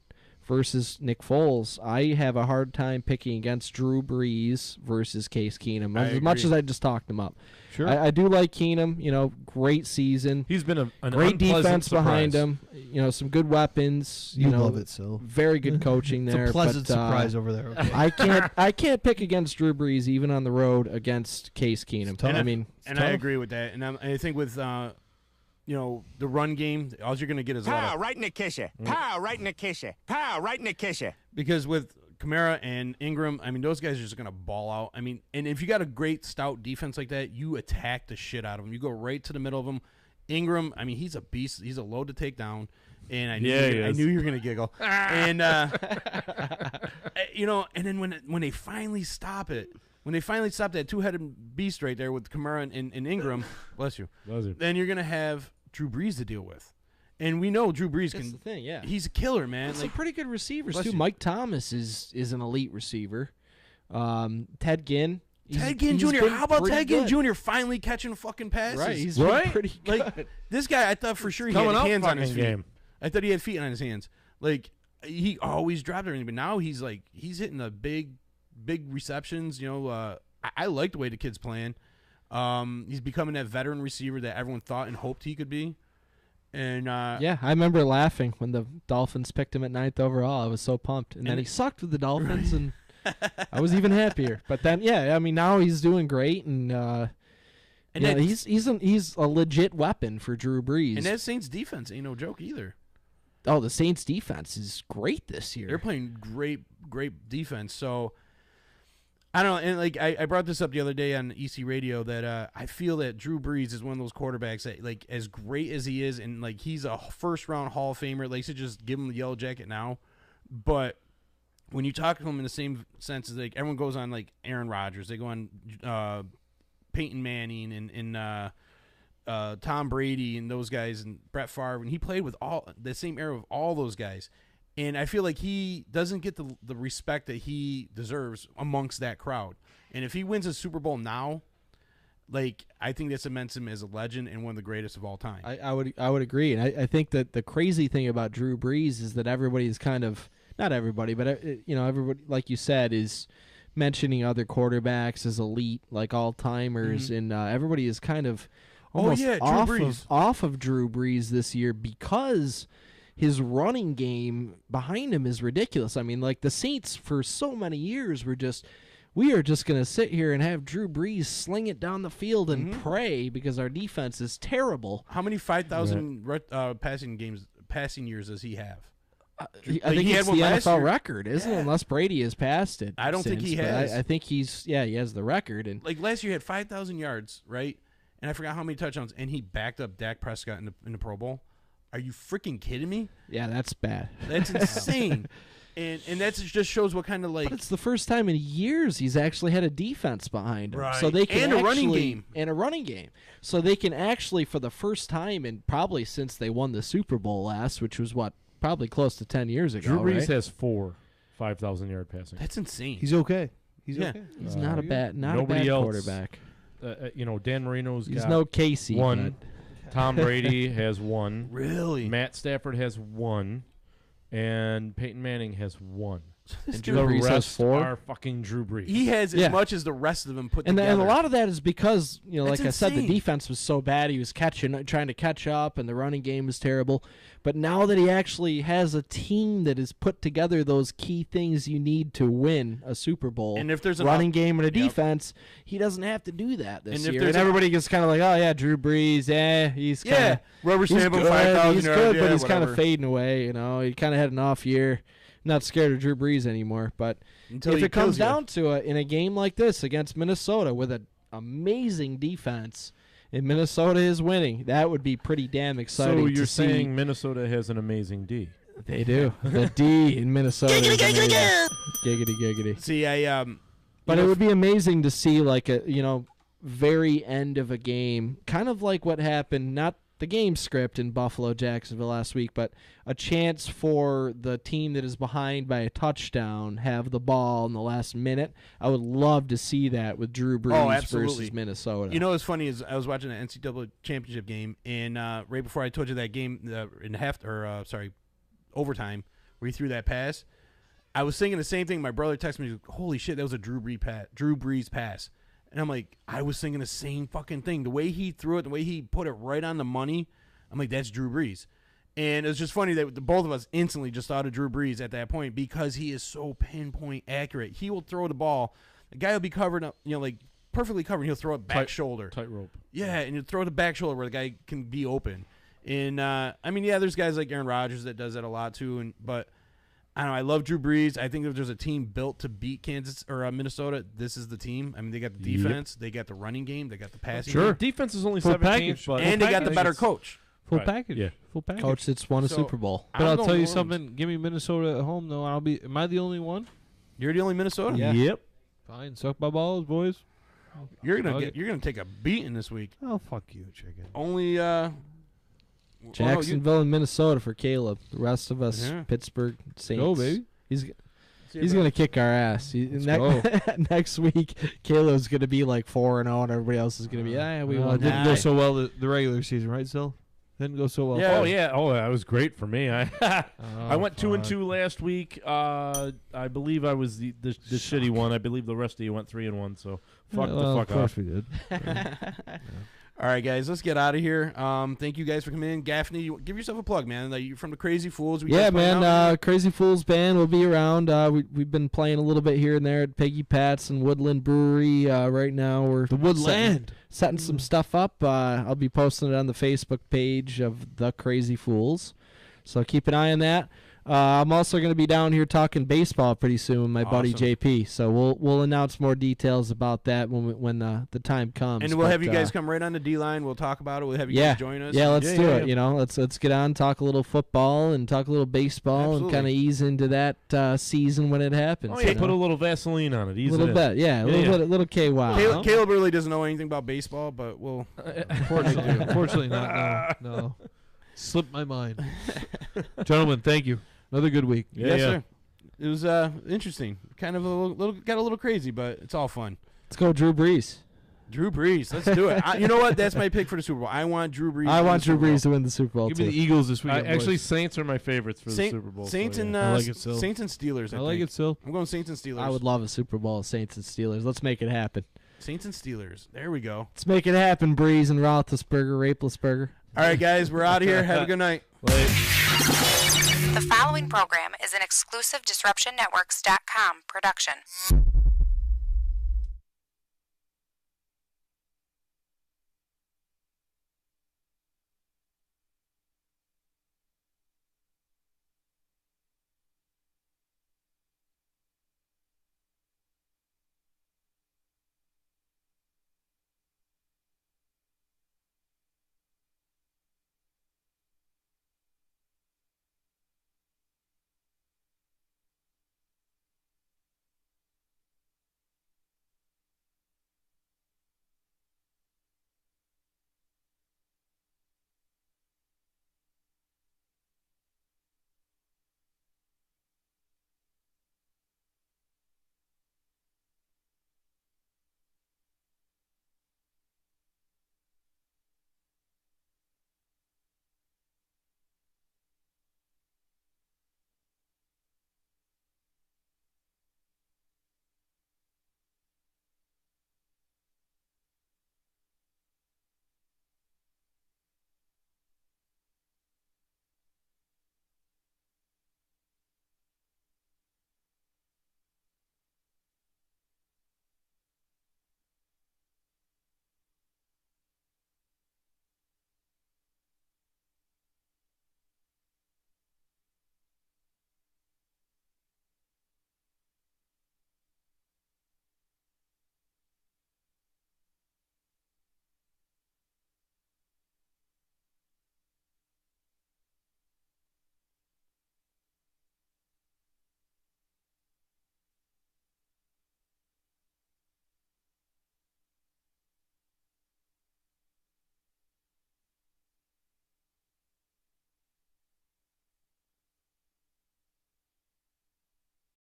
versus Nick Foles, I have a hard time picking against Drew Brees versus Case Keenum, as much agree. as I just talked him up. Sure. I do like Keenum, great season. He's been an Great unpleasant defense behind surprise. him, some good weapons. You love it, Sil. Very good coaching there. It's a pleasant but, surprise over there. Okay. I can't pick against Drew Brees even on the road against Case Keenum. tough. I mean, and I agree with that. And I think with the run game, all you're going to get is a lot Pow, of, right in the kisher. Pow, right in the kisher. Pow, right in the kisher. because with Kamara and Ingram, I mean, those guys are just going to ball out. I mean, and if you got a great stout defense like that, you attack the shit out of them. You go right to the middle of them. Ingram, I mean, he's a beast. He's a load to take down. And I knew you were going to giggle. And, and then when they finally stop it, when they finally stop that two-headed beast right there with Kamara and Ingram, bless you, then you're going to have Drew Brees to deal with. And we know Drew Brees That's the thing, yeah. He's a killer, man. Some pretty good receivers, too. Mike Thomas is an elite receiver. Ted Ginn. Ted Ginn Jr. How about Ted Ginn Jr. finally catching fucking passes? Right, he's been pretty good. Like, this guy, I thought for sure he had hands on his feet. I thought he had feet on his hands. Like, he always dropped everything, but now he's hitting the big receptions. I like the way the kid's playing. He's becoming that veteran receiver that everyone thought and hoped he could be. And yeah, I remember laughing when the Dolphins picked him at 9th overall. I was so pumped, and then he sucked with the Dolphins, and I was even happier. But then, yeah, I mean, now he's doing great, and he's a legit weapon for Drew Brees. And that Saints defense ain't no joke either. Oh, the Saints defense is great this year. They're playing great defense. So I don't know, and like I brought this up the other day on EC Radio that I feel that Drew Brees is one of those quarterbacks that, like, as great as he is, and like he's a first-round Hall of Famer. Like, so just give him the yellow jacket now. But when you talk to him in the same sense as, like, everyone goes on, like, Aaron Rodgers, they go on Peyton Manning and Tom Brady and those guys and Brett Favre, and he played with all the same era of all those guys. And I feel like he doesn't get the respect that he deserves amongst that crowd. And if he wins a Super Bowl now, like, I think that cements him as a legend and one of the greatest of all time. I would agree. And I think that the crazy thing about Drew Brees is that everybody is kind of, not everybody, but everybody, like you said, is mentioning other quarterbacks as elite, like all-timers, and everybody is kind of almost off of Drew Brees this year because his running game behind him is ridiculous. I mean, like, the Saints for so many years were we are just going to sit here and have Drew Brees sling it down the field and pray because our defense is terrible. How many 5,000 passing years does he have? I think he had the NFL record, isn't it? Unless Brady has passed it. I don't think he has. I think he has the record. And like, last year he had 5,000 yards, right? And I forgot how many touchdowns, and he backed up Dak Prescott in the Pro Bowl. Are you freaking kidding me? Yeah, that's bad. That's insane. And that just shows what kind of, like... But it's the first time in years he's actually had a defense behind him. Right. So they can a running game. And a running game. So they can actually, for the first time, and probably since they won the Super Bowl last, which was, probably close to 10 years ago, Drew Brees right? has 4 5,000-yard passing. That's insane. He's okay. He's okay. He's not a bad quarterback. Dan Marino's He's got no Casey. 1. Tom Brady has 1. Really? Matt Stafford has 1. And Peyton Manning has 1. And Drew Brees has 4. Are fucking Drew Brees. He has as much as the rest of them put together. And a lot of that is because, like That's I said, the insane. defense was so bad. He was trying to catch up, and the running game was terrible. But now that he actually has a team that has put together those key things you need to win a Super Bowl, and if there's a running game and a defense, he doesn't have to do that this year. And everybody gets kind of like, oh, yeah, Drew Brees, he's kind of rubber stamp him 5,000 He's good, but he's kind of fading away. He kind of had an off year. Not scared of Drew Brees anymore, but if it comes down to it, in a game like this against Minnesota with an amazing defense, and Minnesota is winning, that would be pretty damn exciting. So you're saying Minnesota has an amazing D? They do. The D in Minnesota is amazing. Giggity. See, but it would be amazing to see, like, very end of a game, kind of like what happened, not the game script in Buffalo, Jacksonville last week, but a chance for the team that is behind by a touchdown have the ball in the last minute. I would love to see that with Drew Brees versus Minnesota. You know what's funny is I was watching the NCAA championship game, and right before I told you that game in overtime where he threw that pass, I was thinking the same thing. My brother texted me, "Holy shit, that was a Drew Brees pass." And I'm like, I was thinking the same fucking thing. The way he threw it, the way he put it right on the money, I'm like, that's Drew Brees. And it's just funny that both of us instantly just thought of Drew Brees at that point because he is so pinpoint accurate. He will throw the ball. The guy will be covered up, like perfectly covered. And he'll throw it back shoulder. Tightrope. Yeah, and he'll throw the back shoulder where the guy can be open. And, there's guys like Aaron Rodgers that does that a lot too. But I don't know. I love Drew Brees. I think if there's a team built to beat Kansas or Minnesota, this is the team. I mean, they got the defense, they got the running game, they got the passing game. Defense is only Full 17, package. but and they got the better coach. Full Right. package. Yeah. Full package. Coach that's won a Super Bowl. But I'll tell you something. Give me Minnesota at home, though. Am I the only one? You're the only Minnesota? Yeah. Yep. Fine. Suck my balls, boys. You're gonna take a beating this week. Oh, fuck you, chicken. Only Jacksonville and Minnesota for Caleb. The rest of us, Yeah. Pittsburgh Saints. Go, baby. He's gonna kick our ass. Next week, Caleb's gonna be like 4-0, and everybody else is gonna be. We won. It didn't go so well the regular season, right, Sil? Didn't go so well. Yeah. Oh yeah. Oh, that was great for me. I went 2-2 last week. I believe I was the shitty one. I believe the rest of you went 3-1. So fuck the fuck of course off. we did. All right, guys, let's get out of here. Thank you guys for coming in. Gaffney, give yourself a plug, man. You're from the Crazy Fools. Yeah, man. Crazy Fools Band will be around. We've been playing a little bit here and there at Peggy Pat's and Woodland Brewery. Right now, we're the Woodland setting some stuff up. I'll be posting it on the Facebook page of the Crazy Fools, so keep an eye on that. I'm also going to be down here talking baseball pretty soon with my buddy JP. So we'll announce more details about that when the time comes. And we'll have you guys come right on the D-line. We'll talk about it. We'll have you guys join us. Yeah, let's do it. You know, let's get on, talk a little football and talk a little baseball and kind of ease into that season when it happens. Oh yeah, put a little Vaseline on it. Ease a little bit, a little KY. Caleb really doesn't know anything about baseball, but we'll. Unfortunately not. No. Slipped my mind. Gentlemen, thank you. Another good week. Yes, sir. It was interesting. Kind of got a little crazy, but it's all fun. Let's go, Drew Brees. Drew Brees. Let's do it. You know what? That's my pick for the Super Bowl. I want Drew Brees. I want Drew Brees to win the Super Bowl. Give me the Eagles this week. Actually, Saints are my favorites for the Super Bowl. Saints and I like it, Sil. Saints and Steelers. I like it, Sil. I'm going Saints and Steelers. I would love a Super Bowl of Saints and Steelers. Let's make it happen. Saints and Steelers. There we go. Let's make it happen, Brees and Roethlisberger. All right, guys, we're out of here. Have a good night. The following program is an exclusive DisruptionNetworks.com production.